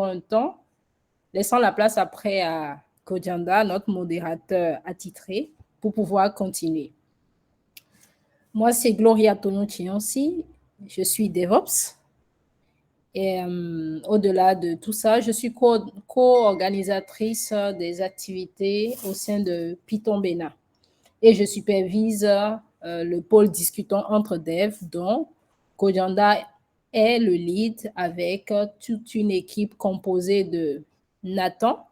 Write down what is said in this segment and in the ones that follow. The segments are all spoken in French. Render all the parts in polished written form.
pour un temps, laissant la place après à Kojanda, notre modérateur attitré, pour pouvoir continuer. Moi, c'est Gloria Tonucci aussi. Je suis DevOps. Et au-delà de tout ça, je suis co-organisatrice des activités au sein de Python Bena. Et je supervise le pôle discutant entre devs, dont Kojanda est le lead avec toute une équipe composée de Nathan,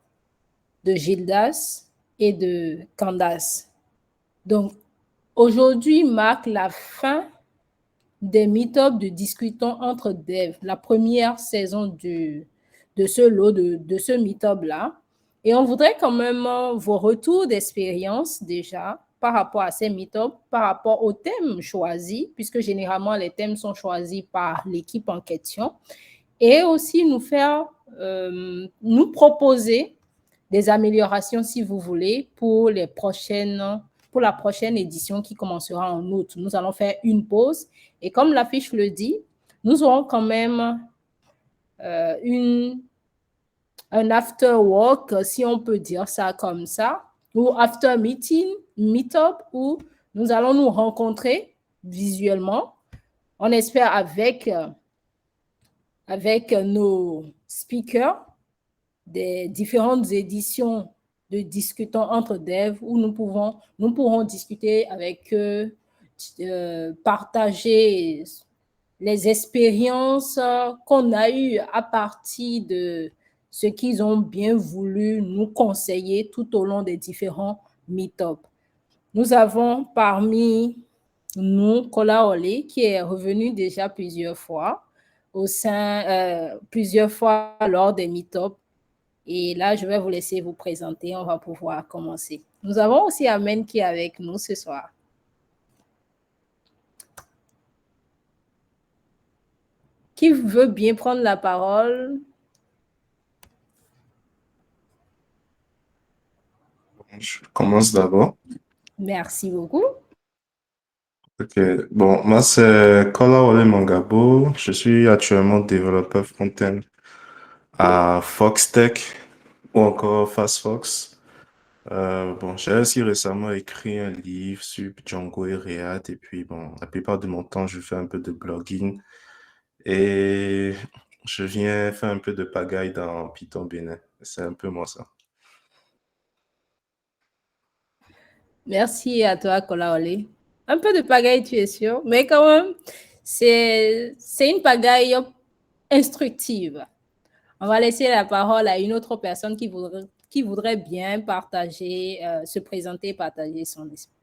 de Gildas et de Candace. Donc, aujourd'hui marque la fin des meet-ups de discutons entre devs, la première saison de ce lot, de ce meet-up-là. Et on voudrait quand même vos retours d'expérience déjà par rapport à ces meet-ups, par rapport aux thèmes choisis, puisque généralement les thèmes sont choisis par l'équipe en question, et aussi nous proposer des améliorations, si vous voulez, pour la prochaine édition qui commencera en août. Nous allons faire une pause et comme l'affiche le dit, nous aurons quand même un after work, si on peut dire ça comme ça, ou after meeting, meet-up, où nous allons nous rencontrer visuellement, on espère avec nos speakers des différentes éditions de Discutons entre devs où nous pourrons discuter avec eux, partager les expériences qu'on a eues à partir de ce qu'ils ont bien voulu nous conseiller tout au long des différents meet-ups. Nous avons parmi nous Kola Ole qui est revenu déjà plusieurs fois plusieurs fois lors des meet-ups. Et là, je vais vous laisser vous présenter. On va pouvoir commencer. Nous avons aussi Amen qui est avec nous ce soir. Qui veut bien prendre la parole? Je commence d'abord. Merci beaucoup. Ok, bon, moi c'est Kolawole Mangabo. Je suis actuellement développeur front-end à Foxtech ou encore FastFox. Bon, j'ai aussi récemment écrit un livre sur Django et React et puis bon, la plupart de mon temps, je fais un peu de blogging et je viens faire un peu de pagaille dans Python Bénin. C'est un peu moi ça. Merci à toi, Kolaole. Un peu de pagaille, tu es sûr, mais quand même, c'est une pagaille instructive. On va laisser la parole à une autre personne qui voudrait bien partager, se présenter, partager son expérience.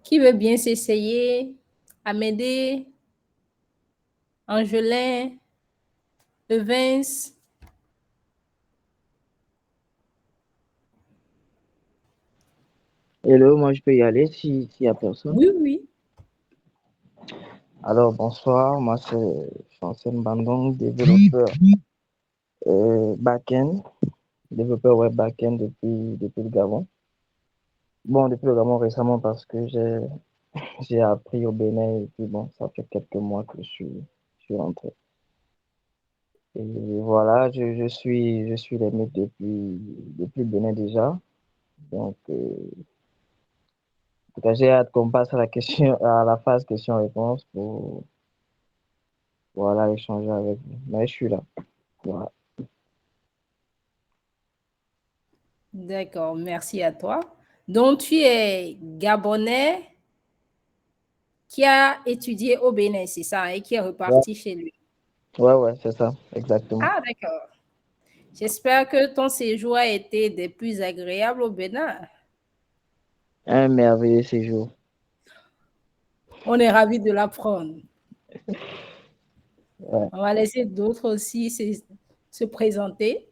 Qui veut bien s'essayer? Amédée, Angelin, Vince. Hello, moi je peux y aller s'il y a personne. Oui, oui. Alors bonsoir, moi c'est Chancel Bandong, développeur back-end, développeur web back-end depuis le Gabon. Bon, depuis le Gabon récemment parce que j'ai appris au Bénin et puis bon, ça fait quelques mois que je suis rentré. Et voilà, je suis les mythes depuis le Bénin déjà. Donc, en tout cas, j'ai hâte qu'on passe à à la phase question-réponse pour voilà, échanger avec vous. Mais je suis là. Voilà. D'accord, merci à toi. Donc, tu es Gabonais qui a étudié au Bénin, c'est ça, et qui est Ouais, reparti chez lui. ouais, c'est ça, exactement. Ah, d'accord. J'espère que ton séjour a été des plus agréables au Bénin. Un merveilleux séjour. On est ravis de l'apprendre. Ouais. On va laisser d'autres aussi se présenter.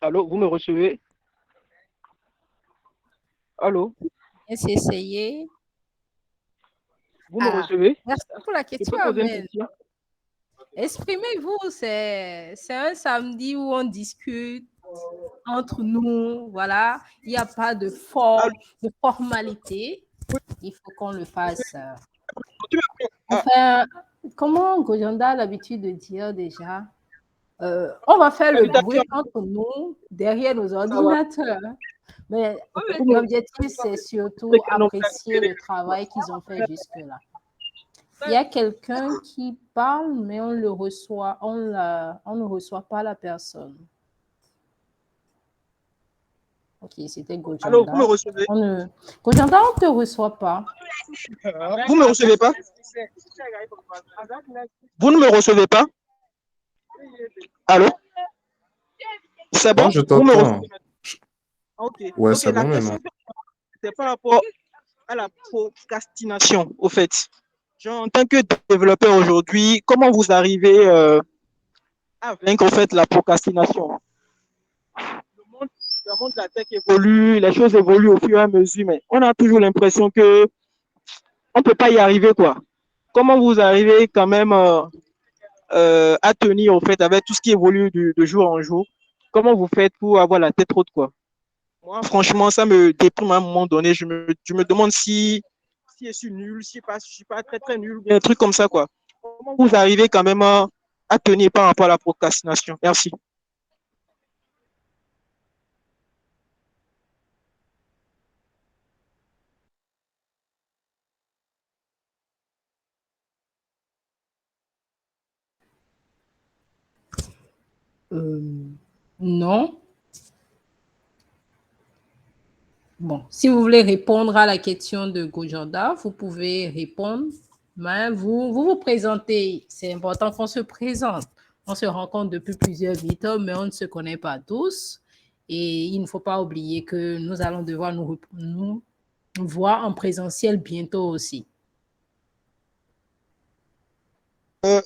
Allô, vous me recevez? Allô, Laisse essayer. vous me Ah, recevez? merci pour la Je question, peux poser une Amel. question? Exprimez-vous, c'est un samedi où on discute entre nous, voilà. Il n'y a pas de, Allô, de formalité. Il faut qu'on le fasse. tu me- ah, Enfin, comment Gojanda a l'habitude de dire déjà? On va faire le bruit invitation, entre nous derrière nos ça va. ordinateurs. Mais Vous me l'objectif, c'est surtout recevez quel nom? apprécier le travail qu'ils ont fait jusque-là. Il y a quelqu'un qui parle, mais on le reçoit, on ne reçoit pas la personne. Ok, c'était Allô, vous me Gojanda. recevez? Gojanda, on ne te reçoit pas. Vous me recevez pas? Vous ne me recevez pas? Allô? C'est Moi, bon? je Vous me recevez? t'entends. Je- Ok. Ouais, Ok, c'est la bon maintenant. question, c'est par rapport à la procrastination, au fait. Genre, en tant que développeur aujourd'hui, comment vous arrivez à vaincre, en fait, la procrastination? Le monde de la tech évolue, les choses évoluent au fur et à mesure, mais on a toujours l'impression que on peut pas y arriver, quoi. Comment vous arrivez quand même à tenir, au fait, avec tout ce qui évolue de jour en jour? Comment vous faites pour avoir la tête haute, quoi? Moi, franchement, ça me déprime à un moment donné. Je me demande si je suis nul, si je suis pas très, très nul, bien un truc comme ça, quoi. Comment vous arrivez quand même à tenir par rapport à la procrastination? Merci. Non. Bon, si vous voulez répondre à la question de Gojanda, vous pouvez répondre. Mais vous présentez. C'est important qu'on se présente. On se rencontre depuis plusieurs vies, mais on ne se connaît pas tous. Et il ne faut pas oublier que nous allons devoir nous voir en présentiel bientôt aussi.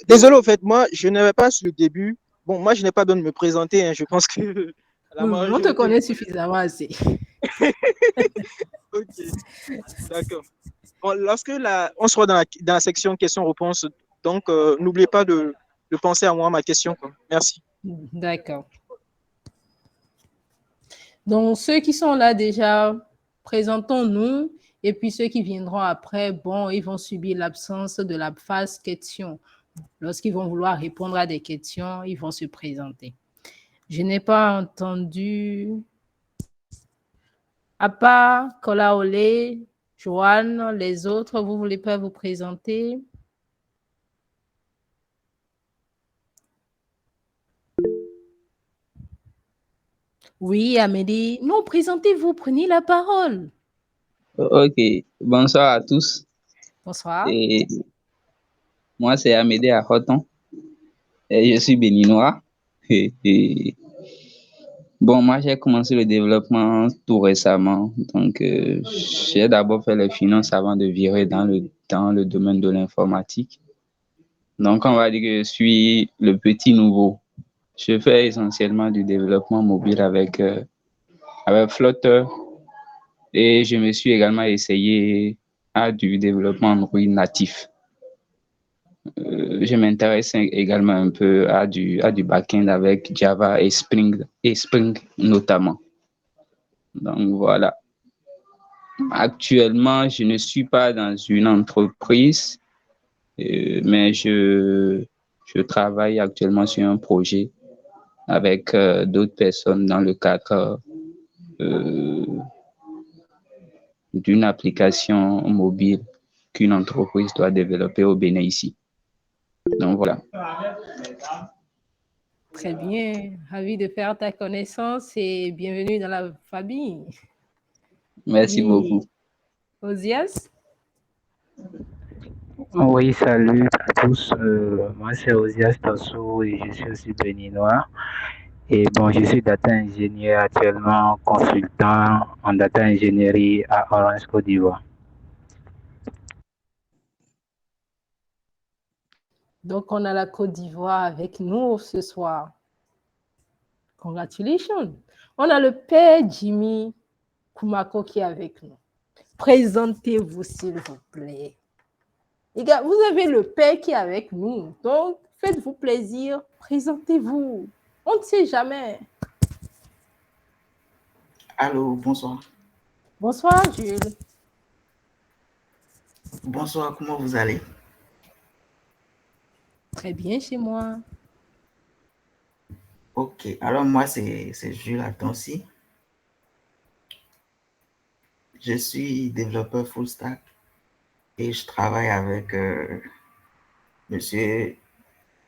Désolé, au fait, moi, je n'avais pas sur le début. Bon, moi, je n'ai pas besoin de me présenter, hein. Je pense que la Oui, on te majorité me connaît connaît. suffisamment assez. Ok, d'accord. Bon, lorsque on sera dans la section questions-réponses, donc n'oubliez pas de penser à moi, ma question, quoi. Merci. D'accord. Donc, ceux qui sont là déjà, présentons-nous. Et puis, ceux qui viendront après, bon, ils vont subir l'absence de la phase question. Lorsqu'ils vont vouloir répondre à des questions, ils vont se présenter. Je n'ai pas entendu, à part Kolaole, Joanne, les autres, vous ne voulez pas vous présenter? Oui, Amélie. Non, présentez-vous, prenez la parole. Ok, bonsoir à tous. Bonsoir. Et moi, c'est Amédée Ahoton. Et je suis béninois. Et bon, moi, j'ai commencé le développement tout récemment. Donc, j'ai d'abord fait les finances avant de virer dans le domaine de l'informatique. Donc, on va dire que je suis le petit nouveau. Je fais essentiellement du développement mobile avec Flutter. Et je me suis également essayé à du développement Android natif. Je m'intéresse également un peu à du back-end avec Java et Spring notamment. Donc voilà. Actuellement, je ne suis pas dans une entreprise, mais je travaille actuellement sur un projet avec d'autres personnes dans le cadre euh, d'une application mobile qu'une entreprise doit développer au Bénin ici. Donc voilà. Très bien. Ravi de faire ta connaissance et bienvenue dans la famille. Merci Oui. beaucoup. Osias? Oui, salut à tous. Moi, c'est Osias Tasso et je suis aussi béninois. Et bon, je suis data ingénieur actuellement, consultant en data ingénierie à Orange Côte d'Ivoire. Donc, on a la Côte d'Ivoire avec nous ce soir. Congratulations. On a le père Jimmy Kumako qui est avec nous. Présentez-vous, s'il vous plaît. Les gars, vous avez le père qui est avec nous. Donc, faites-vous plaisir. Présentez-vous. On ne sait jamais. Allô, bonsoir. Bonsoir, Jules. Bonsoir, comment vous allez? Très bien chez moi. Ok, alors moi, c'est Jules Atonsi. Je suis développeur full stack et je travaille avec Monsieur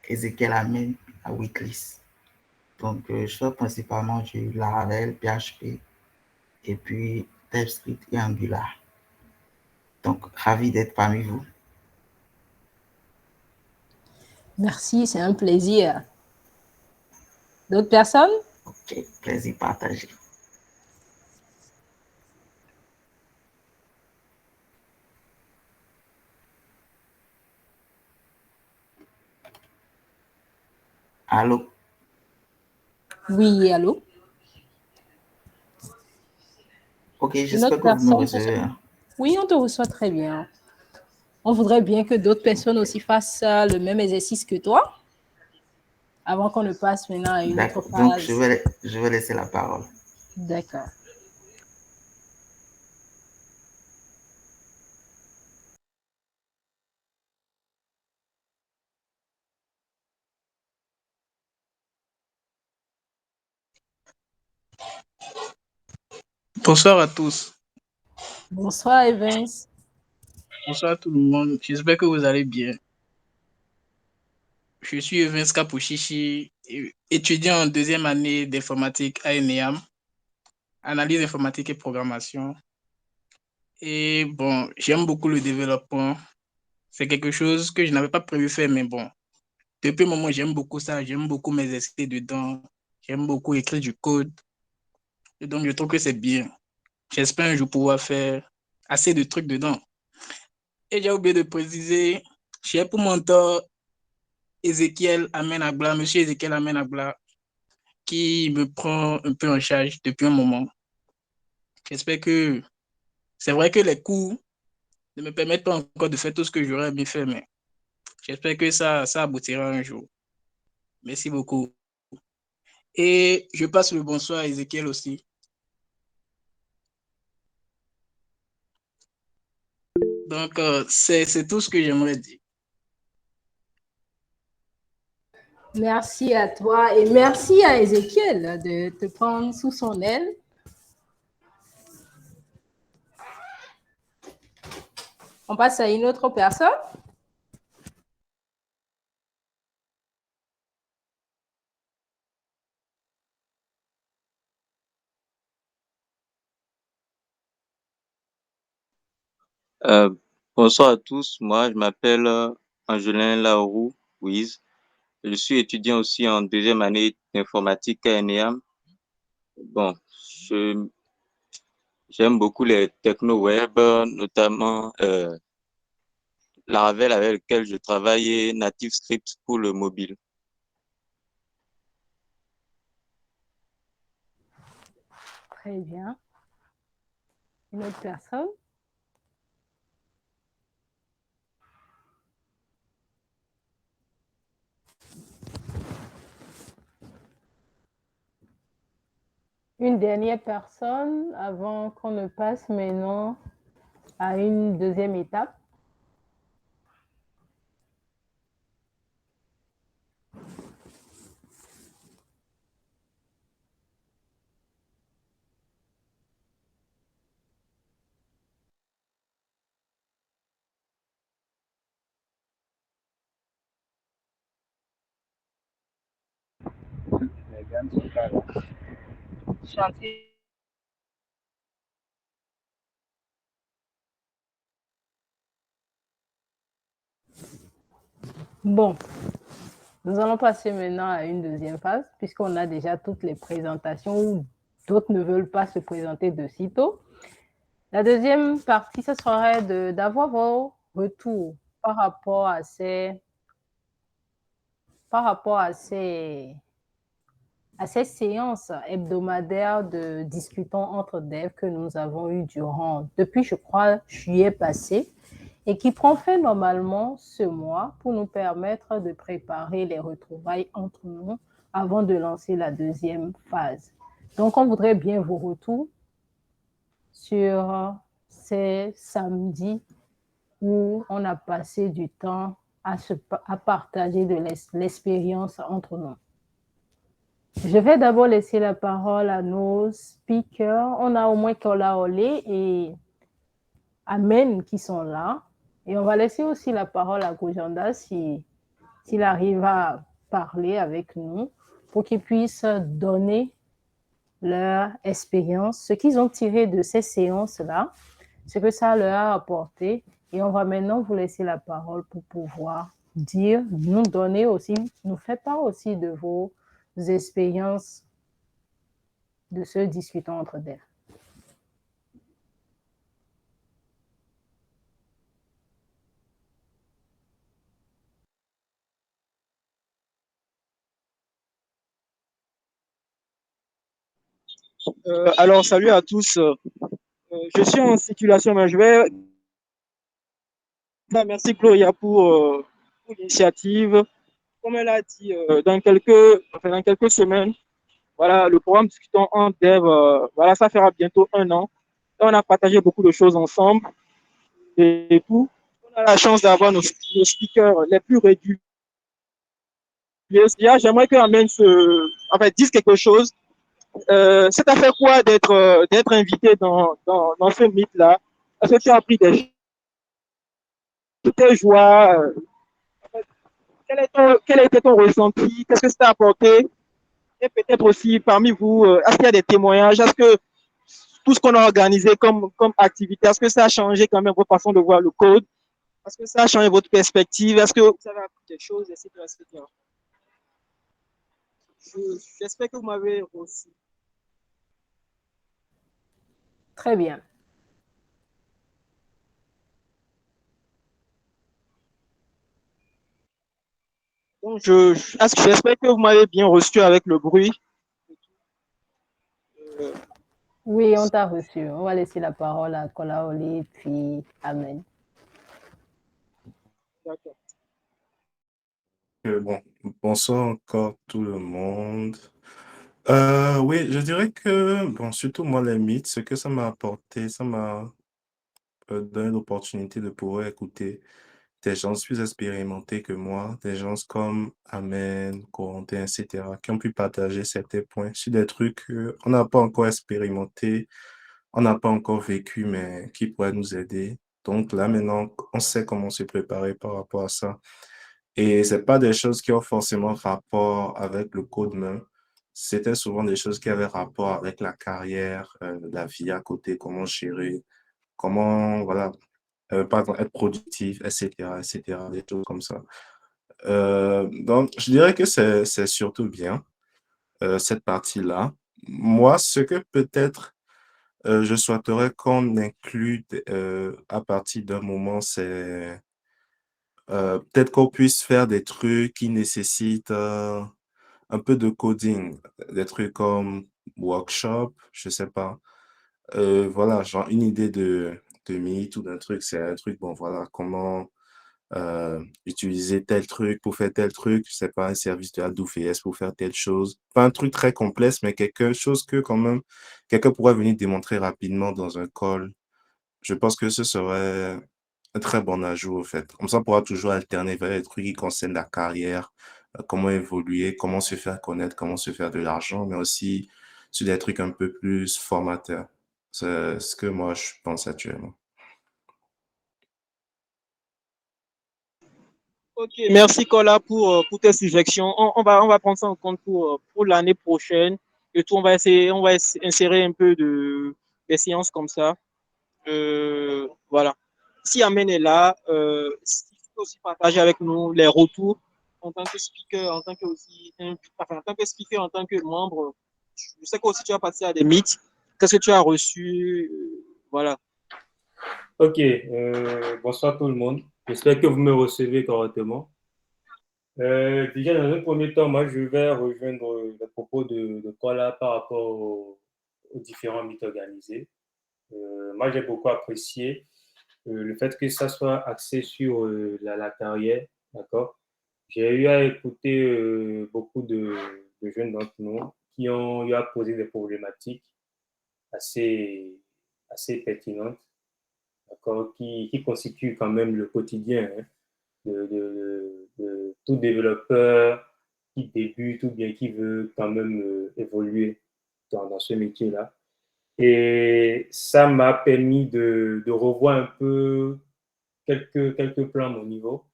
Ezekiel Amen à Wiklis. Donc, je fais principalement du Laravel, PHP et puis TypeScript et Angular. Donc, ravi d'être parmi vous. Merci, c'est un plaisir. D'autres personnes? Ok, plaisir partagé. Allô? Oui, allô? Ok, Une autre j'espère que vous me personne? recevez. Hein. Oui, on te reçoit très bien. On voudrait bien que d'autres personnes aussi fassent le même exercice que toi, avant qu'on ne passe maintenant à une autre D'accord, donc phase. je vais laisser la parole. D'accord. Bonsoir à tous. Bonsoir, Evans. Bonsoir à tout le monde. J'espère que vous allez bien. Je suis Evans Kapouchichi, étudiant en deuxième année d'informatique à ENEAM, analyse informatique et programmation. Et bon, j'aime beaucoup le développement. C'est quelque chose que je n'avais pas prévu faire, mais bon, depuis un moment, j'aime beaucoup ça. J'aime beaucoup m'exercer dedans. J'aime beaucoup écrire du code. Et donc, je trouve que c'est bien. J'espère un jour pouvoir faire assez de trucs dedans. Et j'ai oublié de préciser, j'ai pour mentor Ezekiel Amenagla, monsieur Ezekiel Amenagla, qui me prend un peu en charge depuis un moment. J'espère que c'est vrai que les cours ne me permettent pas encore de faire tout ce que j'aurais aimé faire, mais j'espère que ça aboutira un jour. Merci beaucoup. Et je passe le bonsoir à Ezekiel aussi. Donc, c'est tout ce que j'aimerais dire. Merci à toi et merci à Ezekiel de te prendre sous son aile. On passe à une autre personne. Bonsoir à tous. Moi, je m'appelle Angelin Laourou Wiz. Je suis étudiant aussi en deuxième année d'informatique à ENEAM. Bon, j'aime beaucoup les techno-web, notamment Laravel avec lequel je travaille et Native Script pour le mobile. Très bien. Une autre personne? Une dernière personne avant qu'on ne passe maintenant à une deuxième étape. Chantier. Bon, nous allons passer maintenant à une deuxième phase, puisqu'on a déjà toutes les présentations où d'autres ne veulent pas se présenter de sitôt. La deuxième partie, ce serait d'avoir vos retours par rapport à à ces séances hebdomadaires de discutons entre devs que nous avons eues depuis, je crois, juillet passé, et qui prend fin normalement ce mois pour nous permettre de préparer les retrouvailles entre nous avant de lancer la deuxième phase. Donc, on voudrait bien vos retours sur ces samedis où on a passé du temps à partager de l'expérience entre nous. Je vais d'abord laisser la parole à nos speakers. On a au moins Kola Olé et Amen qui sont là. Et on va laisser aussi la parole à Kojanda s'il arrive à parler avec nous pour qu'ils puissent donner leur expérience, ce qu'ils ont tiré de ces séances-là, ce que ça leur a apporté. Et on va maintenant vous laisser la parole pour pouvoir nous donner aussi, nous faire part aussi de vos expériences de ce discutant entre devs. Alors, salut à tous. Je suis en circulation, mais je vais. Merci Gloria pour l'initiative. Comme elle a dit, dans quelques semaines, voilà, le programme Discutons en Dev, voilà, ça fera bientôt 1 an. Et on a partagé beaucoup de choses ensemble et tout. On a la chance d'avoir nos speakers les plus réguliers. J'aimerais que Amen dise quelque chose. Ça t'a fait quoi d'être invité dans ce mythe-là? Est-ce que tu as appris tes joies? Quel a été ton ressenti? Qu'est-ce que ça t'a apporté? Et peut-être aussi parmi vous, est-ce qu'il y a des témoignages? Est-ce que tout ce qu'on a organisé comme activité, est-ce que ça a changé quand même votre façon de voir le code? Est-ce que ça a changé votre perspective? Est-ce que vous avez appris quelque chose, etc., etc. J'espère que vous m'avez reçu. Très bien. Donc, j'espère que vous m'avez bien reçu avec le bruit. Oui, on t'a reçu. On va laisser la parole à Kola Oli, puis Amen. D'accord. Bon, bonsoir encore tout le monde. Oui, je dirais que, bon, surtout moi, les mythes, ce que ça m'a apporté, ça m'a donné l'opportunité de pouvoir écouter des gens plus expérimentés que moi, des gens comme Amen, Corentin, etc., qui ont pu partager certains points sur des trucs qu'on n'a pas encore expérimenté, on n'a pas encore vécu, mais qui pourraient nous aider. Donc là, maintenant, on sait comment se préparer par rapport à ça. Et c'est pas des choses qui ont forcément rapport avec le code même. C'était souvent des choses qui avaient rapport avec la carrière, la vie à côté, comment gérer, comment, voilà, par exemple, être productif, etc., etc., des choses comme ça. Donc, je dirais que c'est surtout bien, cette partie-là. Moi, ce que peut-être je souhaiterais qu'on inclue à partir d'un moment, c'est peut-être qu'on puisse faire des trucs qui nécessitent un peu de coding, des trucs comme workshop, je sais pas. Voilà, genre une idée de Meet ou d'un truc, c'est un truc, bon, voilà, comment utiliser tel truc pour faire tel truc, je sais pas, un service de AWS pour faire telle chose. Pas un truc très complexe, mais quelque chose que quand même, quelqu'un pourrait venir démontrer rapidement dans un call. Je pense que ce serait un très bon ajout, au fait. Comme ça, on pourra toujours alterner vers les trucs qui concernent la carrière, comment évoluer, comment se faire connaître, comment se faire de l'argent, mais aussi sur des trucs un peu plus formateurs. C'est ce que moi, je pense actuellement. Ok, merci Kola pour tes suggestions. On va prendre ça en compte pour l'année prochaine. Et tout, on va insérer un peu des séances comme ça. Voilà. Si Amen est là, il faut aussi partager avec nous les retours en tant que speaker, en tant que aussi, en tant que speaker, en tant que membre. Je sais qu'aussi tu as passé à des meets. Qu'est-ce que tu as reçu? Voilà. Ok, bonsoir tout le monde. J'espère que vous me recevez correctement. Déjà, dans un premier temps, moi, je vais rejoindre les propos de Kola par rapport aux différents mythes organisés. Moi, j'ai beaucoup apprécié le fait que ça soit axé sur la carrière, d'accord? J'ai eu à écouter beaucoup de jeunes d'entre nous qui ont eu à poser des problématiques assez, assez pertinentes, d'accord? Qui constituent quand même le quotidien, hein, de tout développeur qui débute ou bien qui veut quand même évoluer dans ce métier-là. Et ça m'a permis de revoir un peu quelques plans à mon niveau.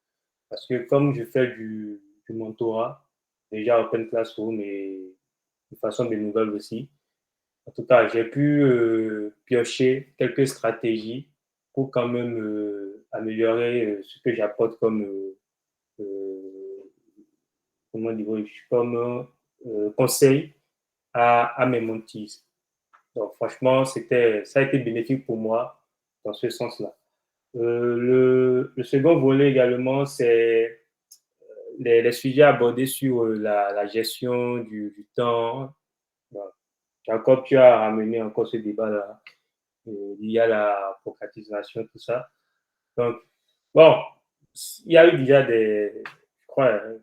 Parce que comme je fais du mentorat, déjà Open Classroom et de façon des nouvelles aussi, en tout cas, j'ai pu piocher quelques stratégies pour quand même améliorer ce que j'apporte comme, comment dire, comme conseil à mes mentees. Donc, franchement, ça a été bénéfique pour moi dans ce sens-là. Le second volet également, c'est les sujets abordés sur la gestion du temps. Bon, Jacob, tu as ramené encore ce débat-là. Il y a la procrastination, tout ça. Donc, bon, il y a eu déjà je crois, hein,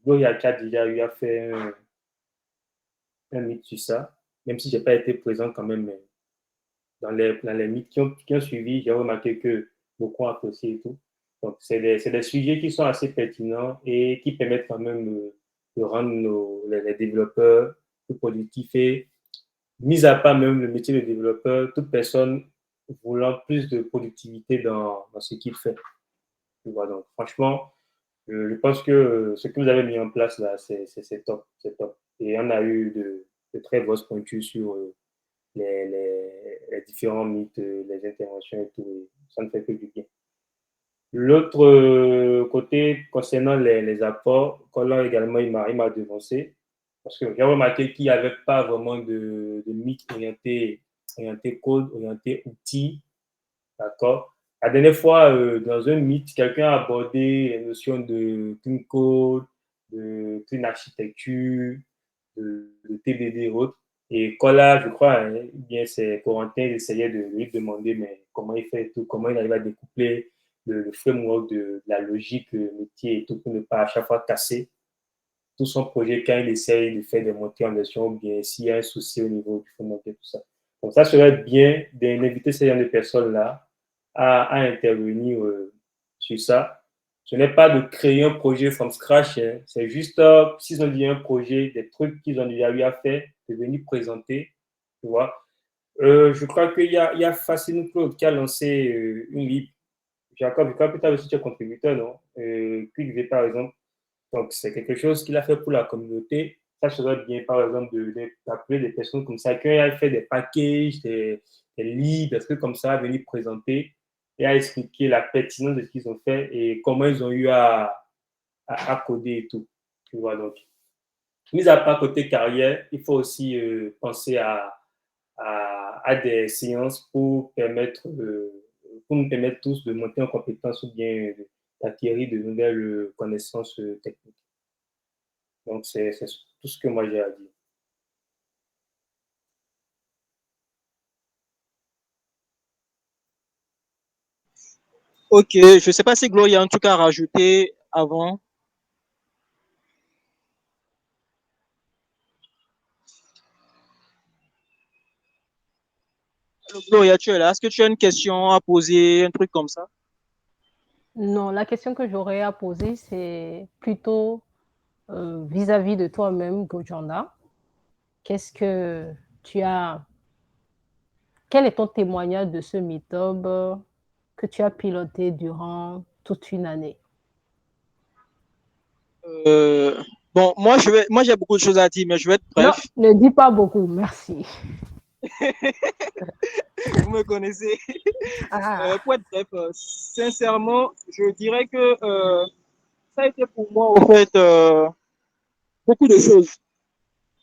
Gloria qui a déjà eu à faire un mythe sur ça, même si je n'ai pas été présent quand même, mais dans les mythes qui ont suivi, j'ai remarqué que beaucoup ont apprécié et tout. Donc, c'est des sujets qui sont assez pertinents et qui permettent quand même de rendre les développeurs plus productifs et, mis à part même le métier de développeur, toute personne voulant plus de productivité dans ce qu'il fait. Voilà, donc, franchement, je pense que ce que vous avez mis en place là, c'est top, c'est top. Et on a eu de très grosses pointures sur les différents mythes, les interventions et tout. Et ça ne fait que du bien. L'autre côté, concernant les apports, Colin également, il m'a devancé. Parce que j'ai remarqué qu'il n'y avait pas vraiment de mythe orienté code, orienté outils. D'accord? La dernière fois, dans un mythe, quelqu'un a abordé les notions de clean code, de clean architecture, de TDD et autres. Et quand là, je crois, hein, bien c'est Corentin, il essayait de lui demander mais comment il fait et tout, comment il arrive à découpler le framework de la logique métier et tout pour ne pas à chaque fois casser tout son projet quand il essaye de faire des montées en version ou bien s'il y a un souci au niveau du framework et tout ça. Donc ça serait bien d'inviter ces genre de personnes-là à intervenir sur ça. Ce n'est pas de créer un projet from scratch, hein. C'est juste, s'ils ont dit un projet, des trucs qu'ils ont déjà eu à faire, de venir présenter, tu vois. Je crois qu'il y a Facine Claude qui a lancé une libre. Jacob, je crois que tu as aussi tu es contributeur, non? Qui disait par exemple, donc c'est quelque chose qu'il a fait pour la communauté. Ça serait bien, par exemple, d'appeler des personnes comme ça, qui a fait des packages, des livres, des trucs comme ça, à venir présenter et à expliquer la pertinence de ce qu'ils ont fait et comment ils ont eu à coder et tout. Tu vois, donc, mis à part côté carrière, il faut aussi penser à des séances pour nous permettre tous de monter en compétence ou bien d'acquérir de nouvelles connaissances techniques. Donc, c'est tout ce que moi j'ai à dire. Ok, je ne sais pas si Gloria a en tout cas rajouté avant. Gloria, tu es là. Est-ce que tu as une question à poser, un truc comme ça? Non, la question que j'aurais à poser, c'est plutôt vis-à-vis de toi-même, Gojanda. Qu'est-ce que tu as... Quel est ton témoignage de ce meet-up que tu as piloté durant toute une année? Bon, moi j'ai beaucoup de choses à dire, mais je vais être bref. Non, ne dis pas beaucoup, merci. Vous me connaissez. Pour être bref, sincèrement, je dirais que ça a été pour moi, en fait, beaucoup de choses.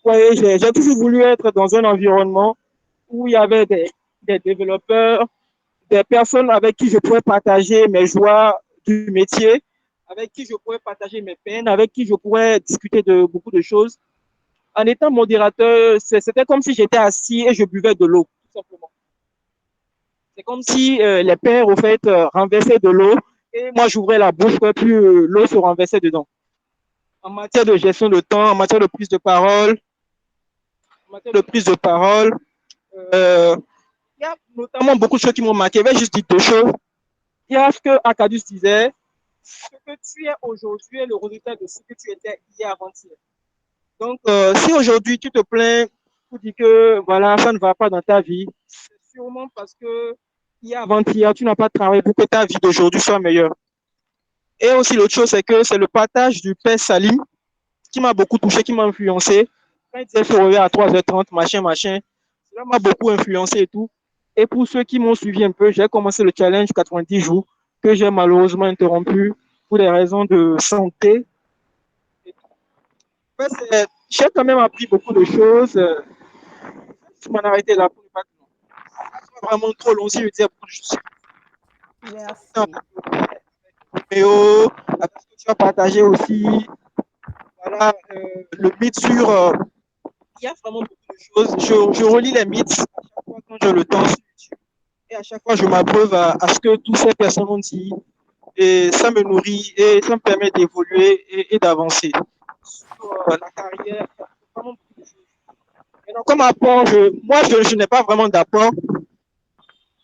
Ouais, j'ai toujours voulu être dans un environnement où il y avait des développeurs, des personnes avec qui je pouvais partager mes joies du métier, avec qui je pourrais partager mes peines, avec qui je pourrais discuter de beaucoup de choses. En étant modérateur, c'était comme si j'étais assis et je buvais de l'eau, tout simplement. C'est comme si les pères, au fait, renversaient de l'eau et moi, j'ouvrais la bouche, puis l'eau se renversait dedans. En matière de gestion de temps, en matière de prise de parole, il y a notamment beaucoup de choses qui m'ont marqué. Je vais juste dire deux choses. Il y a ce que Akadus disait, ce que tu es aujourd'hui est le résultat de ce que tu étais hier avant-hier. Donc, si aujourd'hui tu te plains, tu dis que voilà, ça ne va pas dans ta vie, c'est sûrement parce que hier avant-hier, tu n'as pas travaillé pour que ta vie d'aujourd'hui soit meilleure. Et aussi, l'autre chose, c'est que c'est le partage du père Salim qui m'a beaucoup touché, qui m'a influencé. Quand il disait se réveiller à 3h30, machin, cela m'a beaucoup influencé et tout. Et pour ceux qui m'ont suivi un peu, j'ai commencé le challenge 90 jours que j'ai malheureusement interrompu pour des raisons de santé. J'ai quand même appris beaucoup de choses. Je m'en arrêter là pour ne pas vraiment trop long si je disais beaucoup de choses. Merci. Méo, avec ce que tu as partagé aussi, voilà, le mythe sur. Il y a vraiment beaucoup de choses. Je relis les mythes à chaque fois quand j'ai le temps sur YouTube. Et à chaque fois, je m'abreuve à ce que toutes ces personnes ont dit. Et ça me nourrit et ça me permet d'évoluer et d'avancer. Sur la carrière, il y a vraiment beaucoup de choses. Maintenant, comme apport, moi, je n'ai pas vraiment d'apport.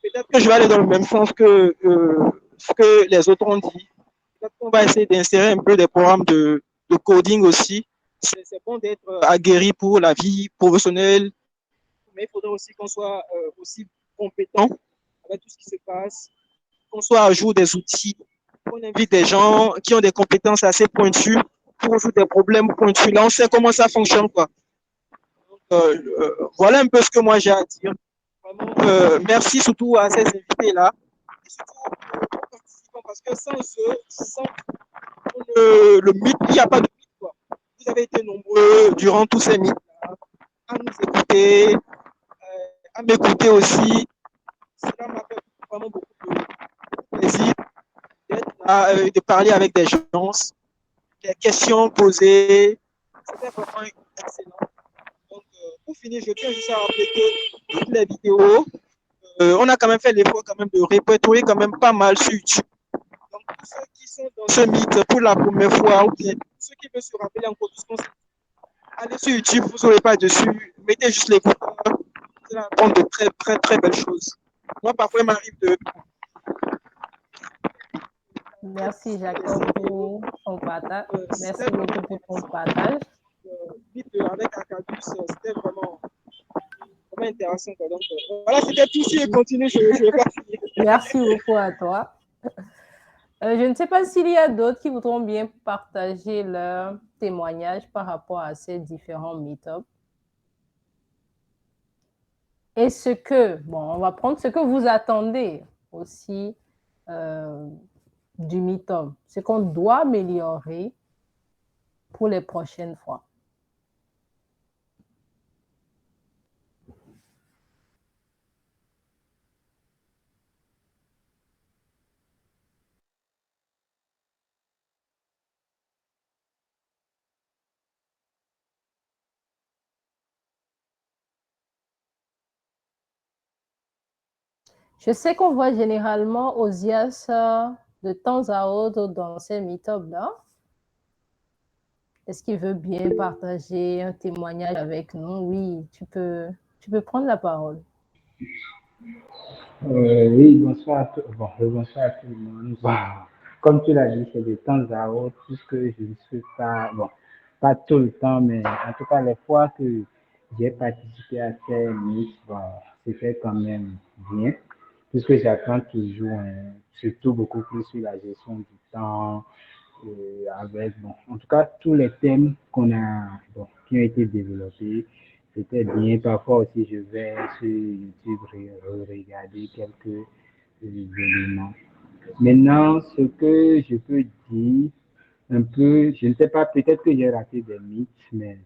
Peut-être que je vais aller dans le même sens que ce que les autres ont dit. Peut-être qu'on va essayer d'insérer un peu des programmes de coding aussi. C'est bon d'être aguerri pour la vie professionnelle, mais il faudrait aussi qu'on soit aussi compétent avec tout ce qui se passe, qu'on soit à jour des outils, qu'on invite des gens qui ont des compétences assez pointues pour résoudre des problèmes pointus. Là, on sait comment ça fonctionne, quoi. Donc, voilà un peu ce que moi j'ai à dire. Vraiment, merci surtout à ces invités-là. Et surtout aux participants, parce que sans eux, sans le mythe, il n'y a pas de mythe, quoi. Vous avez été nombreux durant tous ces mythes-là à nous écouter, à m'écouter aussi. Cela m'a fait vraiment beaucoup de plaisir d'être là, de parler avec des gens, des questions posées. C'était vraiment excellent. Donc, pour finir, je tiens juste à rappeler que toutes les vidéos, on a quand même fait l'effort quand même de répertorier quand même pas mal sur YouTube. Donc, tous ceux qui sont dans ce mythe pour la première fois, ou bien ceux qui veulent se rappeler encore tout ce qu'on sait, allez sur YouTube, vous n'aurez pas dessus, mettez juste l'écouteur, vous allez apprendre de très, très, très belles choses. Moi, parfois, il m'arrive de. Merci Jacob pour ton partage. Merci beaucoup pour ton partage. Avec Akadus, c'était vraiment intéressant. Donc, voilà, c'était tout. Si je continue, je vais pas finir. Merci beaucoup à toi. Je ne sais pas s'il y a d'autres qui voudront bien partager leur témoignage par rapport à ces différents meet-ups. Et ce que, bon, on va prendre ce que vous attendez aussi du meet-up, ce qu'on doit améliorer pour les prochaines fois. Je sais qu'on voit généralement Osias de temps à autre dans ces meet-ups-là. Est-ce qu'il veut bien partager un témoignage avec nous? Oui, tu peux prendre la parole. Oui, bonsoir bonsoir à tout le monde. Bon, comme tu l'as dit, c'est de temps à autre, puisque je ne suis pas, bon, pas tout le temps, mais en tout cas, les fois que j'ai participé à ces meets, bon, c'était quand même bien, puisque j'apprends toujours, surtout beaucoup plus sur la gestion du temps, avec, bon, en tout cas, tous les thèmes qui ont été développés, c'était bien. Parfois aussi, je vais sur YouTube regarder quelques éléments. Maintenant, ce que je peux dire un peu, je ne sais pas, peut-être que j'ai raté des mythes, mais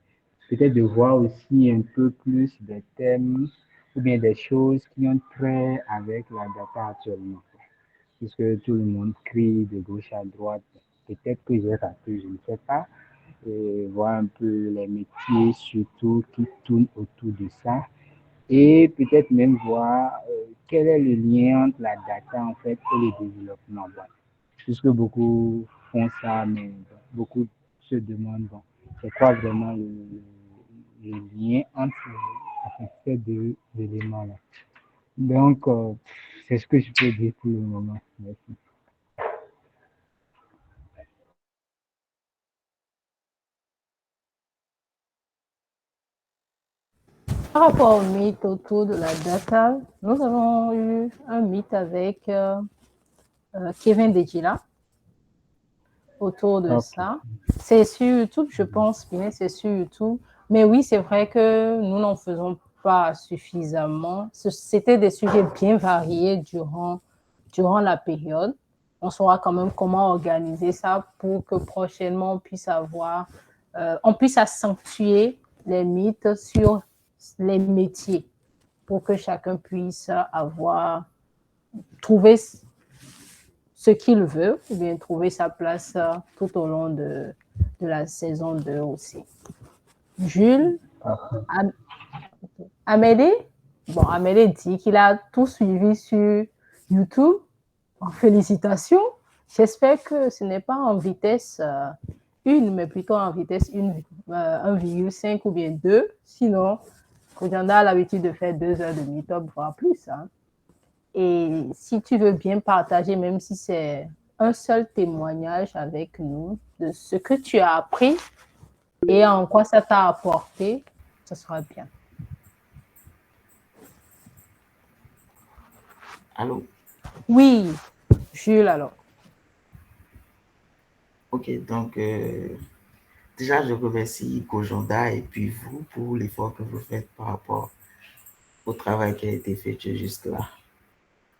peut-être de voir aussi un peu plus des thèmes ou bien des choses qui ont trait avec la data actuellement. Puisque tout le monde crie de gauche à droite, peut-être que j'ai raté, je ne sais pas. Voir un peu les métiers surtout qui tournent autour de ça et peut-être même voir quel est le lien entre la data en fait et le développement. Bon, puisque beaucoup font ça, mais beaucoup se demandent, bon, c'est quoi vraiment le lien entre ces deux éléments-là. Donc, c'est ce que je peux dire pour le moment. Merci. Par rapport au mythe autour de la data, nous avons eu un mythe avec Kevin Dejila autour de ça. C'est sur YouTube, je pense bien, c'est sur YouTube. Mais oui, c'est vrai que nous n'en faisons pas suffisamment. C'était des sujets bien variés durant la période. On saura quand même comment organiser ça pour que prochainement on puisse accentuer les mythes sur les métiers pour que chacun puisse trouver ce qu'il veut ou bien trouver sa place tout au long de la saison 2 aussi. Jules, Amélie, bon, Amélie dit qu'il a tout suivi sur YouTube. Félicitations. J'espère que ce n'est pas en vitesse 1, mais plutôt en vitesse 1,5 ou bien 2. Sinon, Kojanda a l'habitude de faire 2 heures de meet-up, voire plus. Hein. Et si tu veux bien partager, même si c'est un seul témoignage avec nous de ce que tu as appris et en quoi ça t'a apporté, ce sera bien. Allô? Oui, Jules, alors. Ok, donc déjà, je remercie Kojanda et puis vous pour l'effort que vous faites par rapport au travail qui a été fait jusque-là.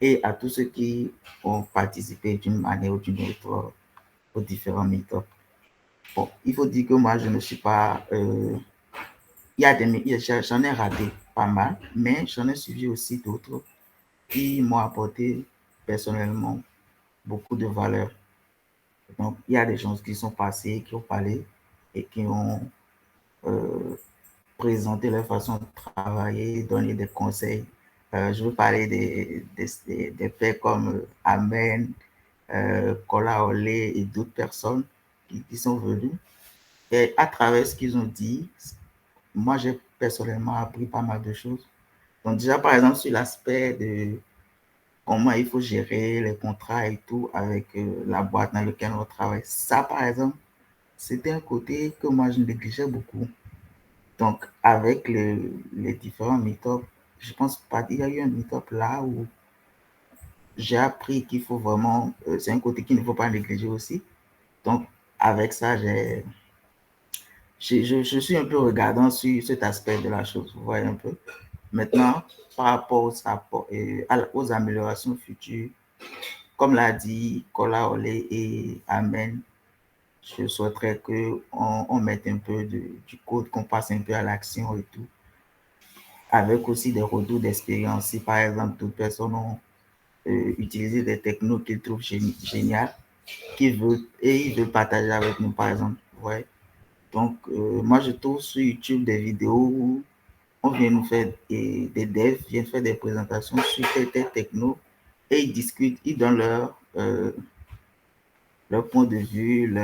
Et à tous ceux qui ont participé d'une manière ou d'une autre aux différents meet-ups. Bon, il faut dire que moi, je ne suis pas... j'en ai raté pas mal, mais j'en ai suivi aussi d'autres qui m'ont apporté personnellement beaucoup de valeur. Donc, il y a des gens qui sont passés, qui ont parlé et qui ont présenté leur façon de travailler, donné des conseils. Je veux parler des pairs comme Amen, Kola Olé et d'autres personnes qui sont venues. Et à travers ce qu'ils ont dit, moi, j'ai personnellement appris pas mal de choses. Donc déjà, par exemple, sur l'aspect de comment il faut gérer les contrats et tout avec la boîte dans laquelle on travaille. Ça, par exemple, c'était un côté que moi, je négligeais beaucoup. Donc, avec les différents meet-ups, je pense pas qu'il y a eu un meet-up là où j'ai appris qu'il faut vraiment, c'est un côté qu'il ne faut pas négliger aussi. Donc, avec ça, je suis un peu regardant sur cet aspect de la chose, vous voyez un peu. Maintenant, par rapport aux améliorations futures, comme l'a dit Kola Olé et Amen, je souhaiterais qu'on mette un peu du code, qu'on passe un peu à l'action et tout, avec aussi des retours d'expérience. Si par exemple, toutes personnes ont utilisé des technos qu'ils trouvent géniales, ils veulent partager avec nous, par exemple. Ouais. Donc, moi, je trouve sur YouTube des vidéos où on vient nous faire des devs, viennent faire des présentations sur tel techno et ils discutent, ils donnent leur point de vue,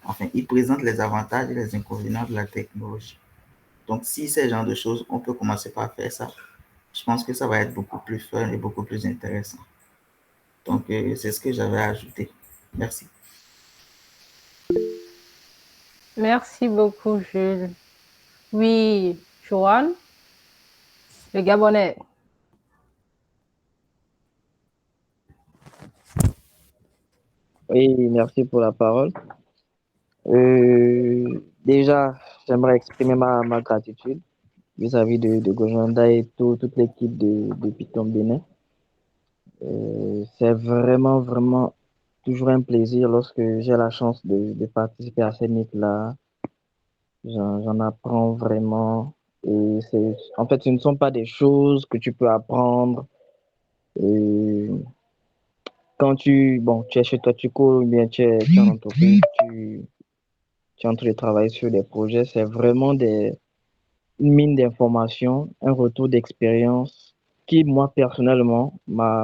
enfin, ils présentent les avantages et les inconvénients de la technologie. Donc, si ce genre de choses, on peut commencer par faire ça. Je pense que ça va être beaucoup plus fun et beaucoup plus intéressant. Donc, c'est ce que j'avais à ajouter. Merci. Merci beaucoup, Jules. Oui, Joanne, le Gabonais. Oui, merci pour la parole. Déjà, j'aimerais exprimer ma gratitude vis-à-vis de Gojanda et toute l'équipe de Python Bénin. C'est vraiment, vraiment toujours un plaisir lorsque j'ai la chance de participer à ces meet-là. J'en apprends vraiment. Et en fait, ce ne sont pas des choses que tu peux apprendre quand tu es chez toi, tu cours, ou bien tu es en entreprise, tu es en train de travailler sur des projets, c'est vraiment une mine d'informations, un retour d'expérience qui, moi, personnellement, m'a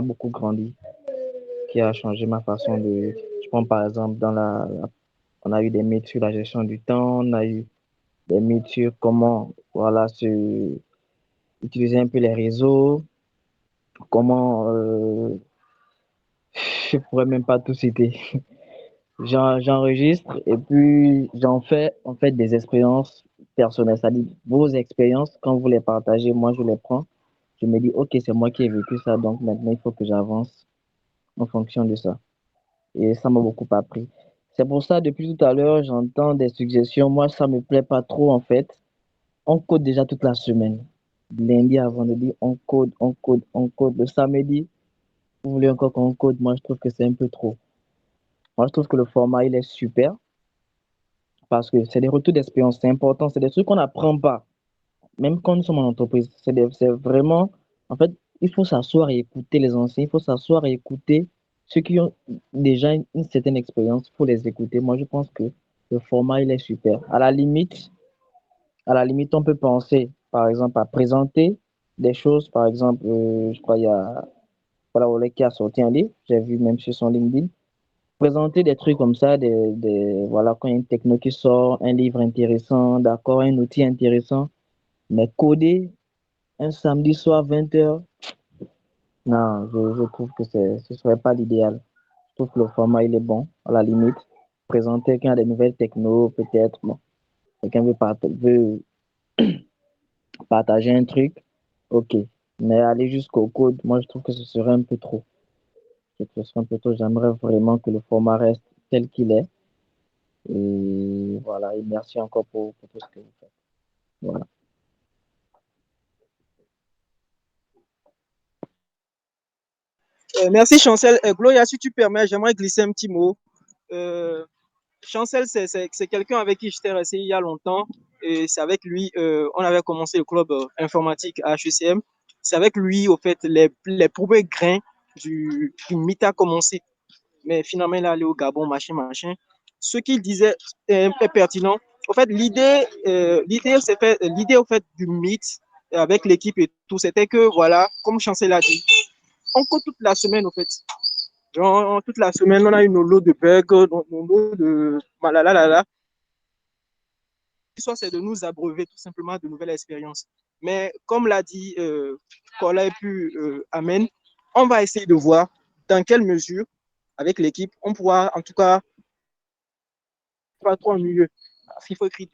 beaucoup grandi, qui a changé ma façon de... Je prends par exemple, on a eu des mythes sur la gestion du temps, on a eu des mythes sur comment, voilà, utiliser un peu les réseaux, comment, je pourrais même pas tout citer. J'enregistre et puis j'en fais en fait des expériences personnelles. C'est-à-dire vos expériences, quand vous les partagez, moi je les prends. Je me dis, ok, c'est moi qui ai vécu ça, donc maintenant il faut que j'avance en fonction de ça. Et ça m'a beaucoup appris. C'est pour ça, depuis tout à l'heure, j'entends des suggestions. Moi, ça me plaît pas trop en fait. On code déjà toute la semaine. Lundi à vendredi, on code, on code, on code. Le samedi, vous voulez encore qu'on code? Moi, je trouve que c'est un peu trop. Moi, je trouve que le format, il est super parce que c'est des retours d'expérience, c'est important, c'est des trucs qu'on n'apprend pas, même quand nous sommes en entreprise. C'est vraiment, en fait, il faut s'asseoir et écouter les anciens, il faut s'asseoir et écouter ceux qui ont déjà une certaine expérience, il faut les écouter. Moi, je pense que le format, il est super. À la limite, on peut penser, par exemple, à présenter des choses. Par exemple, je crois il y a voilà, Olé qui a sorti un livre, j'ai vu même sur son LinkedIn. Présenter des trucs comme ça, voilà, quand il y a une techno qui sort, un livre intéressant, d'accord, un outil intéressant, mais coder un samedi soir 20h, non, je trouve que ce serait pas l'idéal. Je trouve que le format, il est bon, à la limite. Présenter quand il y a des nouvelles techno, peut-être, bon, quelqu'un veut partager un truc, ok. Mais aller jusqu'au code, moi, je trouve que ce serait un peu trop. Ce serait un peu trop. J'aimerais vraiment que le format reste tel qu'il est. Et voilà, et merci encore pour tout ce que vous faites. Voilà. Merci Chancel. Gloria, si tu permets, j'aimerais glisser un petit mot. Chancel, c'est quelqu'un avec qui j'étais resté il y a longtemps. Et c'est avec lui, on avait commencé le club informatique à HECM. C'est avec lui, au fait, les premiers grains du mythe a commencé. Mais finalement, il est allé au Gabon, machin, machin. Ce qu'il disait est pertinent. En fait, l'idée au fait, du mythe avec l'équipe et tout, c'était que, voilà, comme Chancel a dit, on court toute la semaine, au fait. Genre, toute la semaine, on a une lot de bugs, nos lot de malalalala. Soit c'est de nous abreuver tout simplement de nouvelles expériences. Mais comme l'a dit Kola et puis Amen, on va essayer de voir dans quelle mesure, avec l'équipe, on pourra en tout cas pas trop ennuyeux. Il faut écrire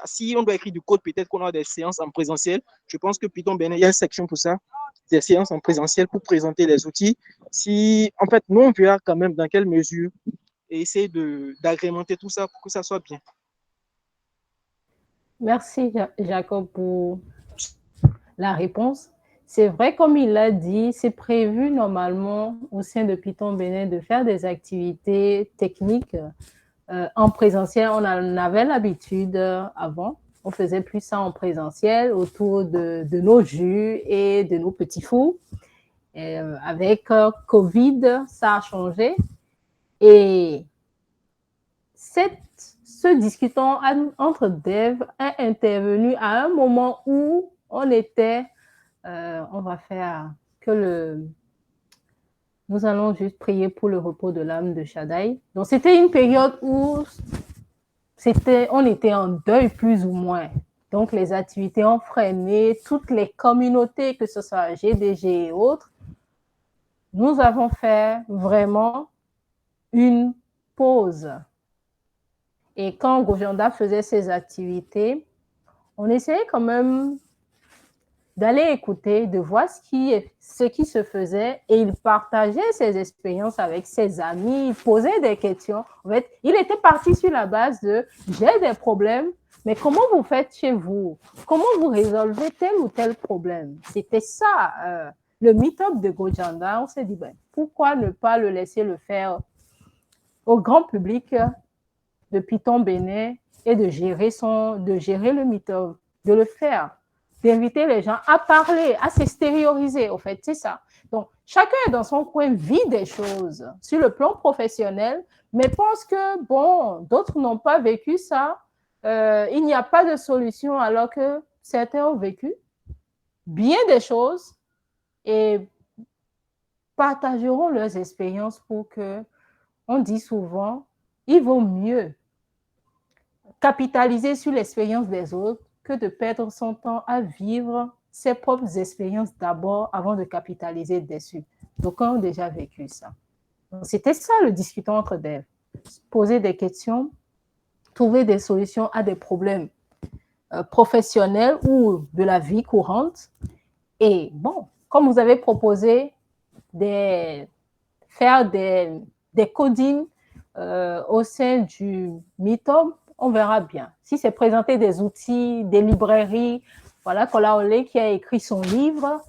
si on doit écrire du code, peut-être qu'on a des séances en présentiel. Je pense que Python Bénin, il y a une section pour ça, des séances en présentiel pour présenter les outils. Si, en fait, nous, on verra quand même dans quelle mesure et essayer d'agrémenter tout ça pour que ça soit bien. Merci, Jacob, pour la réponse. C'est vrai, comme il l'a dit, c'est prévu normalement au sein de Python Bénin de faire des activités techniques en présentiel. On en avait l'habitude avant. On faisait plus ça en présentiel autour de nos jus et de nos petits fours. Et, avec Covid, ça a changé. Et ce discutant entre devs est intervenu à un moment où on était, on va faire que nous allons juste prier pour le repos de l'âme de Shaddai. Donc, c'était une période où on était en deuil plus ou moins. Donc, les activités ont freiné, toutes les communautés, que ce soit GDG et autres. Nous avons fait vraiment une pause. Et quand Gojanda faisait ses activités, on essayait quand même d'aller écouter, de voir ce qui se faisait, et il partageait ses expériences avec ses amis, il posait des questions. En fait, il était parti sur la base de « j'ai des problèmes, mais comment vous faites chez vous? Comment vous résolvez tel ou tel problème ?» C'était ça, le meet-up de Gojanda. On s'est dit, pourquoi ne pas le laisser le faire au grand public de Python Bénin et de gérer le meet-up, de le faire, d'inviter les gens à parler, à s'extérioriser, en fait, c'est ça. Donc, chacun est dans son coin, vit des choses sur le plan professionnel, mais pense que, bon, d'autres n'ont pas vécu ça. Il n'y a pas de solution alors que certains ont vécu bien des choses et partageront leurs expériences pour que, on dit souvent, il vaut mieux capitaliser sur l'expérience des autres que de perdre son temps à vivre ses propres expériences d'abord avant de capitaliser dessus. Donc, on a déjà vécu ça. C'était ça le discutant entre devs. Poser des questions, trouver des solutions à des problèmes professionnels ou de la vie courante. Et bon, comme vous avez proposé faire des codings au sein du Meetup, on verra bien. Si c'est présenter des outils, des librairies, voilà, Kolaole qui a écrit son livre,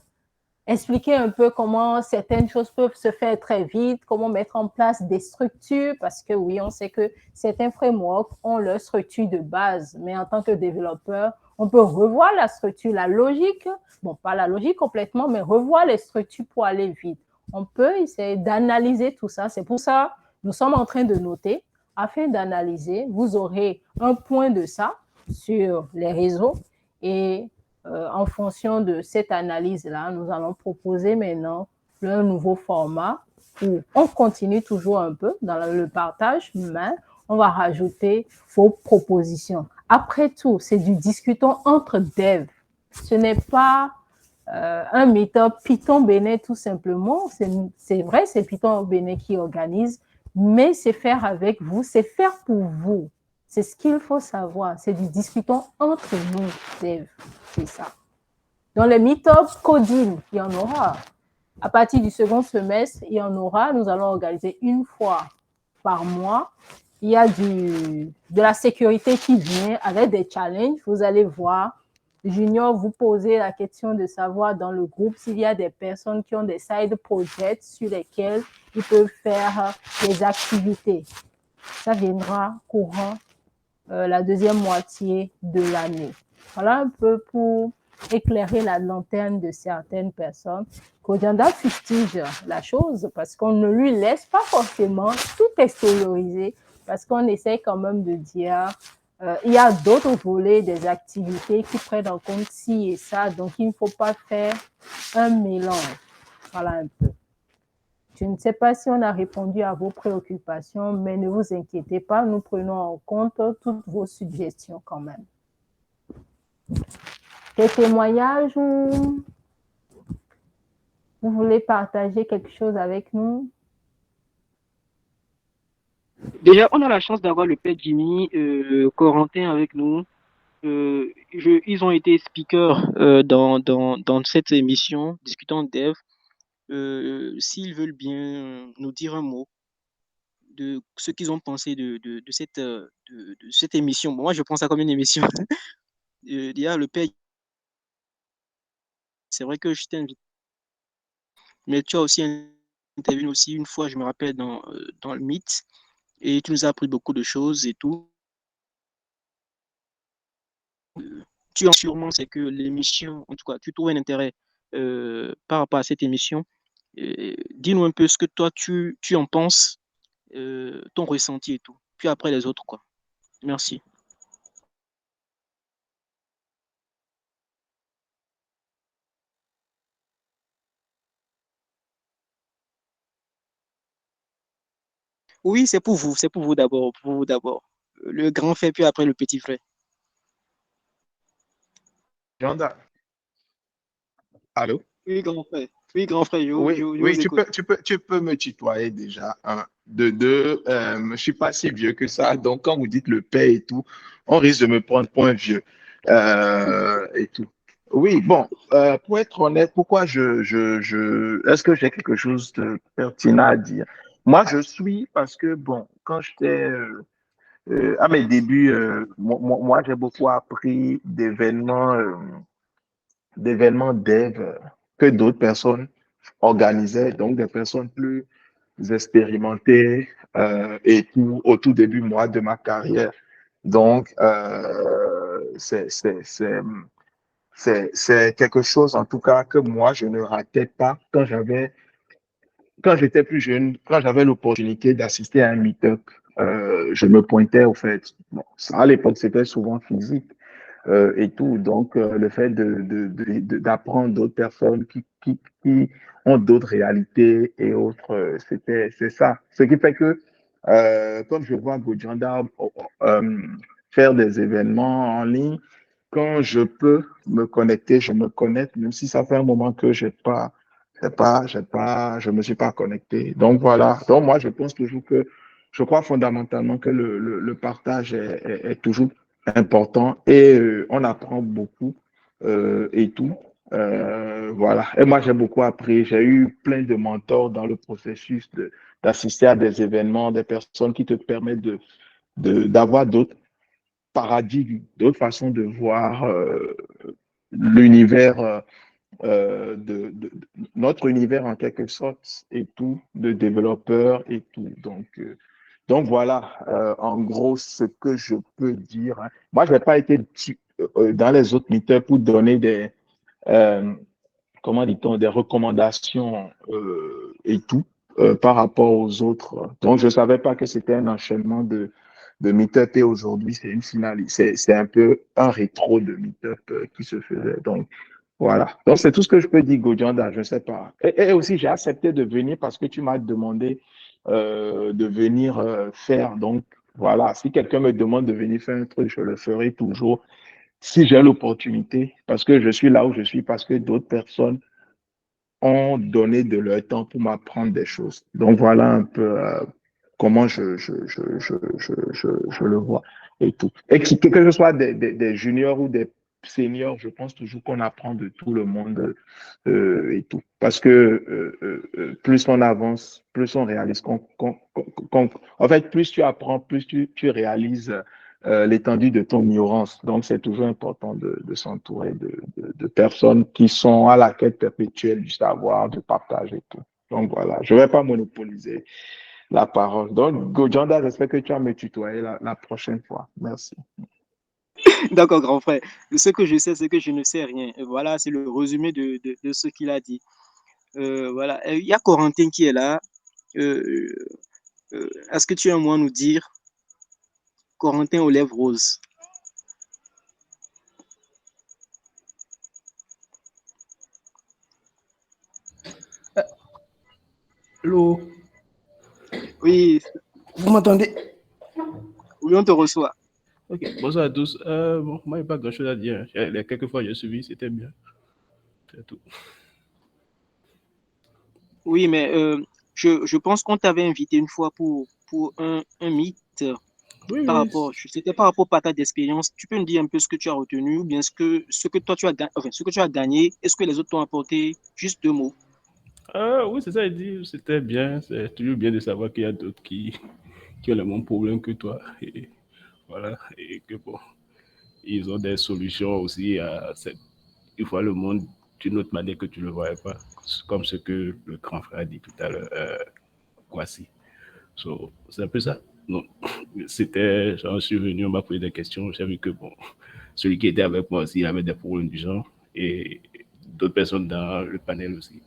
expliquer un peu comment certaines choses peuvent se faire très vite, comment mettre en place des structures, parce que oui, on sait que certains frameworks ont leur structure de base, mais en tant que développeur, on peut revoir la structure, la logique, bon, pas la logique complètement, mais revoir les structures pour aller vite. On peut essayer d'analyser tout ça. C'est pour ça que nous sommes en train de noter, afin d'analyser. Vous aurez un point de ça sur les réseaux et en fonction de cette analyse-là, nous allons proposer maintenant un nouveau format où on continue toujours un peu dans le partage, mais on va rajouter vos propositions. Après tout, c'est du discutons entre devs. Ce n'est pas un meetup Python Bénin tout simplement. C'est vrai, c'est Python Bénin qui organise, mais c'est faire avec vous, c'est faire pour vous. C'est ce qu'il faut savoir. C'est du discutons entre nous, devs. C'est ça. Dans les meet-ups coding, il y en aura. À partir du second semestre, il y en aura. Nous allons organiser une fois par mois. Il y a de la sécurité qui vient avec des challenges. Vous allez voir. Junior, vous posez la question de savoir dans le groupe s'il y a des personnes qui ont des side projects sur lesquels ils peuvent faire des activités. Ça viendra courant la deuxième moitié de l'année. Voilà un peu pour éclairer la lanterne de certaines personnes. Kojanda fustige la chose parce qu'on ne lui laisse pas forcément tout extérioriser, parce qu'on essaie quand même de dire il y a d'autres volets des activités qui prennent en compte ci et ça, donc il ne faut pas faire un mélange. Voilà un peu. Je ne sais pas si on a répondu à vos préoccupations, mais ne vous inquiétez pas, nous prenons en compte toutes vos suggestions quand même. Des témoignages ou vous voulez partager quelque chose avec nous? Déjà, on a la chance d'avoir le père Jimmy, Corentin avec nous. Ils ont été speakers dans cette émission, Discutons Dev. S'ils veulent bien nous dire un mot de ce qu'ils ont pensé de cette émission. Bon, moi, je prends ça comme une émission. Déjà, le père, c'est vrai que je t'ai invité, mais tu as aussi intervenu aussi une fois, je me rappelle, dans le Meet, et tu nous as appris beaucoup de choses et tout. Tu as sûrement, c'est que l'émission, en tout cas, tu trouves un intérêt par rapport à cette émission. Dis-nous un peu ce que toi, tu en penses, ton ressenti et tout. Puis après les autres, quoi. Merci. Oui, c'est pour vous d'abord, pour vous d'abord. Le grand frère, puis après le petit frère. Janda, allô? Oui, grand frère. Oui, grand frère, Oui, je oui, vous écoute. tu peux me tutoyer déjà. Un, de deux, je suis pas si vieux que ça. Donc, quand vous dites le paix et tout, on risque de me prendre pour un vieux et tout. Oui, bon, pour être honnête, pourquoi est-ce que j'ai quelque chose de pertinent à dire? Moi, je suis parce que, bon, quand j'étais à mes débuts, moi, j'ai beaucoup appris d'événements dev que d'autres personnes organisaient, donc des personnes plus expérimentées et tout au tout début, moi, de ma carrière. Donc, c'est quelque chose, en tout cas, que moi, je ne ratais pas quand j'avais quand j'étais plus jeune, quand j'avais l'opportunité d'assister à un meet-up, je me pointais au fait. Bon, ça, à l'époque, c'était souvent physique et tout. Donc, le fait d'apprendre d'autres personnes qui ont d'autres réalités et autres, c'est ça. Ce qui fait que, comme je vois Gojanda faire des événements en ligne, quand je peux me connecter, je me connecte, même si ça fait un moment que je me suis pas connecté. Donc voilà. Donc moi, je pense toujours que, je crois fondamentalement que le partage est toujours important et on apprend beaucoup et tout. Voilà. Et moi, j'ai beaucoup appris. J'ai eu plein de mentors dans le processus d'assister à des événements, des personnes qui te permettent d'avoir d'autres paradigmes, d'autres façons de voir l'univers, notre univers en quelque sorte, et tout, de développeurs et tout. Donc voilà, en gros, ce que je peux dire, hein. Moi, je n'ai pas été dans les autres meetups pour donner euh, comment dit-on, des recommandations et tout par rapport aux autres. Donc, je ne savais pas que c'était un enchaînement de meet-up et aujourd'hui, c'est une finale. C'est un peu un rétro de meet-up qui se faisait. Donc, voilà. Donc, c'est tout ce que je peux dire, Gojanda, je ne sais pas. Et aussi, j'ai accepté de venir parce que tu m'as demandé de venir faire. Donc, voilà. Si quelqu'un me demande de venir faire un truc, je le ferai toujours si j'ai l'opportunité, parce que je suis là où je suis, parce que d'autres personnes ont donné de leur temps pour m'apprendre des choses. Donc voilà un peu comment je le vois et tout. Et que ce soit des juniors ou des seniors, je pense toujours qu'on apprend de tout le monde et tout. Parce que plus on avance, plus on réalise en fait, plus tu apprends, plus tu réalises l'étendue de ton ignorance. Donc, c'est toujours important de s'entourer de personnes qui sont à la quête perpétuelle du savoir, du partage et tout. Donc, voilà, je ne vais pas monopoliser la parole. Donc, Gojanda, j'espère que tu vas me tutoyer la prochaine fois. Merci. D'accord, grand frère. Ce que je sais, c'est que je ne sais rien. Voilà, c'est le résumé de ce qu'il a dit. Voilà. Il y a Corentin qui est là. Euh, Est-ce que tu as un mot à nous dire? Corentin aux lèvres roses. Allô, Oui, vous m'entendez? oui, on te reçoit. Ok, bonsoir à tous. Bon, moi, il n'y a pas grand-chose à dire. Les quelques fois que j'ai suivi, c'était bien. C'est tout. Oui, mais je pense qu'on t'avait invité une fois pour un meet Oui, par oui. rapport, c'était par rapport à ta d'expérience. Tu peux nous dire un peu ce que tu as retenu ou bien ce que toi tu as gagné, enfin, ce que tu as gagné, est-ce que les autres t'ont apporté? Juste deux mots. Oui, c'est ça, il dit, c'était bien. C'est toujours bien de savoir qu'il y a d'autres qui ont le même problème que toi. Et voilà. Et que bon, ils ont des solutions aussi à cette. Ils voient le monde d'une autre manière que tu ne le voyais pas. Comme ce que le grand frère a dit tout à l'heure, Kwasi. So, c'est un peu ça. Donc, c'était, j'en suis venu, on m'a posé des questions. J'ai vu que bon, celui qui était avec moi aussi, il avait des problèmes du genre. Et d'autres personnes dans le panel aussi.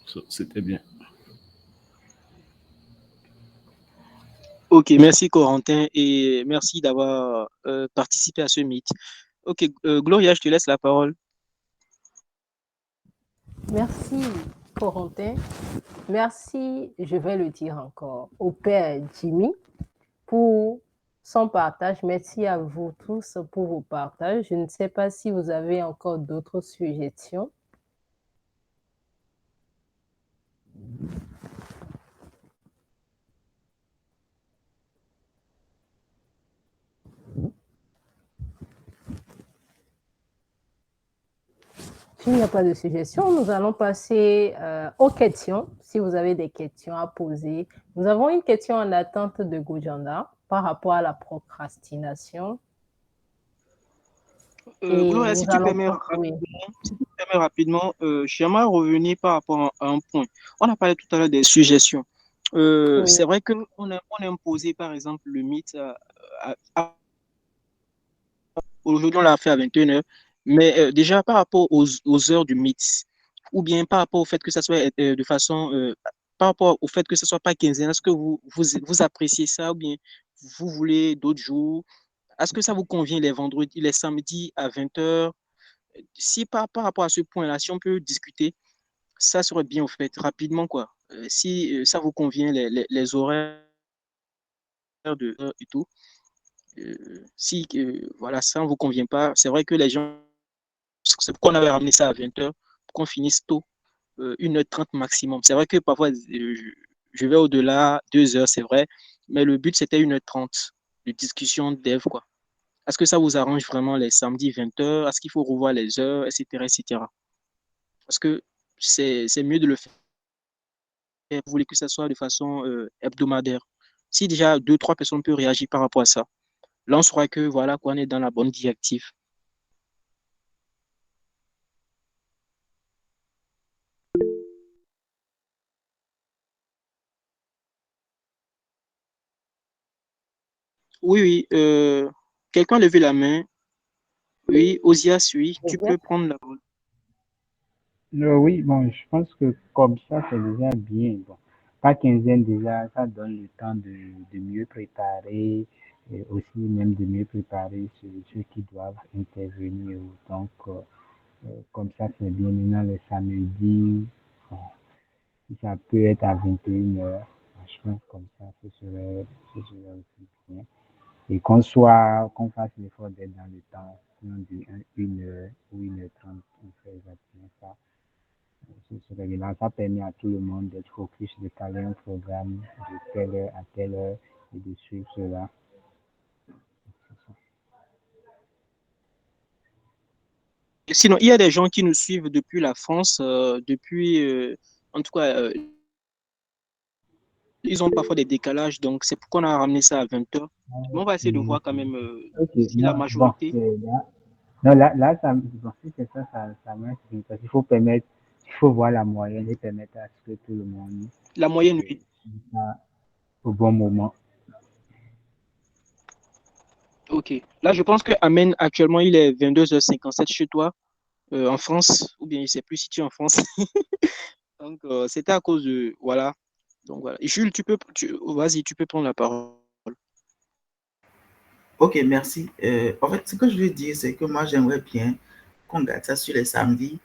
So, c'était bien. Ok, merci Corentin et merci d'avoir participé à ce meet. Ok, Gloria, je te laisse la parole. Merci, Corentin. Merci, je vais le dire encore, au père Jimmy pour son partage. Merci à vous tous pour vos partages. Je ne sais pas si vous avez encore d'autres suggestions. S'il n'y a pas de suggestions, nous allons passer aux questions. Si vous avez des questions à poser, nous avons une question en attente de Gojanda par rapport à la procrastination. Gloria, si tu permets rapidement, j'aimerais revenir par rapport à un point. On a parlé tout à l'heure des suggestions. Oui. C'est vrai qu'on a imposé, par exemple, le mythe aujourd'hui, on l'a fait à 21h. Mais déjà, par rapport aux heures du mythe, ou bien par rapport au fait que ça soit de façon, par rapport au fait que ce soit pas quinzaine, est-ce que vous appréciez ça ou bien vous voulez d'autres jours? Est-ce que ça vous convient les vendredis, les samedis à 20h? Si par rapport à ce point-là, si on peut discuter, ça serait bien au fait, rapidement quoi. Si ça vous convient, les horaires de et tout. Si voilà, ça ne vous convient pas, c'est vrai que les gens, c'est pourquoi on avait ramené ça à 20h, pour qu'on finisse tôt, 1h30 maximum. C'est vrai que parfois, je vais au-delà, 2h, c'est vrai, mais le but, c'était 1h30 de discussion dev, quoi. Est-ce que ça vous arrange vraiment les samedis 20h? Est-ce qu'il faut revoir les heures, etc., etc.? Parce que c'est mieux de le faire. Vous voulez que ça soit de façon hebdomadaire. Si déjà deux, trois personnes peuvent réagir par rapport à ça, là, on saura que voilà, qu'on est dans la bonne directive. Oui, oui. Quelqu'un a levé la main. Oui, Osias, oui, tu peux prendre la parole. Oui, bon, je pense que comme ça, c'est déjà bien. Bon, pas quinzaine déjà, ça donne le temps de mieux préparer et aussi même de mieux préparer ceux qui doivent intervenir. Donc, comme ça, c'est bien. Maintenant, le samedi, bon, si ça peut être à 21h, franchement, comme ça, ce serait aussi bien. Et qu'on fasse l'effort d'être dans le temps, sinon une heure ou 1h30, on fait exactement ça. Là, ça permet à tout le monde d'être focus, de caler un programme de telle heure à telle heure et de suivre cela. Sinon, il y a des gens qui nous suivent depuis la France, en tout cas, ils ont parfois des décalages, donc c'est pourquoi on a ramené ça à 20h. Mais on va essayer de voir quand même Ok, si la non, bon, majorité, là, non, là, bon, si c'est ça, ça marche, parce qu'il faut permettre, il faut voir la moyenne et permettre à ce que tout le monde la moyenne, oui. soit au bon moment. Ok. Là, je pense que Amen, actuellement, il est 22h57 chez toi, en France, ou bien je ne sais plus si tu es en France. Donc, c'était à cause de, voilà. Donc, voilà. Et Jules, vas-y, tu peux prendre la parole. Ok, merci. En fait, ce que je veux dire, c'est que moi, j'aimerais bien qu'on garde ça sur les samedis,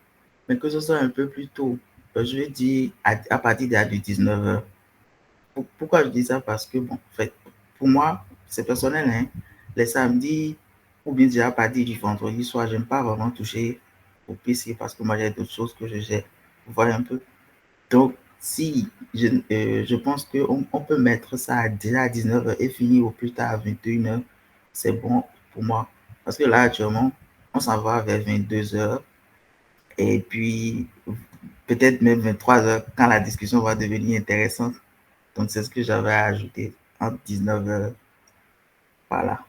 mais que ce soit un peu plus tôt. Je veux dire à partir de 19h. Pourquoi je dis ça? Parce que, bon, en fait, pour moi, c'est personnel, hein. Les samedis, ou bien déjà à partir du vendredi soir, j'aime pas vraiment toucher au PC parce que moi, j'ai d'autres choses que je gère. Vous voyez un peu? Donc, si je pense qu'on peut mettre ça déjà à 19h et finir au plus tard à 21h, c'est bon pour moi. Parce que là, actuellement, on s'en va vers 22h et puis peut-être même 23h quand la discussion va devenir intéressante. Donc, c'est ce que j'avais à ajouter entre 19h. Voilà.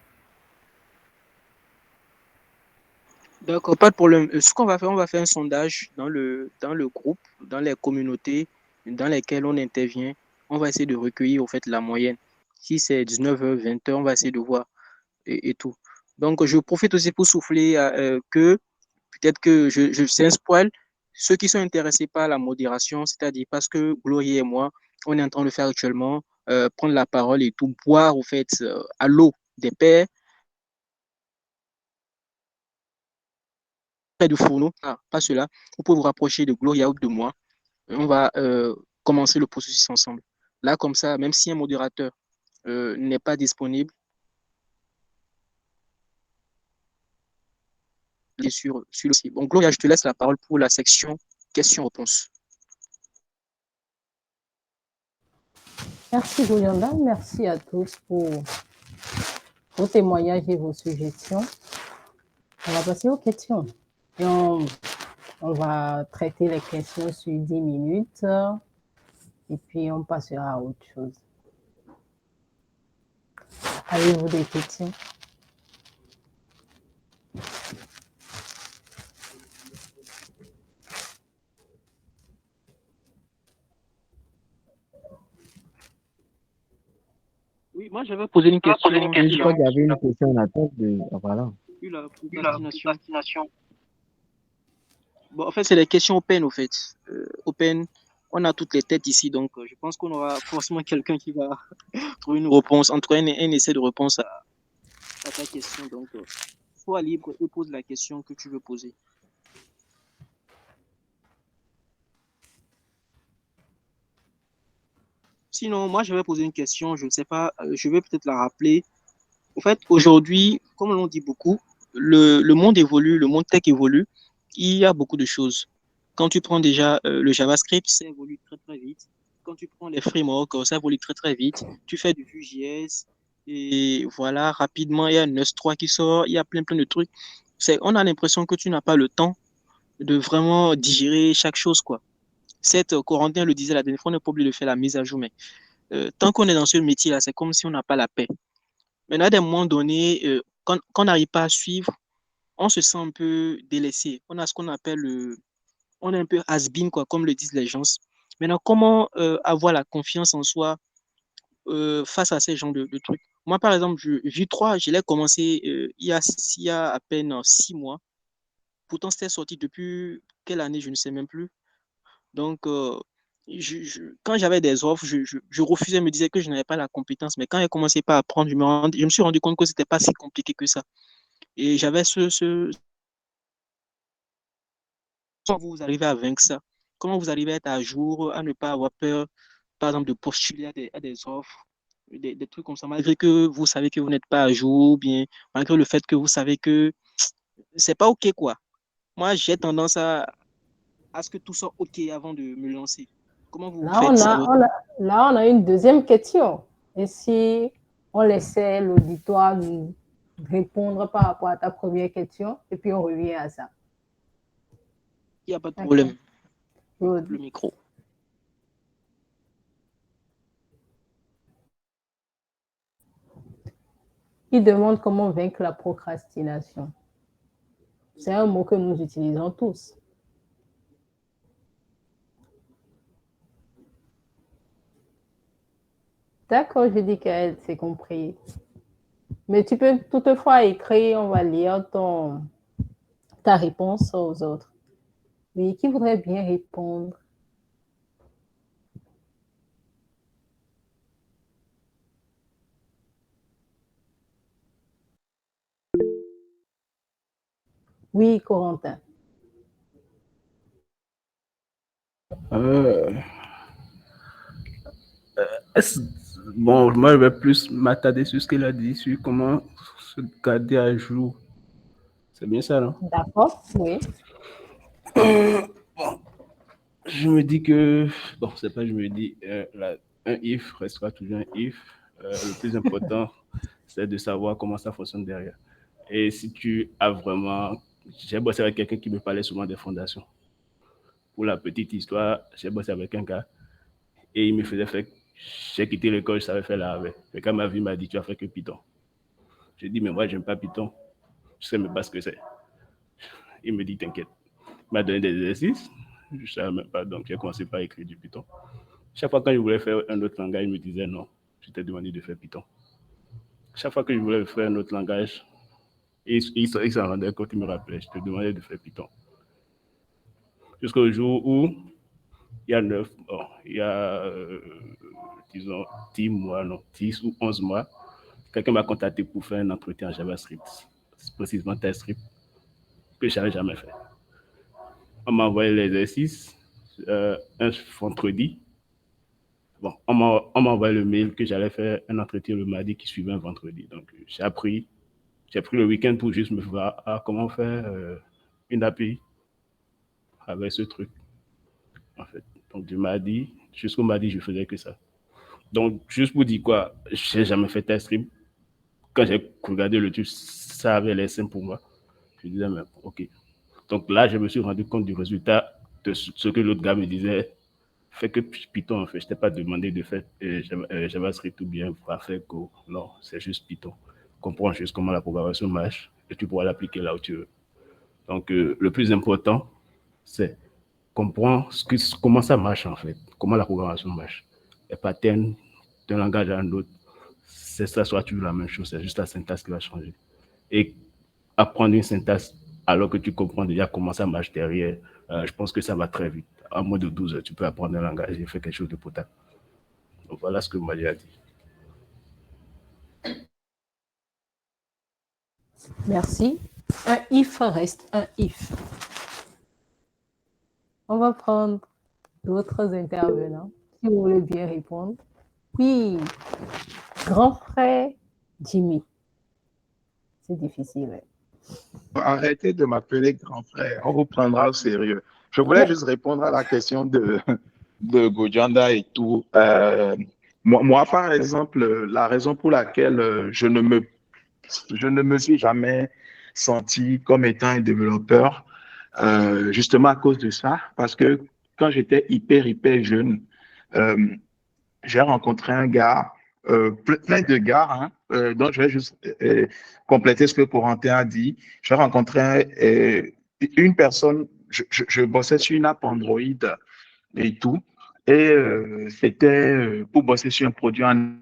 D'accord, pas de problème. Ce qu'on va faire, on va faire un sondage dans le groupe, dans les communautés dans lesquelles on intervient. On va essayer de recueillir, au fait, la moyenne. Si c'est 19h, 20h, on va essayer de voir et tout. Donc, je profite aussi pour souffler que peut-être que je c'est un spoil. Ceux qui sont intéressés par la modération, c'est-à-dire parce que Gloria et moi, on est en train de faire actuellement, prendre la parole et tout, boire, au fait, à l'eau des pairs, près du fourneau, pas cela. Vous pouvez vous rapprocher de Gloria ou de moi. On va commencer le processus ensemble. Là, comme ça, même si un modérateur n'est pas disponible, sur le site. Bon, Gloria, je te laisse la parole pour la section questions-réponses. Merci, Goyanda. Merci à tous pour vos témoignages et vos suggestions. On va passer aux questions. Et on va traiter les questions sur 10 minutes et puis on passera à autre chose. Avez-vous des questions? Oui, moi, je vais poser une question. Je crois qu'il y avait une question en attente de. Voilà. Sur la procrastination. Bon, en fait, c'est des questions open, au fait. Open, on a toutes les têtes ici, donc je pense qu'on aura forcément quelqu'un qui va trouver une réponse, en tout cas, un essai de réponse à ta question. Donc, sois libre et pose la question que tu veux poser. Sinon, moi, je vais poser une question, je ne sais pas, je vais peut-être la rappeler. En fait, aujourd'hui, comme l'on dit beaucoup, le monde évolue, le monde tech évolue. Il y a beaucoup de choses. Quand tu prends déjà le JavaScript, ça évolue très très vite. Quand tu prends les frameworks, ça évolue très très vite. Tu fais du Vue.js et voilà, rapidement, il y a Nest 3 qui sort, il y a plein de trucs. On a l'impression que tu n'as pas le temps de vraiment digérer chaque chose, quoi. Cette Corentin le disait la dernière fois, on n'est pas obligé de faire la mise à jour, mais tant qu'on est dans ce métier-là, c'est comme si on n'a pas la paix. Maintenant, à des moments donnés, quand on n'arrive pas à suivre, on se sent un peu délaissé. On a ce qu'on appelle on est un peu has-been, quoi, comme le disent les gens. Maintenant, comment avoir la confiance en soi face à ces genres de trucs? Moi, par exemple, Vue 3, je l'ai commencé il y a à peine 6 mois. Pourtant, c'était sorti depuis quelle année, je ne sais même plus. Donc, quand j'avais des offres, je refusais, me disais que je n'avais pas la compétence. Mais quand j'ai commencé par apprendre, je me suis rendu compte que c'était pas si compliqué que ça. Et j'avais comment vous arrivez à vaincre ça? Comment vous arrivez à être à jour, à ne pas avoir peur, par exemple, de postuler à des offres, des trucs comme ça, malgré que vous savez que vous n'êtes pas à jour, ou bien malgré le fait que vous savez que c'est pas OK, quoi. Moi, j'ai tendance à ce que tout soit OK avant de me lancer. Comment vous Là, faites ça? là, on a une deuxième question. Et si on laissait l'auditoire nous répondre par rapport à ta première question, et puis on revient à ça. Il n'y a pas de problème. Good. Le micro. Il demande comment vaincre la procrastination. C'est un mot que nous utilisons tous. D'accord, je dis qu'elle s'est compris. Mais tu peux toutefois écrire, on va lire ta réponse aux autres. Oui, qui voudrait bien répondre? Oui, Corentin. Bon, moi, je vais plus m'attarder sur ce qu'elle a dit, sur comment se garder à jour. C'est bien ça, non? D'accord, oui. Bon, je me dis que, bon, c'est pas je me dis, un if restera toujours un if. Le plus important, c'est de savoir comment ça fonctionne derrière. Et si tu as vraiment... J'ai bossé avec quelqu'un qui me parlait souvent des fondations. Pour la petite histoire, j'ai bossé avec un gars et il me faisait faire... J'ai quitté l'école, je savais faire l'AV. Et quand ma vie m'a dit, tu as fait que Python. J'ai dit, mais moi, j'aime pas Python. Je sais même pas ce que c'est. Il me dit, t'inquiète. Il m'a donné des exercices. Je ne savais même pas, donc j'ai commencé par écrire du Python. Chaque fois que je voulais faire un autre langage, il me disait non, je t'ai demandé de faire Python. Chaque fois que je voulais faire un autre langage, il s'en rendait compte, il me rappelait, je te demandais de faire Python. Jusqu'au jour où, il y a disons, 10 mois, non, 10 ou 11 mois, quelqu'un m'a contacté pour faire un entretien en JavaScript, précisément TypeScript, que je n'avais jamais fait. On m'a envoyé l'exercice un vendredi. Bon, on m'a envoyé le mail que j'allais faire un entretien le mardi qui suivait un vendredi. Donc, j'ai pris le week-end pour juste me voir comment faire une API avec ce truc, en fait. Donc, du mardi jusqu'au mardi, je faisais que ça. Donc, juste pour dire quoi, je n'ai jamais fait TypeScript. Quand j'ai regardé le truc, ça avait l'air simple pour moi. Je disais, mais OK. Donc là, je me suis rendu compte du résultat de ce que l'autre gars me disait. Fait que Python, en fait, je t'ai pas demandé de faire JavaScript ou bien faire Go. Non, c'est juste Python. Comprends juste comment la programmation marche et tu pourras l'appliquer là où tu veux. Donc, le plus important, c'est comprendre comment ça marche, en fait, comment la programmation marche. Les patterns d'un langage à un autre, ça soit toujours la même chose, c'est juste la syntaxe qui va changer. Et apprendre une syntaxe alors que tu comprends déjà comment ça marche derrière, je pense que ça va très vite. En moins de 12 heures, tu peux apprendre un langage et faire quelque chose de potable. Donc voilà ce que moi j'ai à dire. Merci. Un if reste un if. On va prendre d'autres intervenants, si vous voulez bien répondre. Oui, grand frère Jimmy. C'est difficile. Arrêtez de m'appeler grand frère, on vous prendra au sérieux. Je voulais juste répondre à la question de Gojanda et tout. Moi, par exemple, la raison pour laquelle je ne me suis jamais senti comme étant un développeur, justement à cause de ça, parce que quand j'étais hyper jeune, euh, j'ai rencontré un gars, plein de gars, hein, donc je vais juste compléter ce que Corentin a dit. J'ai rencontré une personne, je bossais sur une app Android et tout, et c'était pour bosser sur un produit en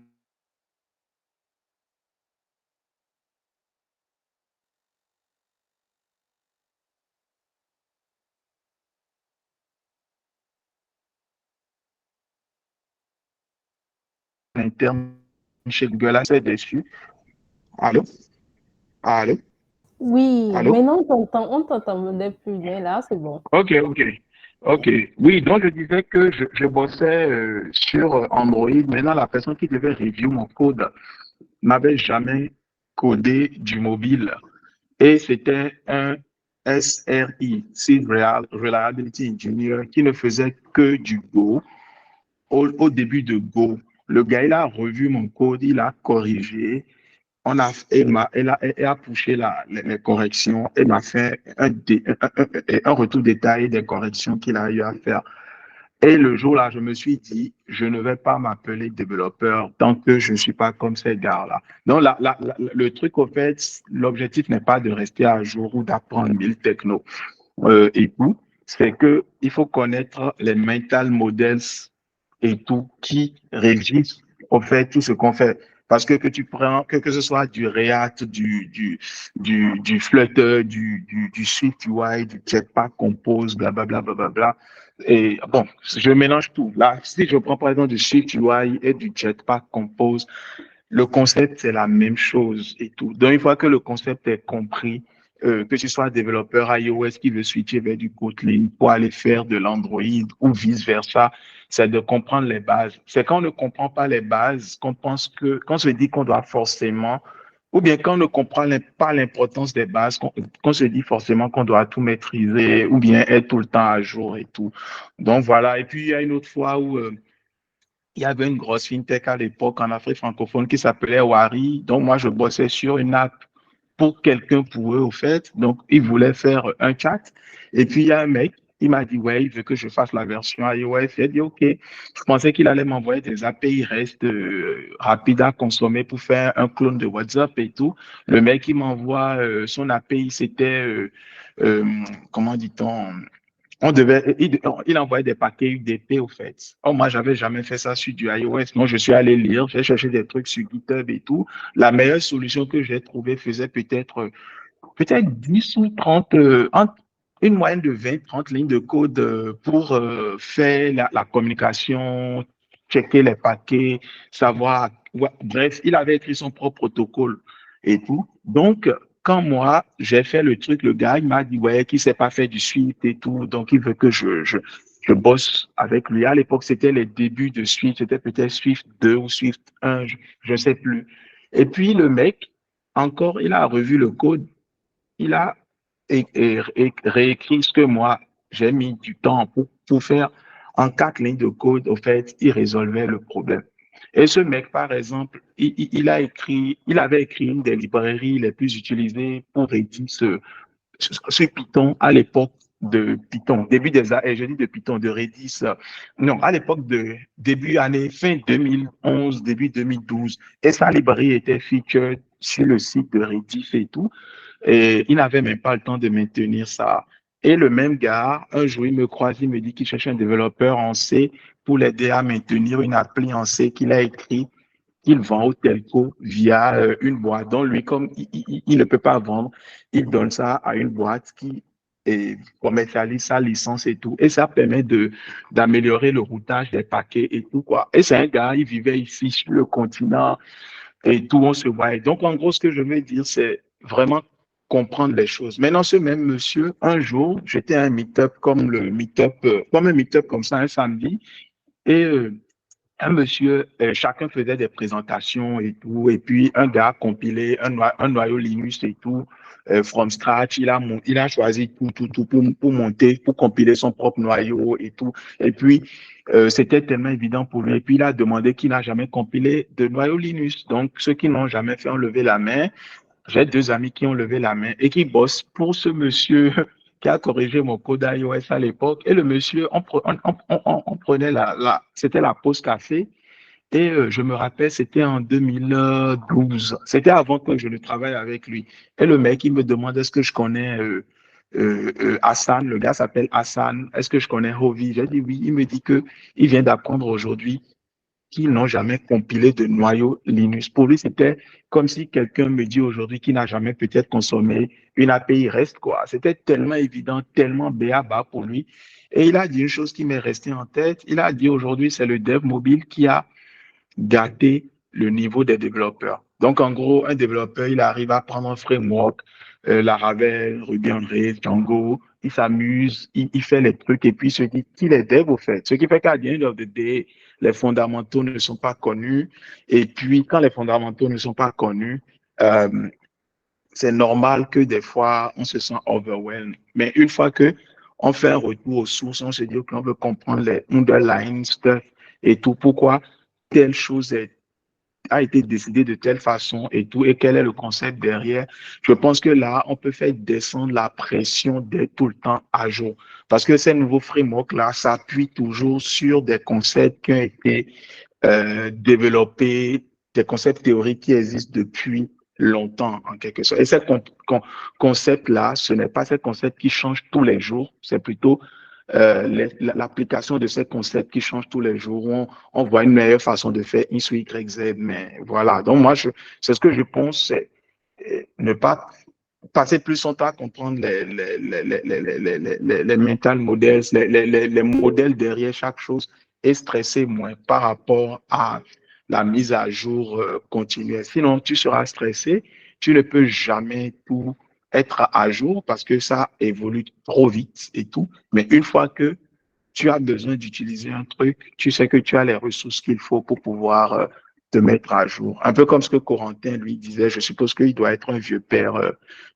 interne chez Google, assez dessus. Allô? Allô? Oui, Allô? maintenant on t'entendait plus bien là, c'est bon. Ok. Oui, donc je disais que je bossais sur Android. Maintenant, la personne qui devait review mon code n'avait jamais codé du mobile. Et c'était un SRE, Seed Reliability Engineer, qui ne faisait que du Go. Au début de Go, le gars, il a revu mon code, il a corrigé. Elle a poussé les corrections et m'a fait un retour détaillé des corrections qu'il a eu à faire. Et le jour-là, je me suis dit, je ne vais pas m'appeler développeur tant que je ne suis pas comme ces gars-là. Donc, le truc, au fait, l'objectif n'est pas de rester à jour ou d'apprendre 1000 technos et tout. C'est que il faut connaître les mental models et tout qui régissent, au fait, tout ce qu'on fait. Parce que tu prends, que ce soit du React, du Flutter, du Swift UI, du Jetpack Compose, blablabla, blablabla. Et bon, je mélange tout. Là, si je prends par exemple du Swift UI et du Jetpack Compose, le concept, c'est la même chose et tout. Donc, une fois que le concept est compris, que tu sois développeur iOS qui veut switcher vers du Kotlin pour aller faire de l'Android ou vice-versa, c'est de comprendre les bases. C'est quand on ne comprend pas les bases qu'on pense qu'on se dit qu'on doit forcément, ou bien quand on ne comprend pas l'importance des bases, qu'on se dit forcément qu'on doit tout maîtriser ou bien être tout le temps à jour et tout. Donc voilà. Et puis, il y a une autre fois où il y avait une grosse fintech à l'époque en Afrique francophone qui s'appelait Wari. Donc, moi, je bossais sur une app pour quelqu'un pour eux, au fait. Donc, ils voulaient faire un chat. Et puis, il y a un mec, il m'a dit, ouais, il veut que je fasse la version iOS. J'ai dit, OK. Je pensais qu'il allait m'envoyer des API REST rapides à consommer pour faire un clone de WhatsApp et tout. Le mec, il m'envoie son API, c'était, comment dit-on? Il envoyait des paquets UDP au fait. Oh, moi, j'avais jamais fait ça sur du iOS. Donc, je suis allé lire, j'ai cherché des trucs sur GitHub et tout. La meilleure solution que j'ai trouvée faisait peut-être 10 ou 30, une moyenne de 20, 30 lignes de code pour faire la communication, checker les paquets, savoir. Ouais, bref, il avait écrit son propre protocole et tout. Donc, quand moi, j'ai fait le truc, le gars, il m'a dit, ouais, qu'il ne sait pas faire du Swift et tout. Donc, il veut que je bosse avec lui. À l'époque, c'était les débuts de Swift. C'était peut-être Swift 2 ou Swift 1, je ne sais plus. Et puis, le mec, encore, il a revu le code. Il a réécrit ce que moi, j'ai mis du temps pour faire en 4 lignes de code. Au fait, il résolvait le problème. Et ce mec, par exemple, il avait écrit une des librairies les plus utilisées pour Redis sur Python à l'époque de Python, début des années, je dis de Python, de Redis, non, à l'époque de début année, fin 2011, début 2012. Et sa librairie était featured sur le site de Redis et tout. Et il n'avait même pas le temps de maintenir ça. Et le même gars, un jour, il me croise, il me dit qu'il cherche un développeur en C pour l'aider à maintenir une appli en C qu'il a écrit qu'il vend au telco via une boîte. Donc, lui, comme il ne peut pas vendre, il donne ça à une boîte qui commercialise sa licence et tout. Et ça permet d'améliorer le routage des paquets et tout, quoi. Et c'est un gars, il vivait ici sur le continent et tout, on se voit. Donc, en gros, ce que je veux dire, c'est vraiment comprendre les choses. Maintenant, ce même monsieur, un jour, j'étais à un meet-up comme comme un meet-up comme ça, un samedi, et un monsieur, chacun faisait des présentations et tout, et puis un gars a compilé un noyau Linux et tout, from scratch, il a choisi tout pour monter, pour compiler son propre noyau et tout, et puis c'était tellement évident pour lui, et puis il a demandé qu'il n'a jamais compilé de noyau Linux, donc ceux qui n'ont jamais fait ont levé la main. J'ai deux amis qui ont levé la main et qui bossent pour ce monsieur qui a corrigé mon code iOS à l'époque. Et le monsieur, on prenait c'était la pause café. Et je me rappelle, c'était en 2012. C'était avant que je ne travaille avec lui. Et le mec, il me demande est-ce que je connais Hassan. Le gars s'appelle Hassan. Est-ce que je connais Hovi? J'ai dit oui. Il me dit que il vient d'apprendre aujourd'hui qui n'ont jamais compilé de noyau Linux. Pour lui, c'était comme si quelqu'un me dit aujourd'hui qu'il n'a jamais peut-être consommé une API REST, quoi. C'était tellement évident, tellement béaba pour lui. Et il a dit une chose qui m'est restée en tête. Il a dit aujourd'hui, c'est le dev mobile qui a gâté le niveau des développeurs. Donc, en gros, un développeur, il arrive à prendre un framework, Laravel, Ruby on Rails, Django, il s'amuse, il fait les trucs et puis il se dit qu'il est dev au fait. Ce qui fait qu'à the end of the day, les fondamentaux ne sont pas connus. Et puis, quand les fondamentaux ne sont pas connus, euh, c'est normal que des fois, on se sent overwhelmed. Mais une fois que on fait un retour aux sources, on se dit qu'on veut comprendre les underlying stuff et tout, pourquoi telle chose a été décidée de telle façon et tout, et quel est le concept derrière. Je pense que là, on peut faire descendre la pression d'être tout le temps à jour. Parce que ces nouveaux frameworks-là s'appuient toujours sur des concepts qui ont été développés, des concepts théoriques qui existent depuis longtemps, en quelque sorte. Et ce concept-là, ce n'est pas ce concept qui change tous les jours, c'est plutôt l'application de ces concepts qui change tous les jours. On voit une meilleure façon de faire X, Y, Z, mais voilà. Donc, moi, c'est ce que je pense, c'est ne pas passer plus son temps à comprendre les mental models, les modèles derrière chaque chose et stresser moins par rapport à la mise à jour continue. Sinon, tu seras stressé, tu ne peux jamais tout être à jour parce que ça évolue trop vite et tout. Mais une fois que tu as besoin d'utiliser un truc, tu sais que tu as les ressources qu'il faut pour pouvoir te mettre à jour. Un peu comme ce que Corentin lui disait, je suppose qu'il doit être un vieux père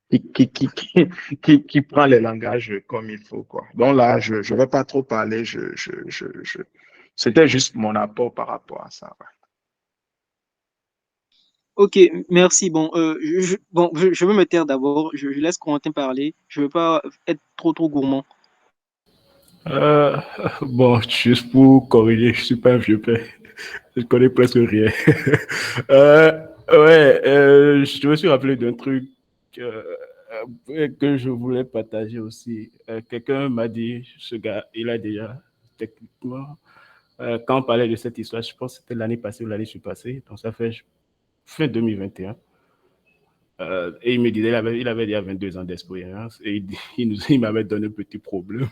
qui prend les langages comme il faut, quoi. Donc là, je ne vais pas trop parler, c'était juste mon apport par rapport à ça. Ouais. Ok, merci. Bon, je veux me taire d'abord. Je laisse Corentin parler. Je ne veux pas être trop gourmand. Bon, juste pour corriger, je suis pas un vieux père. Je connais presque rien. Je me suis rappelé d'un truc que je voulais partager aussi. Quelqu'un m'a dit, ce gars, il a déjà, techniquement, quand on parlait de cette histoire, je pense que c'était l'année passée ou l'année surpassée, donc ça fait fin 2021. Et il me disait, il avait déjà 22 ans d'expérience et il m'avait donné un petit problème.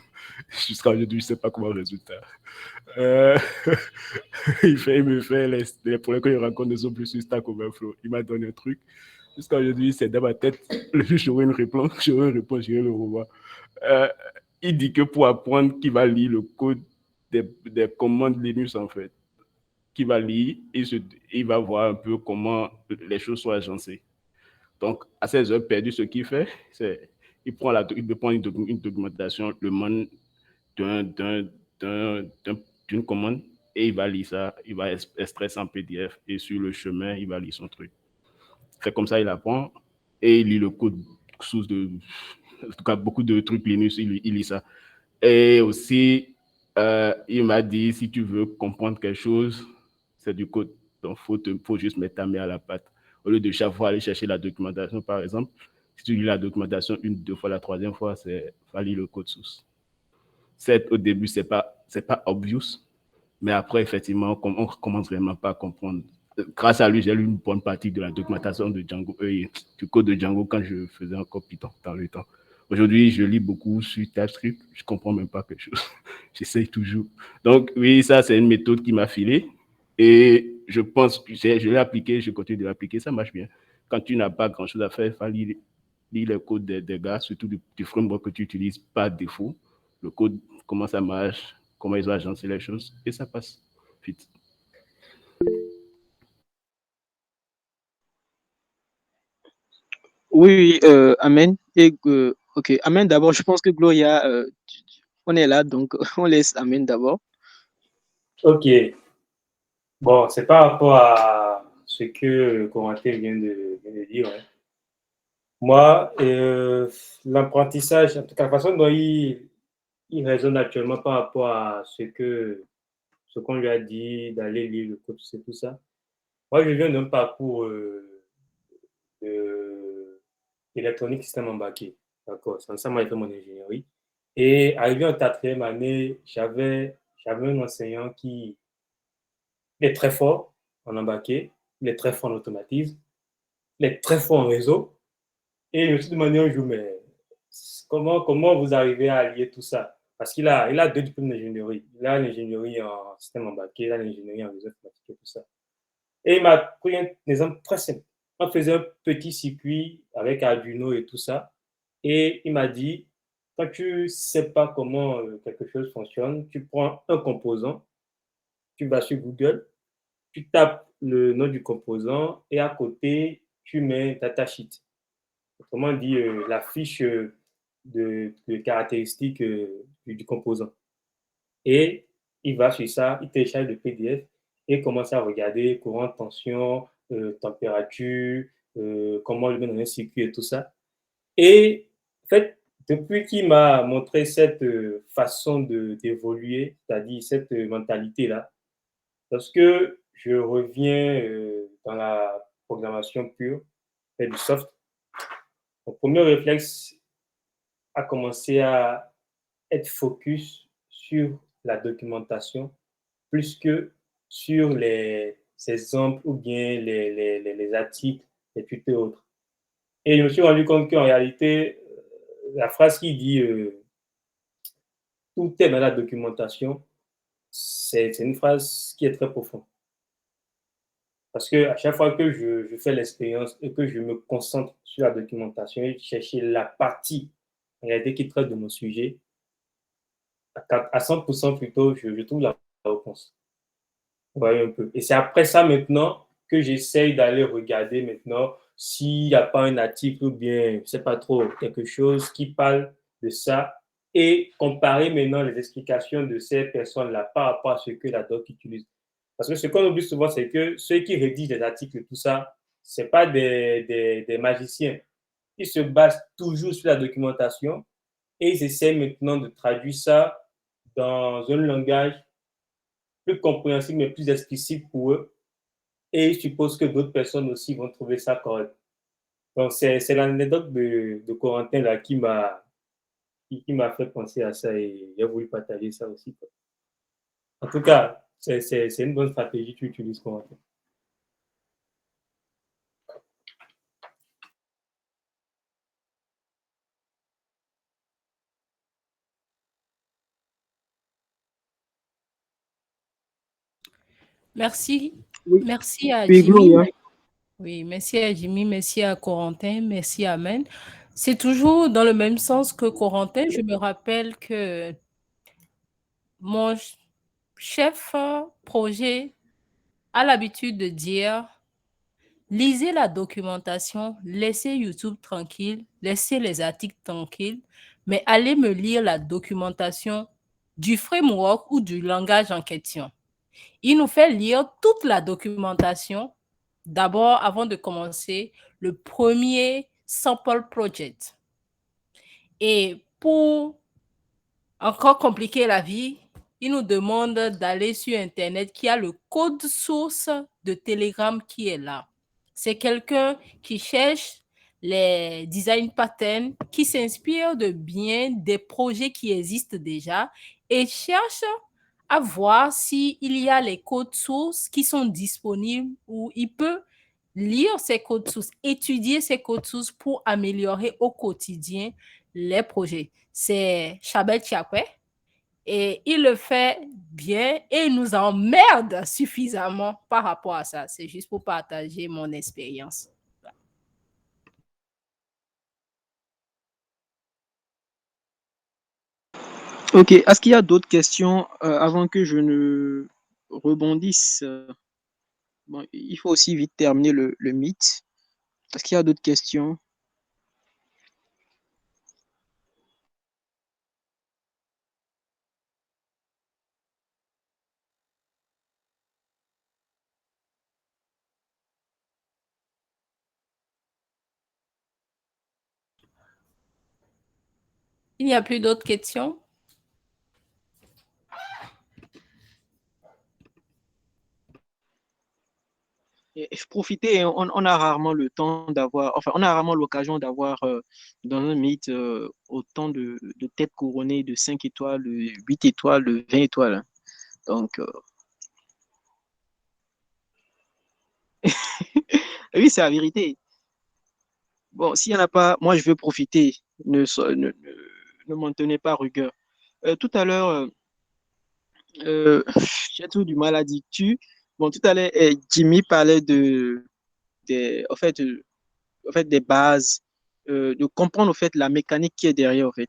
Jusqu'à aujourd'hui, je ne sais pas comment résoudre ça. Il me fait les problèmes que je rencontre ne sont plus sur Stack Overflow. Il m'a donné un truc. Jusqu'à aujourd'hui, c'est dans ma tête. J'aurai une réponse, j'irai le revoir. Il dit que pour apprendre qu'il va lire le code des commandes Linux, en fait, qu'il va lire, il va voir un peu comment les choses sont agencées. Donc, à 16 heures perdues, ce qu'il fait, c'est il prend une documentation, le monde d'une commande, et il va lire ça, il va extraire ça en PDF, et sur le chemin, il va lire son truc. C'est comme ça, il apprend, et il lit le code source en tout cas, beaucoup de trucs Linux, il lit ça. Et aussi, il m'a dit, si tu veux comprendre quelque chose, c'est du code. Donc, faut juste mettre ta main à la pâte. Au lieu de chaque fois aller chercher la documentation, par exemple, si tu lis la documentation une, deux fois, la troisième fois, c'est lire le code source. Au début, c'est pas obvious, mais après, effectivement, on commence vraiment pas à comprendre grâce à lui, j'ai lu une bonne partie de la documentation de Django, du code de Django quand je faisais encore Python dans le temps. Aujourd'hui, je lis beaucoup sur TypeScript, je ne comprends même pas quelque chose. J'essaye toujours. Donc, oui, ça, c'est une méthode qui m'a filé. Et je pense que je l'ai appliqué, je continue de l'appliquer, ça marche bien. Quand tu n'as pas grand-chose à faire, il faut lire le code des gars, surtout du framework que tu utilises par défaut. Le code, comment ça marche, comment ils ont agencé les choses, et ça passe vite. Oui, Amen. Et, ok, Amen d'abord. Je pense que Gloria, on est là, donc on laisse Amen d'abord. Ok. Bon, c'est par rapport à ce que Corentin vient de dire. Hein. Moi, l'apprentissage, en tout cas, la façon dont il raisonne actuellement par rapport à ce qu'on lui a dit, d'aller lire le code, c'est tout ça. Moi, je viens d'un parcours d'électronique système embarqué. D'accord, c'est ensemble avec mon ingénierie. Et arrivé en quatrième année, j'avais un enseignant qui est très fort en embarqué, il est très fort en automatisme, il est très fort en réseau. Et je me suis demandé un jour, mais comment vous arrivez à allier tout ça? Parce qu'il a deux diplômes d'ingénierie. Il a l'ingénierie en système embarqué, il a l'ingénierie en réseau informatique et tout ça. Et il m'a pris un exemple très simple. On faisait un petit circuit avec Arduino et tout ça. Et il m'a dit, quand tu ne sais pas comment quelque chose fonctionne, tu prends un composant, tu vas sur Google, tu tapes le nom du composant et à côté, tu mets datasheet. Autrement dit, la fiche de caractéristiques du composant. Et il va sur ça, il télécharge le PDF et commence à regarder courant, tension, température, comment le mettre dans un circuit et tout ça. Et en fait, depuis qu'il m'a montré cette façon d'évoluer, c'est-à-dire cette mentalité-là, lorsque je reviens dans la programmation pure, et du soft, mon premier réflexe a commencé à être focus sur la documentation plus que sur les exemples ou bien les articles, les tutos et autres. Et je me suis rendu compte qu'en réalité, la phrase qui dit tout est dans la documentation, c'est une phrase qui est très profonde. Parce qu'à chaque fois que je fais l'expérience et que je me concentre sur la documentation et chercher la partie en réalité qui traite de mon sujet, à 100% plutôt, je trouve la réponse. Vous voyez un peu. Et c'est après ça maintenant que j'essaye d'aller regarder maintenant s'il n'y a pas un article ou bien, je ne sais pas trop, quelque chose qui parle de ça et comparer maintenant les explications de ces personnes-là par rapport à ce que la doc utilise. Parce que ce qu'on oublie souvent, c'est que ceux qui rédigent les articles et tout ça, ce n'est pas des magiciens. Ils se basent toujours sur la documentation et ils essaient maintenant de traduire ça dans un langage plus compréhensible mais plus explicite pour eux. Et ils supposent que d'autres personnes aussi vont trouver ça correct. Donc, c'est l'anecdote de Corentin là, qui m'a fait penser à ça et j'ai voulu partager ça aussi. En tout cas, c'est une bonne stratégie que tu utilises, Corentin. Merci. Oui. Merci à Oui, Jimmy. Gloria. Oui, merci à Jimmy, merci à Corentin, merci à Amen. C'est toujours dans le même sens que Corentin. Je me rappelle que mon chef projet a l'habitude de dire, lisez la documentation, laissez YouTube tranquille, laissez les articles tranquilles, mais allez me lire la documentation du framework ou du langage en question. Il nous fait lire toute la documentation, d'abord avant de commencer le premier sample project. Et pour encore compliquer la vie, il nous demande d'aller sur Internet qui a le code source de Telegram qui est là. C'est quelqu'un qui cherche les design patterns, qui s'inspire de bien des projets qui existent déjà et cherche à voir s'il y a les codes sources qui sont disponibles où il peut lire ces codes sources, étudier ces codes sources pour améliorer au quotidien les projets. C'est Chabel Chiakwe et il le fait bien et il nous emmerde suffisamment par rapport à ça. C'est juste pour partager mon expérience. Ok, est-ce qu'il y a d'autres questions avant que je ne rebondisse? Bon, il faut aussi vite terminer le mythe. Est-ce qu'il y a d'autres questions? Il n'y a plus d'autres questions? Et je profitais, hein, on a rarement le temps d'avoir, enfin, on a rarement l'occasion d'avoir dans un mythe autant de têtes couronnées de 5 étoiles, de 8 étoiles, de 20 étoiles, hein. Donc, oui, c'est la vérité. Bon, s'il n'y en a pas, moi, je veux profiter. Ne m'en tenez pas rigueur. Tout à l'heure, j'ai tout du mal à dire tu. Bon, tout à l'heure, Jimmy parlait en fait, des bases, de comprendre, en fait, la mécanique qui est derrière, en fait.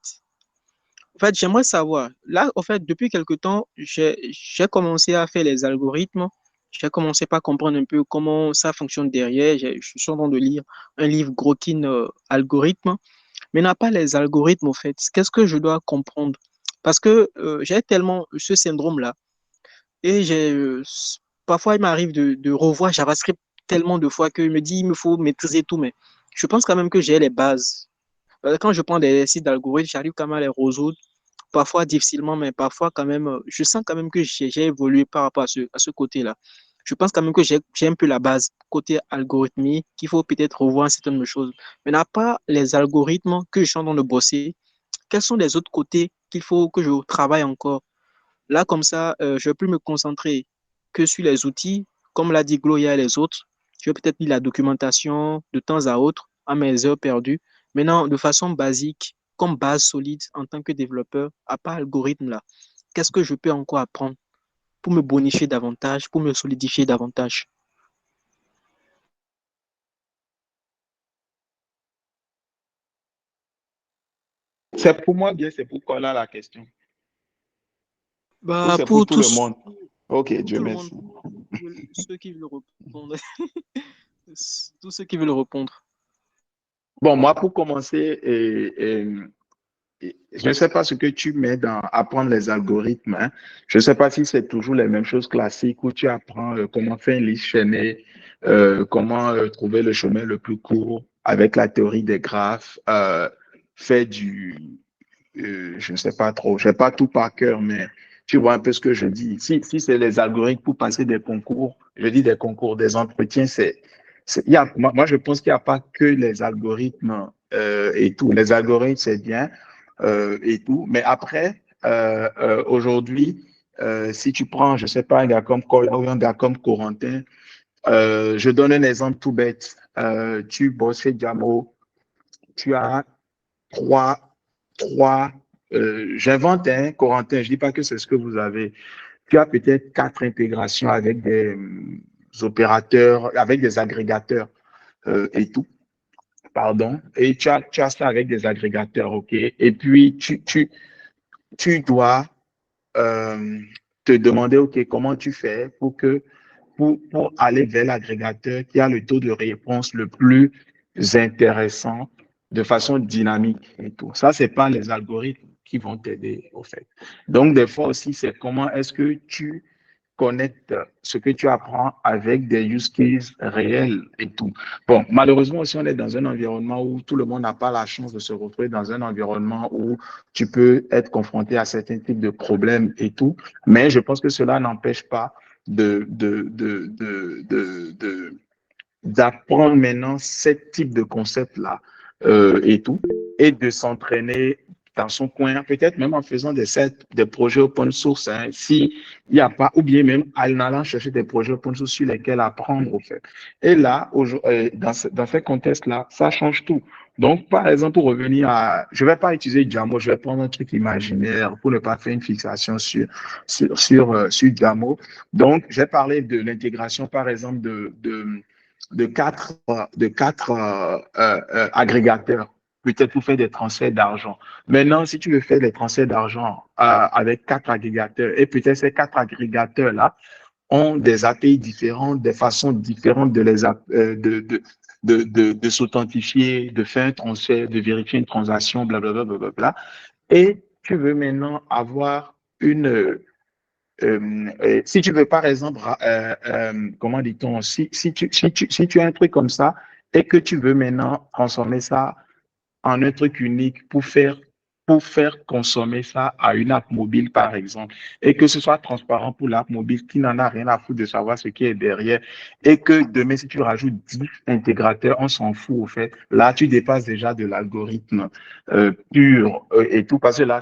En fait, j'aimerais savoir, là, en fait, depuis quelque temps, j'ai commencé à faire les algorithmes. J'ai commencé par comprendre un peu comment ça fonctionne derrière. Je suis en train de lire un livre Grokkin Algorithme, mais n'a pas les algorithmes, en fait. Qu'est-ce que je dois comprendre? Parce que j'ai tellement ce syndrome-là. Et parfois, il m'arrive de revoir JavaScript tellement de fois qu'il me dit il me faut maîtriser tout, mais je pense quand même que j'ai les bases. Quand je prends des sites d'algorithmes, j'arrive quand même à les résoudre, parfois difficilement, mais parfois quand même, je sens quand même que j'ai évolué par rapport à ce côté-là. Je pense quand même que j'ai un peu la base côté algorithmique, qu'il faut peut-être revoir certaines choses. Mais n'a pas les algorithmes que je suis en train de bosser. Quels sont les autres côtés qu'il faut que je travaille encore? Là, comme ça, je vais plus me concentrer que sur les outils, comme l'a dit Gloria et les autres. Je vais peut-être lire la documentation de temps à autre à mes heures perdues. Maintenant, de façon basique, comme base solide en tant que développeur, à part algorithme là, qu'est-ce que je peux encore apprendre pour me bonifier davantage, pour me solidifier davantage? C'est pour moi bien, c'est pour Kola la question. Ou Bah, c'est pour pour tout le tous, monde? Ok, pour Dieu tout le monde, merci. ceux qui veulent répondre, tous ceux qui veulent répondre. Bon, moi, pour commencer, je ne sais pas ce que tu mets dans apprendre les algorithmes, hein. Je ne sais pas si c'est toujours les mêmes choses classiques où tu apprends comment faire une liste chaînée, comment trouver le chemin le plus court avec la théorie des graphes, faire je ne sais pas trop, je n'ai pas tout par cœur, mais tu vois un peu ce que je dis. Si c'est les algorithmes pour passer des concours, je dis des concours, des entretiens, moi, je pense qu'il n'y a pas que les algorithmes et tout. Les algorithmes, c'est bien et tout. Mais après, aujourd'hui, si tu prends, je ne sais pas, un gars comme Kola ou un gars comme Corentin, je donne un exemple tout bête. Tu bosses chez Jamo, tu as trois, j'invente, hein, Corentin, je ne dis pas que c'est ce que vous avez. Tu as peut-être 4 intégrations avec des opérateurs, avec des agrégateurs et tout. Pardon. Et tu as ça avec des agrégateurs, OK. Et puis, tu dois euh, te demander, OK, comment tu fais pour aller vers l'agrégateur qui a le taux de réponse le plus intéressant de façon dynamique et tout. Ça, c'est pas les algorithmes qui vont t'aider, au fait. Donc, des fois aussi, c'est comment est-ce que tu connectes ce que tu apprends avec des use cases réels et tout. Bon, malheureusement aussi, on est dans un environnement où tout le monde n'a pas la chance de se retrouver dans un environnement où tu peux être confronté à certains types de problèmes et tout. Mais je pense que cela n'empêche pas d'apprendre maintenant ce type de concept-là et tout, et de s'entraîner dans son coin, peut-être même en faisant des projets open source, hein, s'il n'y a pas, ou bien même en allant chercher des projets open source sur lesquels apprendre, au fait. Et là, dans ces contextes-là, ça change tout. Donc, par exemple, pour revenir à, je ne vais pas utiliser Djamo, je vais prendre un truc imaginaire pour ne pas faire une fixation sur Djamo. Donc, j'ai parlé de l'intégration, par exemple, de quatre agrégateurs, peut-être pour faire des transferts d'argent. Maintenant, si tu veux faire des transferts d'argent avec 4 agrégateurs, et peut-être ces 4 agrégateurs-là ont des API différentes, des façons différentes de s'authentifier, de faire un transfert, de vérifier une transaction, blablabla, blablabla. Et tu veux maintenant avoir si tu veux, par exemple, comment dit-on, si tu as un truc comme ça et que tu veux maintenant transformer ça en un truc unique pour faire consommer ça à une app mobile, par exemple, et que ce soit transparent pour l'app mobile qui n'en a rien à foutre de savoir ce qui est derrière, et que demain, si tu rajoutes 10 intégrateurs, on s'en fout, au fait. Là, tu dépasses déjà de l'algorithme pur et tout, parce que là,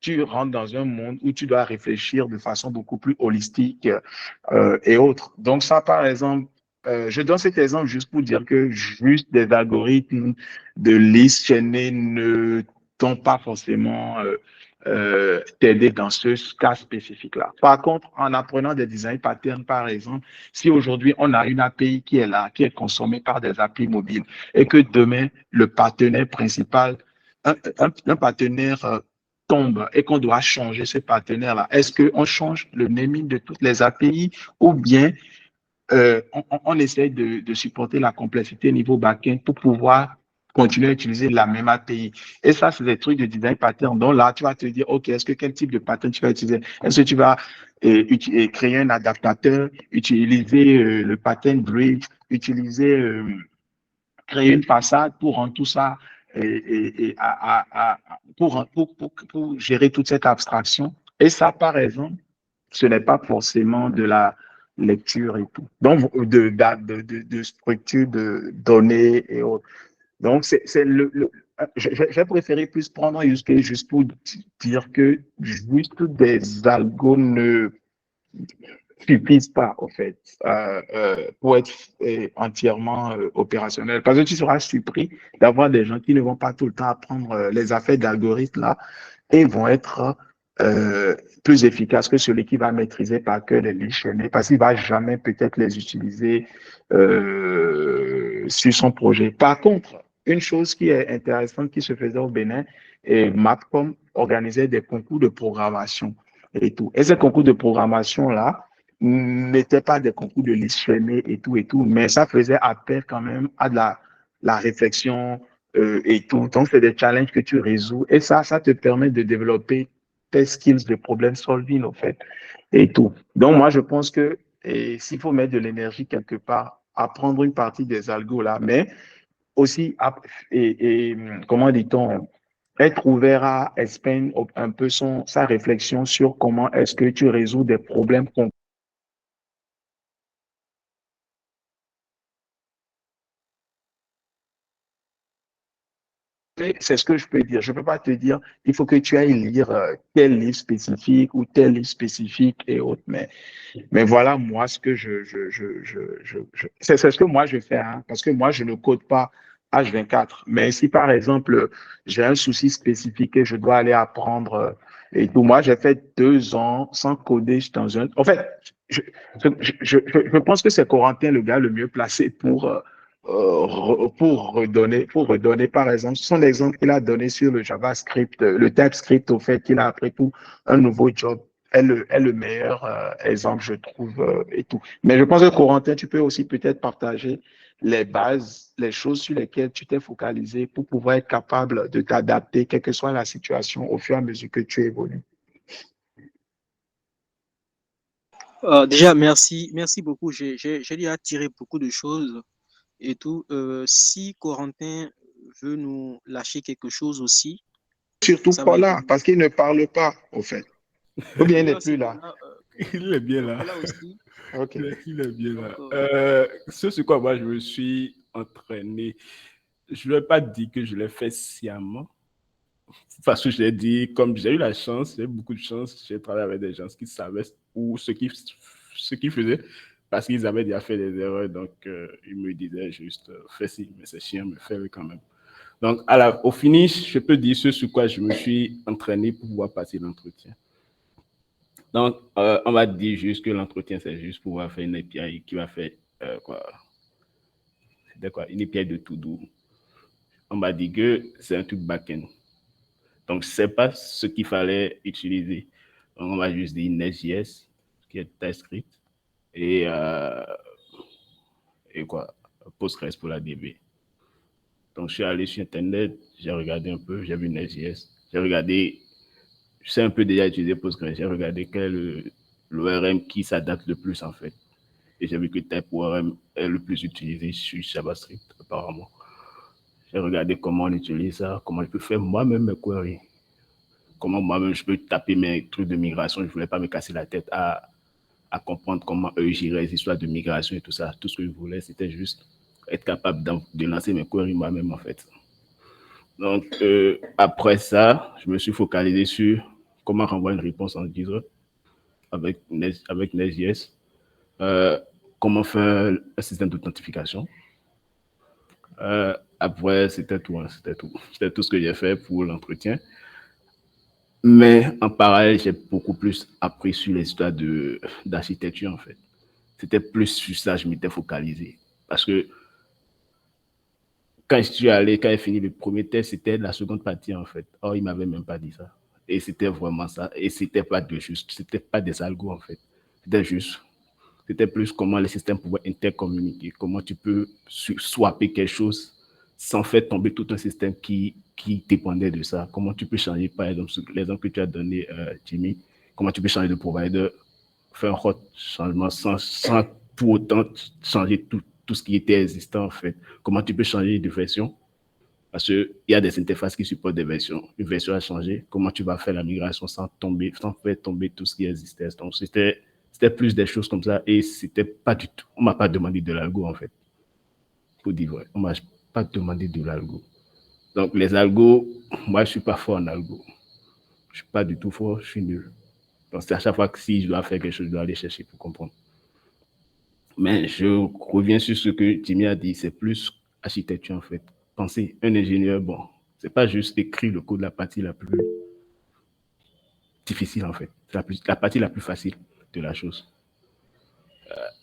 tu rentres dans un monde où tu dois réfléchir de façon beaucoup plus holistique et autres. Donc ça, par exemple, je donne cet exemple juste pour dire que juste des algorithmes de liste chaînée ne t'ont pas forcément t'aider dans ce cas spécifique-là. Par contre, en apprenant des design patterns, par exemple, si aujourd'hui on a une API qui est là, qui est consommée par des API mobiles, et que demain, le partenaire principal, un partenaire tombe et qu'on doit changer ce partenaire-là, est-ce qu'on change le naming de toutes les API ou bien on essaie de supporter la complexité niveau back-end pour pouvoir continuer à utiliser la même API. Et ça, c'est des trucs de design pattern. Donc là, tu vas te dire, OK, quel type de pattern tu vas utiliser? Est-ce que tu vas créer un adaptateur, utiliser le pattern bridge, créer une façade pour rendre tout ça pour gérer toute cette abstraction. Et ça, par exemple, ce n'est pas forcément de la lecture et tout. Donc, de structure de données et autres. Donc, j'ai préféré plus prendre un use case juste pour dire que juste des algos ne suffisent pas, en fait, pour être entièrement opérationnel. Parce que tu seras surpris d'avoir des gens qui ne vont pas tout le temps apprendre les affaires d'algorithmes là et vont être plus efficaces que celui qui va maîtriser par cœur les lignes chaînées parce qu'il ne va jamais peut-être les utiliser sur son projet. Par contre, une chose qui est intéressante qui se faisait au Bénin, et Mapcom organisait des concours de programmation et tout. Et ces concours de programmation-là n'étaient pas des concours de liste chaînée et tout, mais ça faisait appel quand même à de la réflexion et tout. Donc, c'est des challenges que tu résous et ça te permet de développer tes skills de problem solving, en fait, et tout. Donc, moi, je pense que s'il faut mettre de l'énergie quelque part, apprendre une partie des algos là, mais aussi, comment dit-on, être ouvert à expandre un peu sa réflexion sur comment est-ce que tu résous des problèmes concrets. C'est ce que je peux dire. Je ne peux pas te dire, il faut que tu ailles lire tel livre spécifique ou tel livre spécifique et autres. Mais voilà, moi, ce que c'est ce que moi je fais, hein, parce que moi, je ne code pas H24. Mais si, par exemple, j'ai un souci spécifique et je dois aller apprendre et tout, moi, j'ai fait 2 ans sans coder dans un... En fait, je pense que c'est Corentin, le gars le mieux placé pour redonner, par exemple, son exemple qu'il a donné sur le JavaScript, le TypeScript, au fait qu'il a appris pour un nouveau job, est le meilleur exemple, je trouve, et tout. Mais je pense que Corentin, tu peux aussi peut-être partager les bases, les choses sur lesquelles tu t'es focalisé pour pouvoir être capable de t'adapter, quelle que soit la situation, au fur et à mesure que tu évolues. Déjà, merci beaucoup. J'ai déjà tiré beaucoup de choses et tout. Si Corentin veut nous lâcher quelque chose aussi, surtout pas là, parce qu'il ne parle pas, au fait. Ou bien il n'est plus là. Il est bien là. Là aussi. Okay. Il est bien là. Ce sur quoi moi je me suis entraîné, je ne vais pas dire que je l'ai fait sciemment, parce que je l'ai dit, comme j'ai eu la chance, j'ai beaucoup de chance, j'ai travaillé avec des gens qui savaient ou ce qu'ils faisaient parce qu'ils avaient déjà fait des erreurs. Donc, ils me disaient juste, fais ci, mais c'est chiant, mais fais-le quand même. Donc, au finish, je peux dire ce sur quoi je me suis entraîné pour pouvoir passer l'entretien. Donc, on va dire juste que l'entretien, c'est juste pour pouvoir faire une API qui va faire C'était quoi? Une API de to-do. On m'a dit que c'est un truc back-end. Donc, je ne sais pas ce qu'il fallait utiliser. Donc, on va juste dire Nest.js, qui est TypeScript, et Postgres pour la DB. Donc, je suis allé sur Internet, j'ai regardé un peu, j'ai vu Nest.js, j'ai regardé, je sais un peu déjà utiliser Postgres, j'ai regardé quel est l'ORM qui s'adapte le plus en fait. Et j'ai vu que TypeORM est le plus utilisé sur JavaScript, apparemment. J'ai regardé comment on utilise ça, comment je peux faire moi-même mes queries. Comment moi-même je peux taper mes trucs de migration. Je ne voulais pas me casser la tête à comprendre comment eux géraient les histoires de migration et tout ça. Tout ce que je voulais, c'était juste être capable de lancer mes queries moi-même, en fait. Donc, après ça, je me suis focalisé sur comment renvoyer une réponse en 10 heures avec Nest.js. Comment faire un système d'authentification. Après, c'était tout. C'était tout ce que j'ai fait pour l'entretien. Mais en parallèle, j'ai beaucoup plus appris sur les histoires d'architecture, en fait. C'était plus sur ça que je m'étais focalisé. Parce que quand j'ai fini le premier test, c'était la seconde partie, en fait. Or, il ne m'avait même pas dit ça. Et c'était vraiment ça. Et c'était pas des algos, en fait. C'était plus comment les systèmes pouvaient intercommuniquer, comment tu peux swapper quelque chose sans faire tomber tout un système qui dépendait de ça. Comment tu peux changer, par exemple, l'exemple que tu as donné, Jimmy, comment tu peux changer de provider, faire un hot changement sans pour autant changer tout ce qui était existant, en fait. Comment tu peux changer de version, parce qu'il y a des interfaces qui supportent des versions. Une version a changé, comment tu vas faire la migration sans faire tomber tout ce qui existait. Donc, c'était plus des choses comme ça et c'était pas du tout. On m'a pas demandé de l'algo, en fait. Pour dire vrai, on m'a pas demandé de l'algo. Donc, les algos, moi, je suis pas fort en algo. Je suis pas du tout fort, je suis nul. Donc, c'est à chaque fois que si je dois faire quelque chose, je dois aller chercher pour comprendre. Mais je reviens sur ce que Jimmy a dit, c'est plus architecture, en fait. Pensez, un ingénieur, bon, c'est pas juste écrire le code, la partie la plus difficile, en fait. C'est la partie la plus facile de la chose.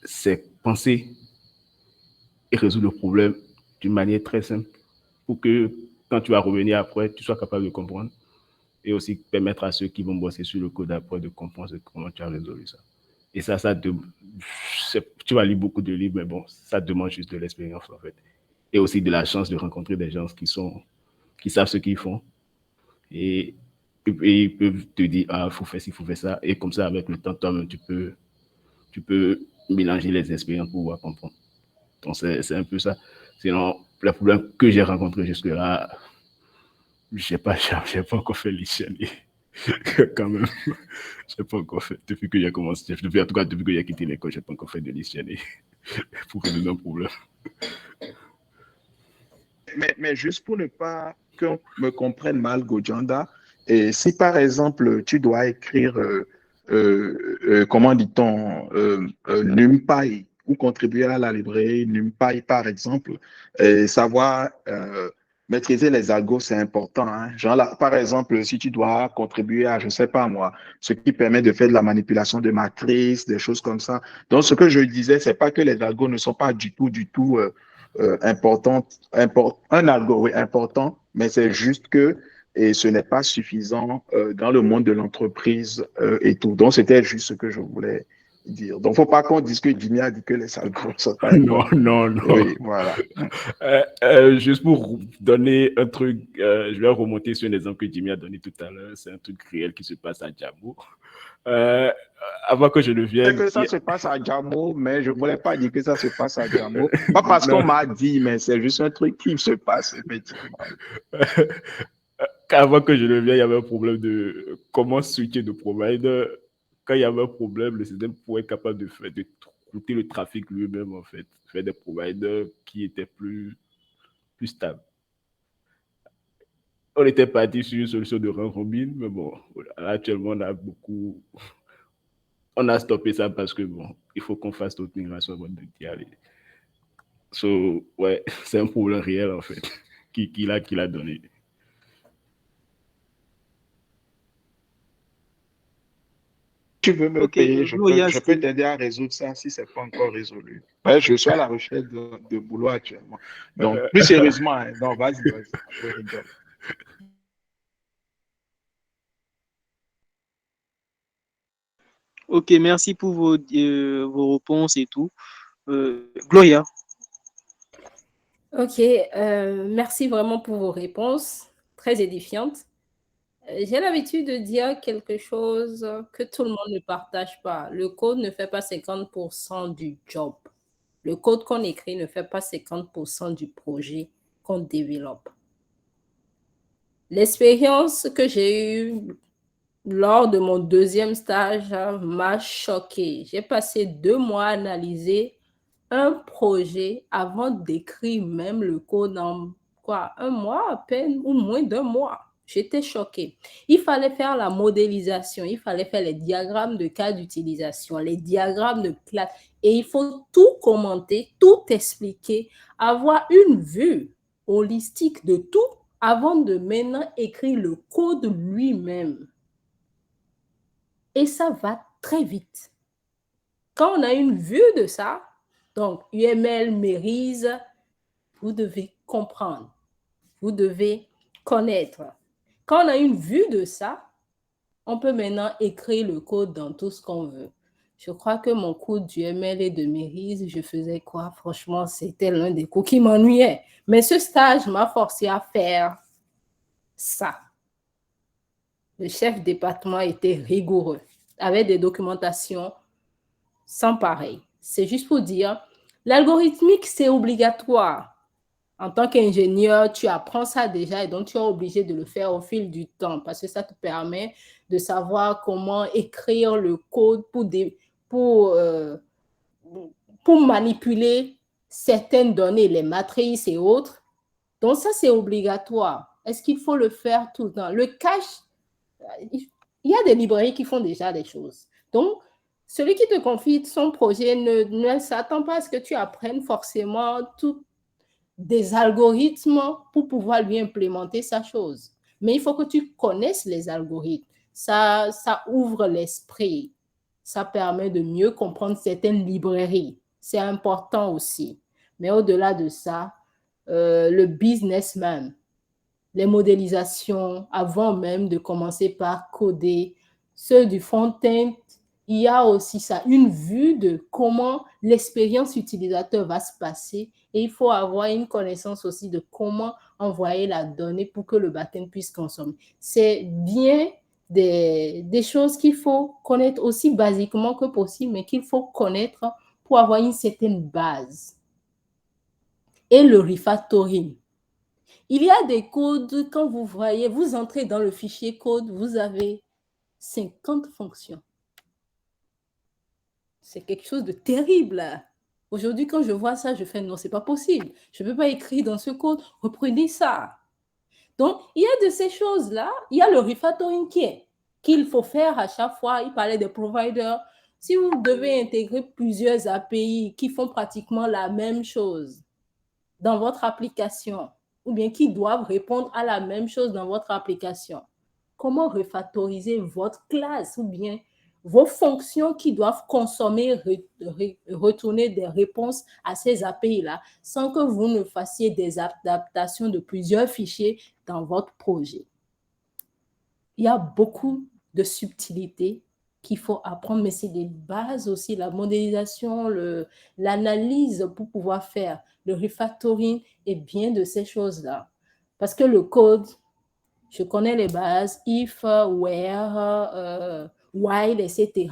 C'est penser et résoudre le problème d'une manière très simple pour que quand tu vas revenir après, tu sois capable de comprendre et aussi permettre à ceux qui vont bosser sur le code après de comprendre comment tu as résolu ça. Et ça tu vas lire beaucoup de livres, mais bon, ça demande juste de l'expérience, en fait. Et aussi de la chance de rencontrer des gens qui savent ce qu'ils font. Et ils peuvent te dire, ah, il faut faire ci, il faut faire ça. Et comme ça, avec le temps, toi-même, tu peux mélanger les expériences pour pouvoir comprendre. Donc, c'est un peu ça. Sinon, le problème que j'ai rencontré jusque-là, je n'ai pas encore fait l'ICNI. Quand même, je n'ai pas encore fait. Depuis que j'ai commencé, en tout cas, depuis que j'ai quitté l'école, je n'ai pas encore fait de l'ICNI pour résoudre un problème. Mais juste pour ne pas qu'on me comprenne mal, Gojanda, et si par exemple tu dois écrire, comment dit-on, NumPy ou contribuer à la librairie NumPy par exemple, et savoir maîtriser les algos, c'est important. Hein. Genre là, par exemple, si tu dois contribuer à, je ne sais pas moi, ce qui permet de faire de la manipulation de matrices, des choses comme ça. Donc, ce que je disais, c'est pas que les algos ne sont pas du tout un algo, oui, important, mais c'est juste que et ce n'est pas suffisant dans le monde de l'entreprise et tout. Donc, c'était juste ce que je voulais dire. Donc, il ne faut pas qu'on dise que Jimmy a dit que les algos ne sont pas Non, non. Oui, voilà. Juste pour donner un truc, je vais remonter sur un exemple que Jimmy a donné tout à l'heure. C'est un truc réel qui se passe à Djamou. Avant que je ne vienne... C'est que ça se passe à Djamou, mais je ne voulais pas dire que ça se passe à Djamou. Pas parce qu'on m'a dit, mais c'est juste un truc qui se passe, effectivement. Avant que je ne vienne, il y avait un problème de comment switcher de provider. Quand il y avait un problème, le système pourrait être capable de router le trafic lui-même, en fait. Faire des providers qui étaient plus stables. on était parti sur une solution de round robin, mais bon, actuellement, on a stoppé ça parce que bon, il faut qu'on fasse toute migration avant d'y aller. So, ouais, c'est un problème réel en fait, qu'il a donné. Tu veux me payer, je peux t'aider à résoudre ça si ce n'est pas encore résolu. Ouais, je suis à la recherche de boulot actuellement. Donc, plus sérieusement, hein, non, vas-y, je rigole. Ok, merci pour vos réponses et tout. Gloria. Ok, merci vraiment pour vos réponses, très édifiantes. J'ai l'habitude de dire quelque chose que tout le monde ne partage pas. Le code ne fait pas 50% du job. Le code qu'on écrit ne fait pas 50% du projet qu'on développe. L'expérience que j'ai eue lors de mon deuxième stage m'a choquée. J'ai passé 2 mois à analyser un projet avant d'écrire même le code en 1 mois à peine ou moins d'1 mois. J'étais choquée. Il fallait faire la modélisation, il fallait faire les diagrammes de cas d'utilisation, les diagrammes de classe, et il faut tout commenter, tout expliquer, avoir une vue holistique de tout avant de maintenant écrire le code lui-même. Et ça va très vite. Quand on a une vue de ça, donc UML, Mérise, vous devez comprendre, vous devez connaître. Quand on a une vue de ça, on peut maintenant écrire le code dans tout ce qu'on veut. Je crois que mon cours d'UML et de Mérise, je faisais quoi? Franchement, c'était l'un des cours qui m'ennuyait. Mais ce stage m'a forcé à faire ça. Le chef département était rigoureux, avec des documentations sans pareil. C'est juste pour dire, l'algorithmique, c'est obligatoire. En tant qu'ingénieur, tu apprends ça déjà et donc tu es obligé de le faire au fil du temps parce que ça te permet de savoir comment écrire le code pour manipuler certaines données, les matrices et autres. Donc ça, c'est obligatoire. Est-ce qu'il faut le faire tout le temps? Le cache, il y a des librairies qui font déjà des choses. Donc, celui qui te confie son projet ne s'attend pas à ce que tu apprennes forcément des algorithmes pour pouvoir lui implémenter sa chose. Mais il faut que tu connaisses les algorithmes. Ça ouvre l'esprit. Ça permet de mieux comprendre certaines librairies. C'est important aussi. Mais au-delà de ça, le businessman, les modélisations, avant même de commencer par coder, ceux du front-end, il y a aussi ça, une vue de comment l'expérience utilisateur va se passer et il faut avoir une connaissance aussi de comment envoyer la donnée pour que le backend puisse consommer. C'est bien des choses qu'il faut connaître aussi basiquement que possible, mais qu'il faut connaître pour avoir une certaine base. Et le refactoring. Il y a des codes, quand vous voyez, vous entrez dans le fichier code, vous avez 50 fonctions. C'est quelque chose de terrible. Aujourd'hui, quand je vois ça, je fais non, c'est pas possible. Je ne peux pas écrire dans ce code, reprenez ça. Donc, il y a de ces choses-là, il y a le refactoring qu'il faut faire à chaque fois. Il parlait des providers. Si vous devez intégrer plusieurs API qui font pratiquement la même chose dans votre application, ou bien qui doivent répondre à la même chose dans votre application, comment refactoriser votre classe ou bien vos fonctions qui doivent consommer, retourner des réponses à ces API-là sans que vous ne fassiez des adaptations de plusieurs fichiers dans votre projet. Il y a beaucoup de subtilités qu'il faut apprendre, mais c'est des bases aussi, la modélisation, l'analyse pour pouvoir faire le refactoring et bien de ces choses-là. Parce que le code, je connais les bases, if, where, while, etc.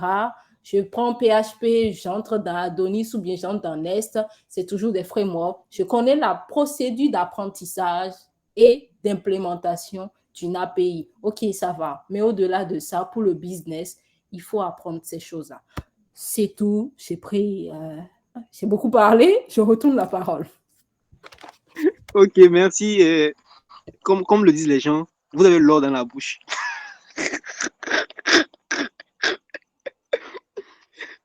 Je prends PHP, j'entre dans Adonis ou bien j'entre dans Nest, c'est toujours des frameworks. Je connais la procédure d'apprentissage et d'implémentation d'une API. OK, ça va. Mais au-delà de ça, pour le business, il faut apprendre ces choses-là. C'est tout. J'ai beaucoup parlé. Je retourne la parole. OK, merci. comme le disent les gens, vous avez l'or dans la bouche.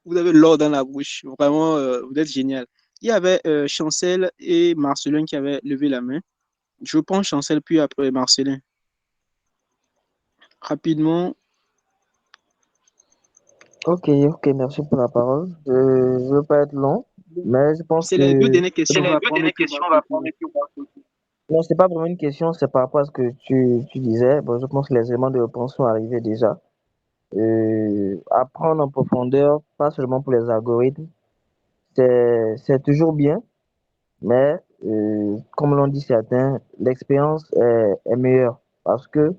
Vous avez l'or dans la bouche. Vraiment, vous êtes génial. Il y avait Chancel et Marcelin qui avaient levé la main. Je prends Chancel, puis après Marcelin. Rapidement. Ok, merci pour la parole. Je ne veux pas être long, mais je pense C'est les deux que... dernières questions. On va prendre Non, c'est pas vraiment une question, c'est par rapport à ce que tu disais. Bon, je pense que les éléments de réponse sont arrivés déjà. Apprendre en profondeur, pas seulement pour les algorithmes, c'est toujours bien, mais comme l'ont dit certains, l'expérience est meilleure parce que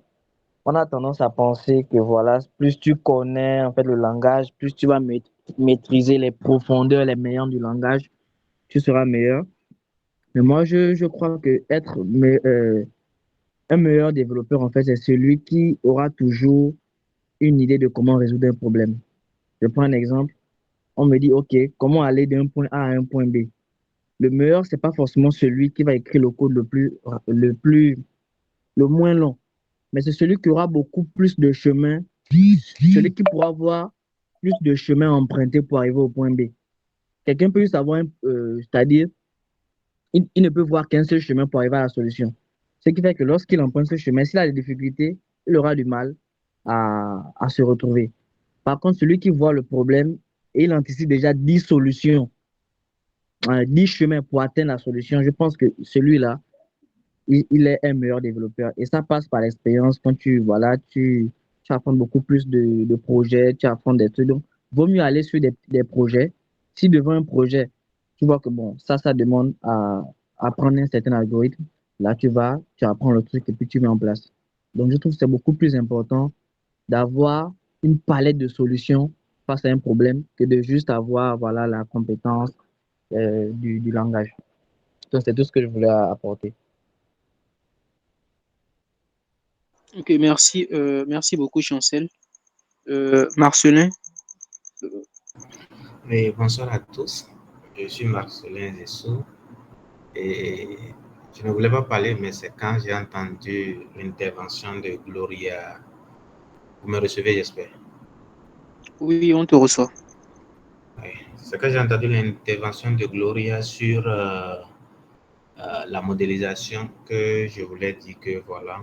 on a tendance à penser que voilà, plus tu connais en fait le langage, plus tu vas maîtriser les profondeurs, les meilleurs du langage, tu seras meilleur. Mais moi, je crois que un meilleur développeur, en fait, c'est celui qui aura toujours une idée de comment résoudre un problème. Je prends un exemple. On me dit, OK, comment aller d'un point A à un point B? Le meilleur, c'est pas forcément celui qui va écrire le code le moins long, mais c'est celui qui aura beaucoup plus de chemin, celui qui pourra avoir plus de chemin emprunté pour arriver au point B. Quelqu'un peut juste avoir, c'est-à-dire, il ne peut voir qu'un seul chemin pour arriver à la solution. Ce qui fait que lorsqu'il emprunte ce chemin, s'il a des difficultés, il aura du mal à se retrouver. Par contre, celui qui voit le problème et il anticipe déjà 10 solutions, 10 chemins pour atteindre la solution, je pense que celui-là, il est un meilleur développeur. Et ça passe par l'expérience quand tu apprends beaucoup plus de projets, tu apprends des trucs. Donc, vaut mieux aller sur des projets. Si devant un projet, tu vois que bon, ça demande à apprendre un certain algorithme, là, tu apprends le truc et puis tu mets en place. Donc, je trouve que c'est beaucoup plus important d'avoir une palette de solutions face à un problème que de juste avoir, voilà, la compétence du langage. Donc, c'est tout ce que je voulais apporter. Ok, merci beaucoup, Chancel. Marcelin. Oui, bonsoir à tous. Je suis Marcelin Zessou et je ne voulais pas parler, mais c'est quand j'ai entendu l'intervention de Gloria. Vous me recevez, j'espère. Oui, on te reçoit. Oui, c'est quand j'ai entendu l'intervention de Gloria sur la modélisation que je voulais dire que voilà,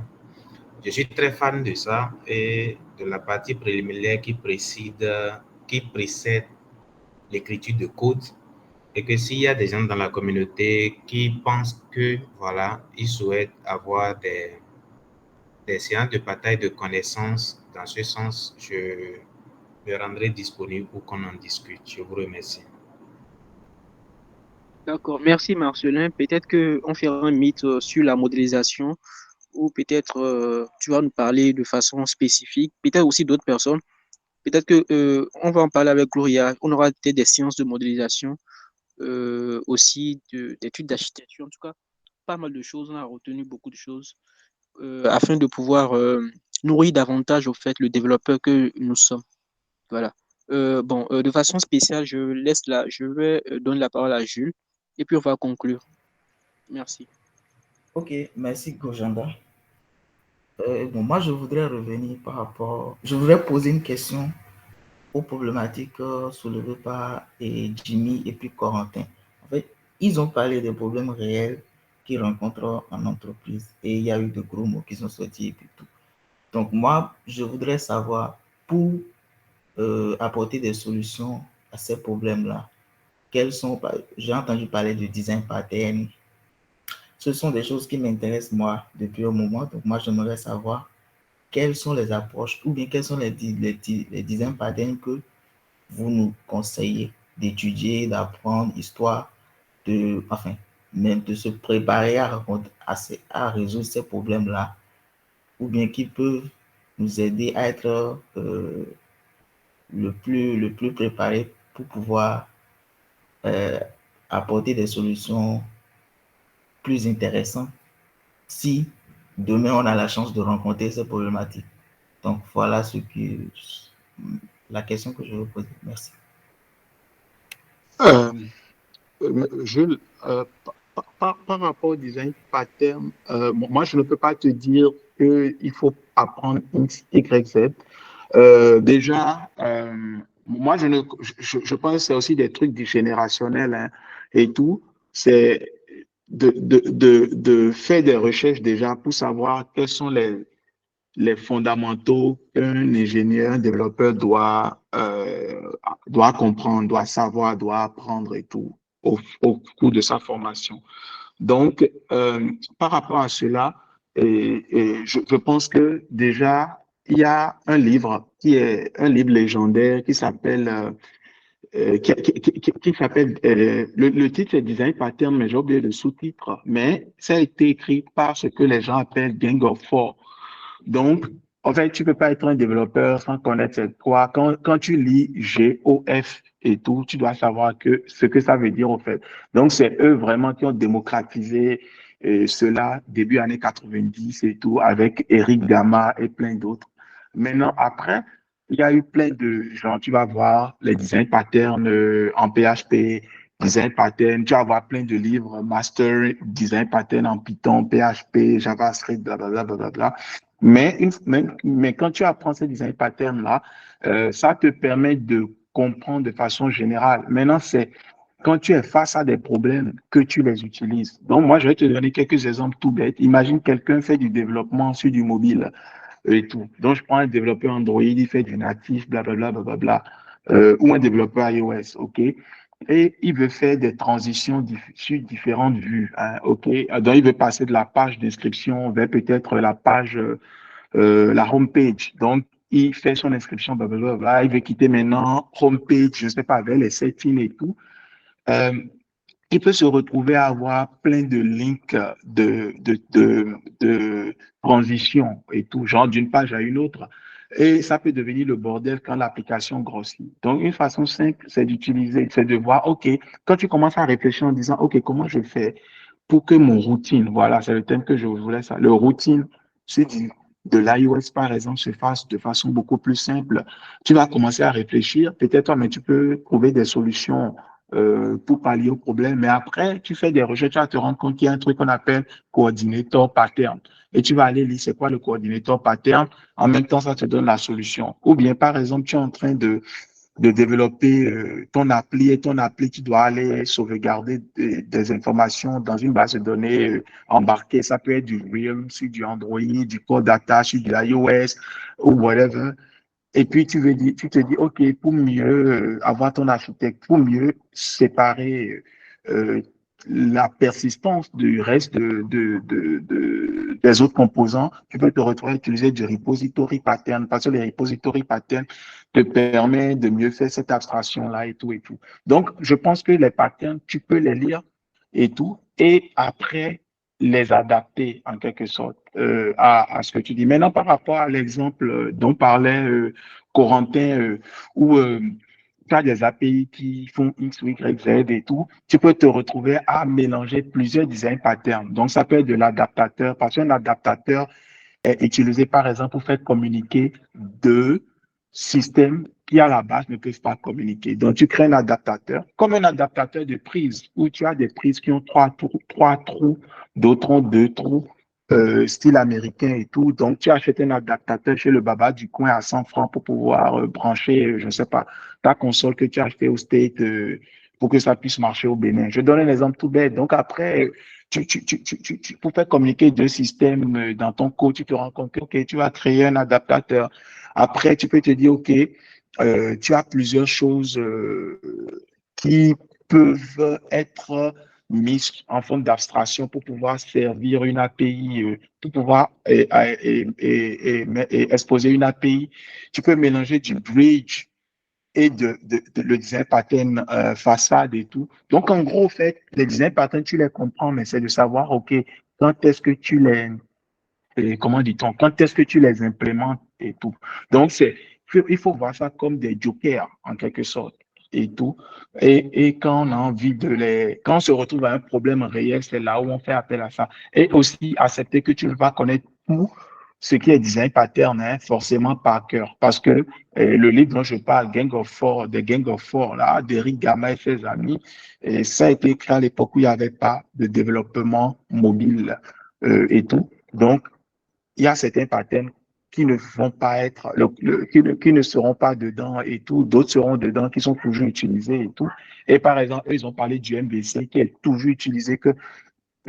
je suis très fan de ça et de la partie préliminaire qui précède l'écriture de code. Et que s'il y a des gens dans la communauté qui pensent que, voilà, ils souhaitent avoir des séances de partage de connaissances, dans ce sens, je me rendrai disponible pour qu'on en discute. Je vous remercie. D'accord, merci Marcelin. Peut-être qu'on fera un mythe sur la modélisation ou peut-être tu vas nous parler de façon spécifique, peut-être aussi d'autres personnes. Peut-être que on va en parler avec Gloria. On aura peut-être des séances de modélisation, aussi d'études d'architecture. En tout cas, pas mal de choses. On a retenu beaucoup de choses afin de pouvoir nourrir davantage au fait le développeur que nous sommes. Voilà. Bon, de façon spéciale, je vais donner la parole à Jules et puis on va conclure. Merci. Ok, merci Gojanda. Bon, moi, je voudrais revenir je voudrais poser une question aux problématiques soulevées par Jimmy et puis Corentin. En fait, ils ont parlé des problèmes réels qu'ils rencontrent en entreprise et il y a eu de gros mots qui sont sortis et puis tout. Donc, moi, je voudrais savoir, pour apporter des solutions à ces problèmes-là, j'ai entendu parler de design pattern. Ce sont des choses qui m'intéressent, moi, depuis un moment. Donc, moi, j'aimerais savoir quelles sont les approches ou bien quels sont les design patterns que vous nous conseillez d'étudier, d'apprendre, histoire même de se préparer à résoudre ces problèmes-là, ou bien qui peuvent nous aider à être le plus préparé pour pouvoir apporter des solutions plus intéressantes si demain on a la chance de rencontrer ces problématiques. Donc voilà la question que je veux poser. Merci. Jules, par rapport au design pattern, moi, je ne peux pas te dire qu'il faut apprendre X, Y, Z. Déjà, moi, je pense que c'est aussi des trucs du générationnel, hein, et tout. C'est de faire des recherches déjà pour savoir quels sont les fondamentaux qu'un ingénieur, un développeur doit comprendre, doit savoir, doit apprendre et tout au cours de sa formation. Donc, par rapport à cela, je pense que déjà, il y a un livre qui est un livre légendaire qui s'appelle qui s'appelle le titre c'est Design Pattern, mais j'ai oublié le sous-titre. Mais ça a été écrit par ce que les gens appellent Gang of Four. Donc, en fait, tu peux pas être un développeur sans connaître c'est quoi. Quand tu lis GOF et tout, tu dois savoir ce que ça veut dire, en fait. Donc, c'est eux vraiment qui ont démocratisé cela début années 90 et tout, avec Eric Gama et plein d'autres. Maintenant, après, il y a eu plein de gens, tu vas voir les design patterns en PHP, design pattern, tu vas voir plein de livres, master design pattern en Python, PHP, JavaScript, blablabla, blablabla. Mais quand tu apprends ces design patterns-là, ça te permet de comprendre de façon générale. Maintenant, c'est quand tu es face à des problèmes que tu les utilises. Donc, moi, je vais te donner quelques exemples tout bêtes. Imagine quelqu'un fait du développement sur du mobile et tout. Donc, je prends un développeur Android, il fait du natif, blablabla, blablabla, ou un développeur iOS, OK? Et il veut faire des transitions sur différentes vues, hein, OK? Donc, il veut passer de la page d'inscription vers peut-être la page, la home page. Donc, il fait son inscription, blablabla, il veut quitter maintenant home page, je ne sais pas, vers les settings et tout. Il peut se retrouver à avoir plein de links de transition et tout, genre d'une page à une autre. Et ça peut devenir le bordel quand l'application grossit. Donc, une façon simple, c'est d'utiliser, c'est de voir, OK, quand tu commences à réfléchir en disant, OK, comment je fais pour que mon routine, voilà, c'est le thème que je voulais ça, le routine, c'est de l'iOS, par exemple, se fasse de façon beaucoup plus simple. Tu vas commencer à réfléchir, peut-être toi, mais tu peux trouver des solutions pour pallier au problème. Mais après, tu fais des recherches, tu vas te rendre compte qu'il y a un truc qu'on appelle coordinator pattern. Et tu vas aller lire c'est quoi le coordinator pattern. En même temps, ça te donne la solution. Ou bien, par exemple, tu es en train de développer ton appli et ton appli, tu dois aller sauvegarder des informations dans une base de données embarquée. Ça peut être du Realm, sur du Android, du Core Data, sur du iOS ou whatever. Et puis, tu te dis, OK, pour mieux avoir ton architecte, pour mieux séparer euh, la persistance du reste des autres composants, tu peux te retrouver à utiliser du repository pattern parce que les repository patterns te permettent de mieux faire cette abstraction-là et tout et tout. Donc, je pense que les patterns, tu peux les lire et tout, et après, les adapter en quelque sorte à ce que tu dis. Maintenant, par rapport à l'exemple dont parlait Corentin, où tu as des API qui font X, Y, Z et tout, tu peux te retrouver à mélanger plusieurs design patterns. Donc, ça peut être de l'adaptateur, parce qu'un adaptateur est utilisé, par exemple, pour faire communiquer deux systèmes qui, à la base, ne peuvent pas communiquer. Donc, tu crées un adaptateur, comme un adaptateur de prise, où tu as des prises qui ont trois trous, d'autres ont deux trous, style américain et tout. Donc, tu achètes un adaptateur chez le baba du coin à 100 francs pour pouvoir brancher, je ne sais pas, ta console que tu as achetée au State pour que ça puisse marcher au Bénin. Je donne un exemple tout bête. Donc, après, pour faire communiquer deux systèmes dans ton code, tu te rends compte que okay, tu vas créer un adaptateur. Après, tu peux te dire, OK, tu as plusieurs choses qui peuvent être mises en forme d'abstraction pour pouvoir servir une API, pour pouvoir exposer une API. Tu peux mélanger du bridge et le design pattern façade et tout. Donc, en gros, en fait, les design patterns, tu les comprends, mais c'est de savoir, OK, quand est-ce que tu comment dit-on, quand est-ce que tu les implémentes et tout. Donc, il faut voir ça comme des jokers, en quelque sorte, et tout. Et quand on a envie quand on se retrouve à un problème réel, c'est là où on fait appel à ça. Et aussi, accepter que tu ne vas pas connaître tout ce qui est design pattern, hein, forcément par cœur. Parce que le livre dont je parle, The Gang of Four, là, d'Eric Gama et ses amis, et ça a été écrit à l'époque où il n'y avait pas de développement mobile et tout. Donc, il y a certains patterns qui ne vont pas être, qui ne seront pas dedans et tout, d'autres seront dedans, qui sont toujours utilisés et tout. Et par exemple, eux, ils ont parlé du MVC qui est toujours utilisé, que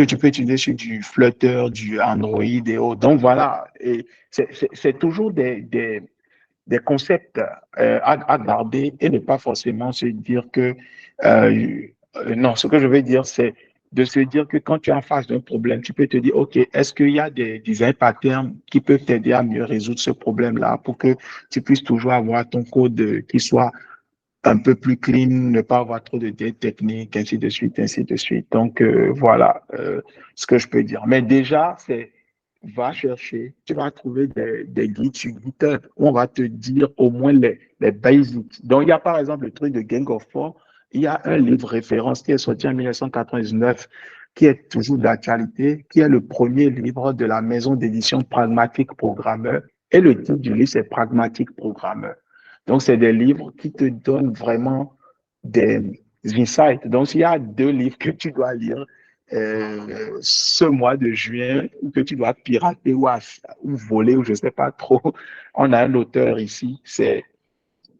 tu peux utiliser sur du Flutter, du Android et autres. Donc voilà, et c'est toujours des concepts à garder et ne pas forcément se dire que, non, ce que je veux dire, c'est de se dire que quand tu es en face d'un problème, tu peux te dire, OK, est-ce qu'il y a des design patterns qui peuvent t'aider à mieux résoudre ce problème-là pour que tu puisses toujours avoir ton code qui soit un peu plus clean, ne pas avoir trop de dettes techniques, ainsi de suite, ainsi de suite. Donc, voilà ce que je peux dire. Mais déjà, c'est va chercher, tu vas trouver des guides sur GitHub où on va te dire au moins les basics. Donc, il y a par exemple le truc de Gang of Four. Il y a un livre référence qui est sorti en 1999 qui est toujours d'actualité, qui est le premier livre de la maison d'édition Pragmatic Programmeur. Et le titre du livre, c'est Pragmatic Programmeur. Donc, c'est des livres qui te donnent vraiment des insights. Donc, il y a 2 livres que tu dois lire ce mois de juin, que tu dois pirater ou voler, ou je ne sais pas trop. On a un auteur ici, c'est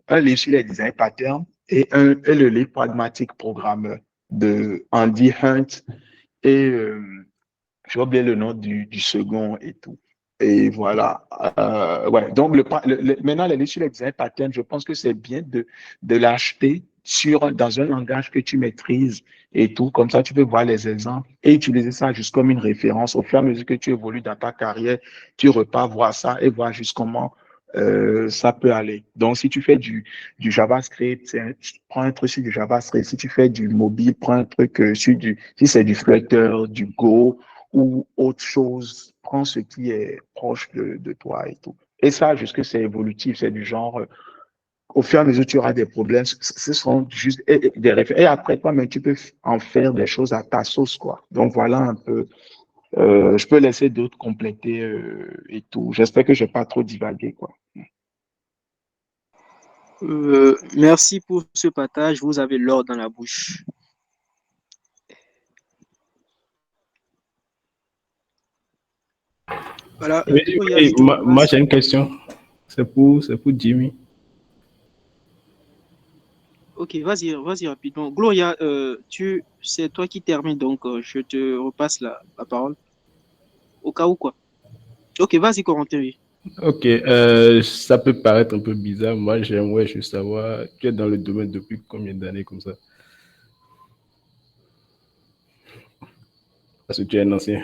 un livre sur les design patterns et le livre Pragmatic Programmeur de Andy Hunt et j'ai oublié le nom du second et tout. Et voilà. Ouais. Donc, maintenant, les livres sur les design patterns, je pense que c'est bien de l'acheter dans un langage que tu maîtrises et tout. Comme ça, tu peux voir les exemples et utiliser ça juste comme une référence. Au fur et à mesure que tu évolues dans ta carrière, tu repars voir ça et voir juste comment ça peut aller. Donc, si tu fais du JavaScript, prends un truc sur du JavaScript. Si tu fais du mobile, prends un truc si c'est du Flutter, du Go ou autre chose, prends ce qui est proche de toi et tout. Et ça, jusque c'est évolutif, c'est du genre, au fur et à mesure que tu auras des problèmes, ce sont juste des références. Et après, toi-même, tu peux en faire des choses à ta sauce, quoi. Donc, voilà un peu. Je peux laisser d'autres compléter et tout. J'espère que je n'ai pas trop divagué, quoi. Merci pour ce partage. Vous avez l'or dans la bouche. Voilà. Moi, j'ai une question. C'est pour Jimmy. Ok, vas-y rapidement. Gloria, c'est toi qui termine, donc je te repasse la parole. Au cas où, quoi. Ok, vas-y, Corentin. Ok, ça peut paraître un peu bizarre. Moi, j'aimerais juste savoir, tu es dans le domaine depuis combien d'années comme ça? Parce que tu es un ancien.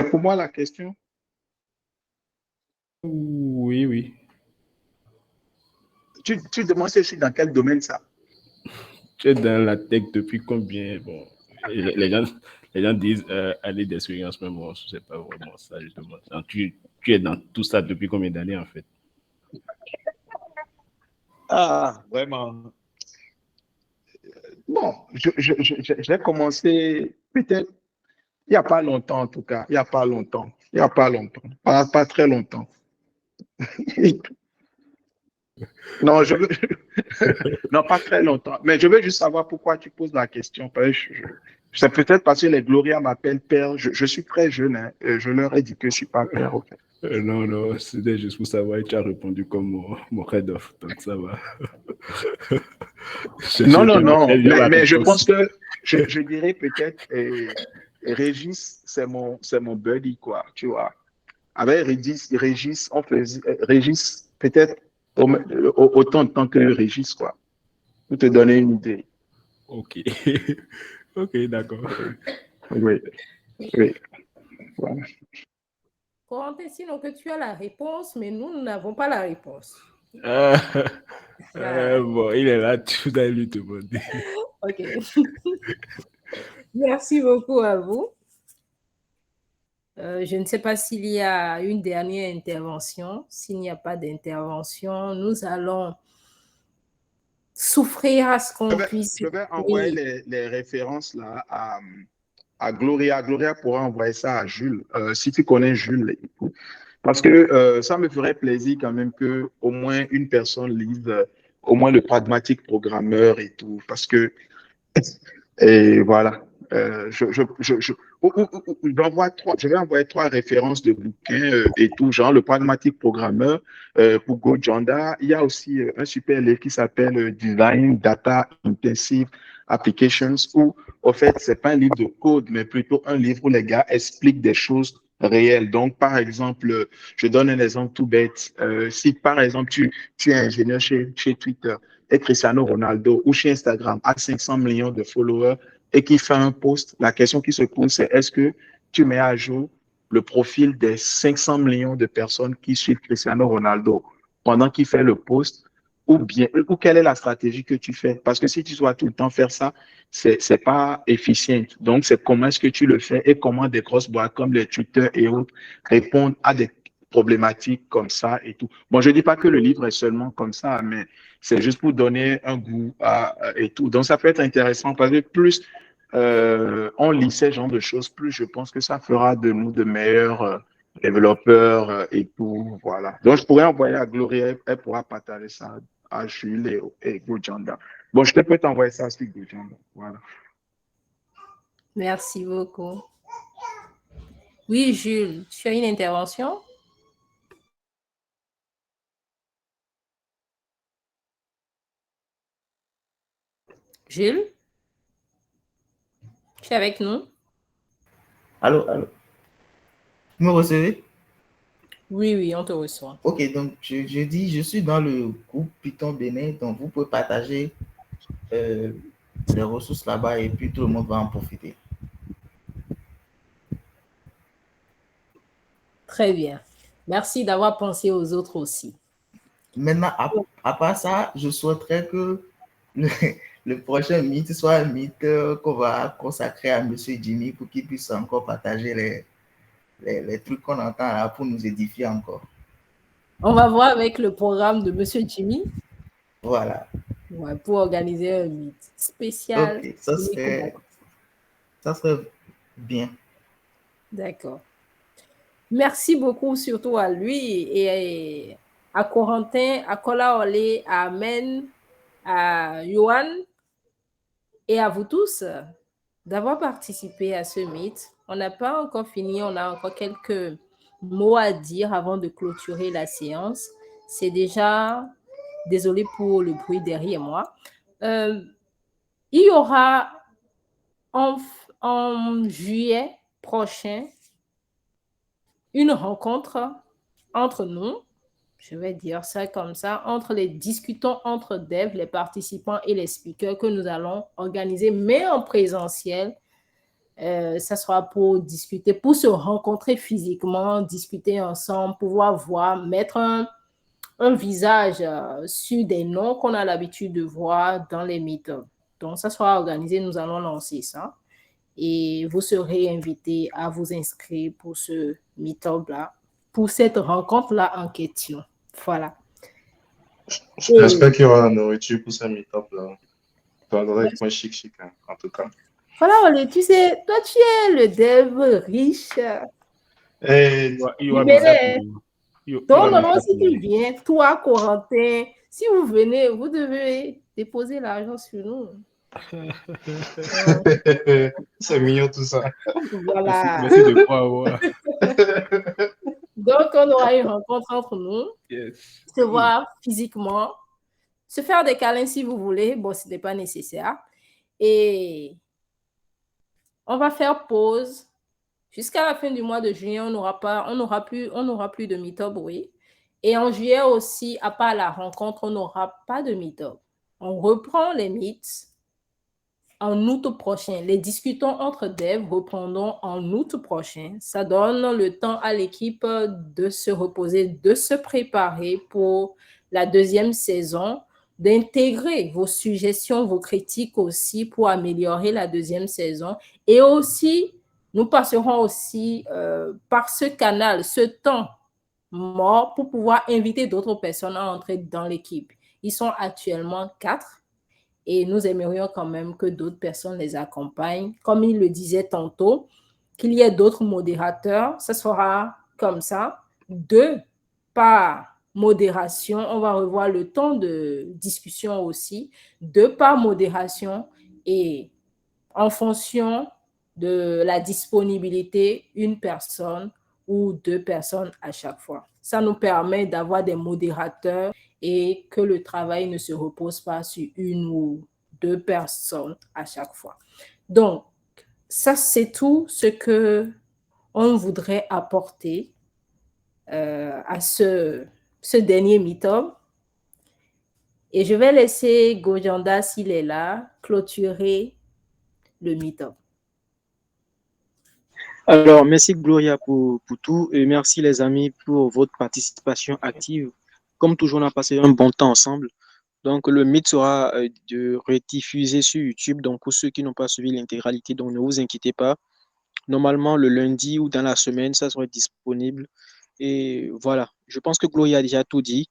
Pour moi, la question? Oui. Tu demandes si je suis dans quel domaine, ça? Tu es dans la tech depuis combien? Bon, les gens disent années d'expérience, mais bon, je ne sais pas vraiment ça, justement. Tu es dans tout ça depuis combien d'années, en fait? Ah, vraiment. Bon, j'ai commencé peut-être il n'y a pas longtemps, en tout cas. Il n'y a pas longtemps. Pas très longtemps. Non, non, pas très longtemps. Mais je veux juste savoir pourquoi tu poses la question. C'est peut-être parce que les Gloria m'appellent père. Je suis très jeune. Hein, et je leur ai dit que je ne suis pas père. Okay. Non, c'était juste pour savoir et tu as répondu comme mon head of, donc ça va. Non. Mais je pense que je dirais peut-être Régis, c'est mon buddy, quoi, tu vois. Avec Régis, on faisait Régis peut-être autant de temps que Régis, quoi. Pour te donner une idée. Ok. Ok, d'accord. Oui. Voilà. Corentin, sinon que tu as la réponse, mais nous n'avons pas la réponse. Bon, il est là, tu dois lui demander. Ok. Merci beaucoup à vous. Je ne sais pas s'il y a une dernière intervention. S'il n'y a pas d'intervention, nous allons souffrir à ce qu'on puisse... Je vais envoyer les références là Gloria. Gloria pourra envoyer ça à Jules, si tu connais Jules. Parce que ça me ferait plaisir quand même que au moins une personne lise au moins le pragmatique programmeur et tout. Parce que, et voilà, je vais envoyer 3 références de bouquins et tout, genre le pragmatique programmeur pour Gojanda. Il y a aussi un super livre qui s'appelle Design Data Intensive Applications, où, au fait, c'est pas un livre de code, mais plutôt un livre où les gars expliquent des choses réelles. Donc, par exemple, je donne un exemple tout bête. Si, par exemple, tu es ingénieur chez Twitter et Cristiano Ronaldo ou chez Instagram a 500 millions de followers et qui fait un post, la question qui se pose, c'est est-ce que tu mets à jour le profil des 500 millions de personnes qui suivent Cristiano Ronaldo pendant qu'il fait le post, ou quelle est la stratégie que tu fais? Parce que si tu dois tout le temps faire ça, c'est pas efficient. Donc, c'est comment est-ce que tu le fais et comment des grosses boîtes comme les Twitter et autres répondent à des problématiques comme ça et tout. Bon, je dis pas que le livre est seulement comme ça, mais c'est juste pour donner un goût et tout. Donc, ça peut être intéressant parce que plus on lit ce genre de choses, plus je pense que ça fera de nous de meilleurs développeurs et tout. Voilà. Donc, je pourrais envoyer à Gloria, elle pourra partager ça à Jules et Gojanda. Bon, je peux t'envoyer ça sur Gojanda. Voilà. Merci beaucoup. Oui, Jules, tu as une intervention? Jules? Tu es avec nous? Allô, allô. Vous me recevez? Oui, oui, on te reçoit. Ok, donc je dis, je suis dans le groupe Python Bénin, donc vous pouvez partager les ressources là-bas et puis tout le monde va en profiter. Très bien. Merci d'avoir pensé aux autres aussi. Maintenant, à part ça, je souhaiterais que le prochain mythe soit un mythe qu'on va consacrer à M. Jimmy pour qu'il puisse encore partager les trucs qu'on entend là pour nous édifier encore. On va voir avec le programme de M. Jimmy. Voilà. Ouais, pour organiser un mythe spécial. Ok, ça serait bien. D'accord. Merci beaucoup surtout à lui et à Corentin, à Kolaole, à Amen, à Johan et à vous tous d'avoir participé à ce mythe. On n'a pas encore fini, on a encore quelques mots à dire avant de clôturer la séance. C'est déjà, désolé pour le bruit derrière moi. Il y aura en juillet prochain une rencontre entre nous, je vais dire ça comme ça, entre les discutants entre devs, les participants et les speakers que nous allons organiser, mais en présentiel. Ça sera pour discuter, pour se rencontrer physiquement, discuter ensemble, pouvoir voir, mettre un visage sur des noms qu'on a l'habitude de voir dans les meet-ups. Donc, ça sera organisé, nous allons lancer ça. Et vous serez invités à vous inscrire pour ce meet-up-là, pour cette rencontre-là en question. Voilà. J'espère qu'il y aura la nourriture pour ce meet-up-là. Ça doit être moins chic, hein, en tout cas. Voilà, tu sais, toi, tu es le dev riche. Et donc, normalement, si tu viens, toi, Corentin, si vous venez, vous devez déposer l'argent sur nous. C'est mignon tout ça. Voilà. Merci de quoi avoir. Donc, on aura une rencontre entre nous, se voir physiquement, se faire des câlins si vous voulez. Bon, ce n'est pas nécessaire. Et on va faire pause. Jusqu'à la fin du mois de juillet, on n'aura plus de meet-up, oui. Et en juillet aussi, à part la rencontre, on n'aura pas de meet-up. On reprend les meets en août prochain. Les discutons entre devs reprendront en août prochain. Ça donne le temps à l'équipe de se reposer, de se préparer pour la deuxième saison, d'intégrer vos suggestions, vos critiques aussi pour améliorer la deuxième saison. Et aussi, nous passerons aussi par ce canal, ce temps mort pour pouvoir inviter d'autres personnes à entrer dans l'équipe. Ils sont actuellement 4. et nous aimerions quand même que d'autres personnes les accompagnent. Comme il le disait tantôt, qu'il y ait d'autres modérateurs, ça sera comme ça, 2 par modération. On va revoir le temps de discussion aussi, 2 par modération et en fonction de la disponibilité, 1 personne ou 2 personnes à chaque fois. Ça nous permet d'avoir des modérateurs et que le travail ne se repose pas sur 1 ou 2 personnes à chaque fois. Donc, ça, c'est tout ce qu'on voudrait apporter à ce dernier meet-up. Et je vais laisser Gojanda, s'il est là, clôturer le meet-up. Alors, merci Gloria pour tout et merci les amis pour votre participation active. Comme toujours, on a passé un bon temps ensemble. Donc, le meet sera de rediffusé sur YouTube. Donc, pour ceux qui n'ont pas suivi l'intégralité, donc ne vous inquiétez pas. Normalement, le lundi ou dans la semaine, ça sera disponible. Et voilà, je pense que Gloria a déjà tout dit.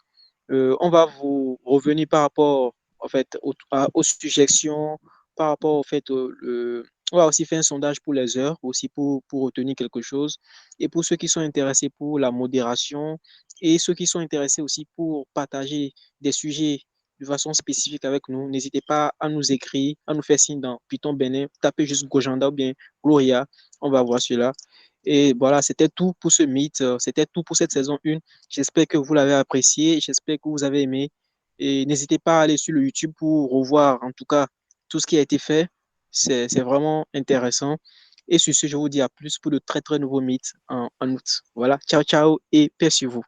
On va vous revenir par rapport en fait, aux suggestions, par rapport au fait, on va aussi faire un sondage pour les heures, aussi pour retenir quelque chose. Et pour ceux qui sont intéressés pour la modération et ceux qui sont intéressés aussi pour partager des sujets de façon spécifique avec nous, n'hésitez pas à nous écrire, à nous faire signe dans Python Bénin, tapez juste Gojanda ou bien Gloria, on va voir cela. Et voilà, c'était tout pour ce meet, c'était tout pour cette saison 1. J'espère que vous l'avez apprécié, j'espère que vous avez aimé. Et n'hésitez pas à aller sur le YouTube pour revoir en tout cas tout ce qui a été fait. C'est vraiment intéressant. Et sur ce, je vous dis à plus pour de très très nouveaux meets en août. Voilà, ciao ciao et paix sur vous.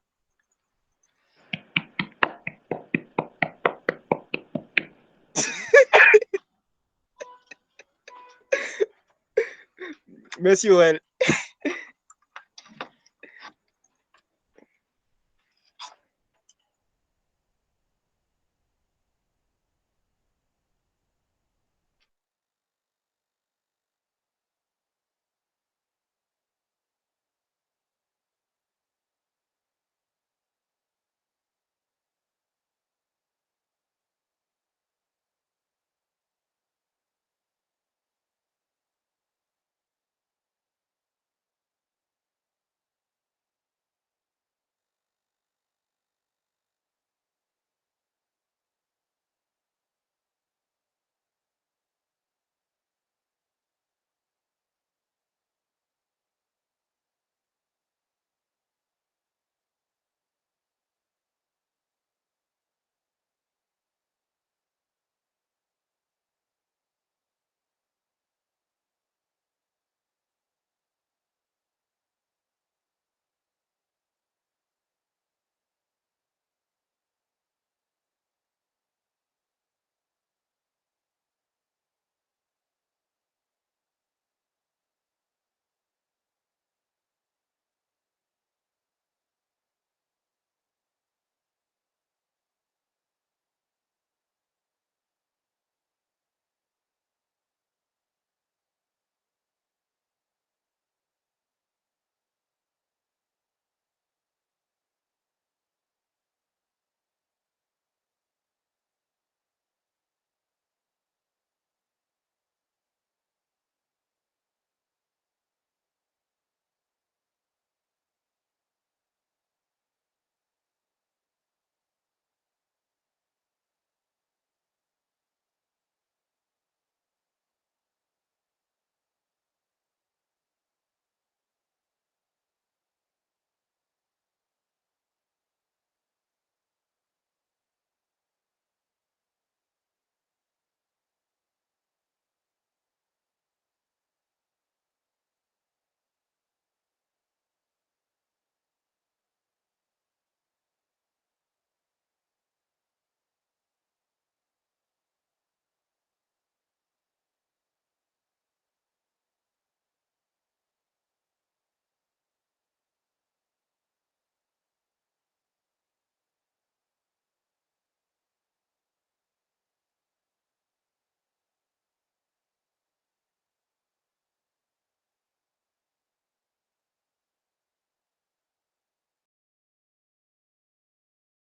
Merci Aurel.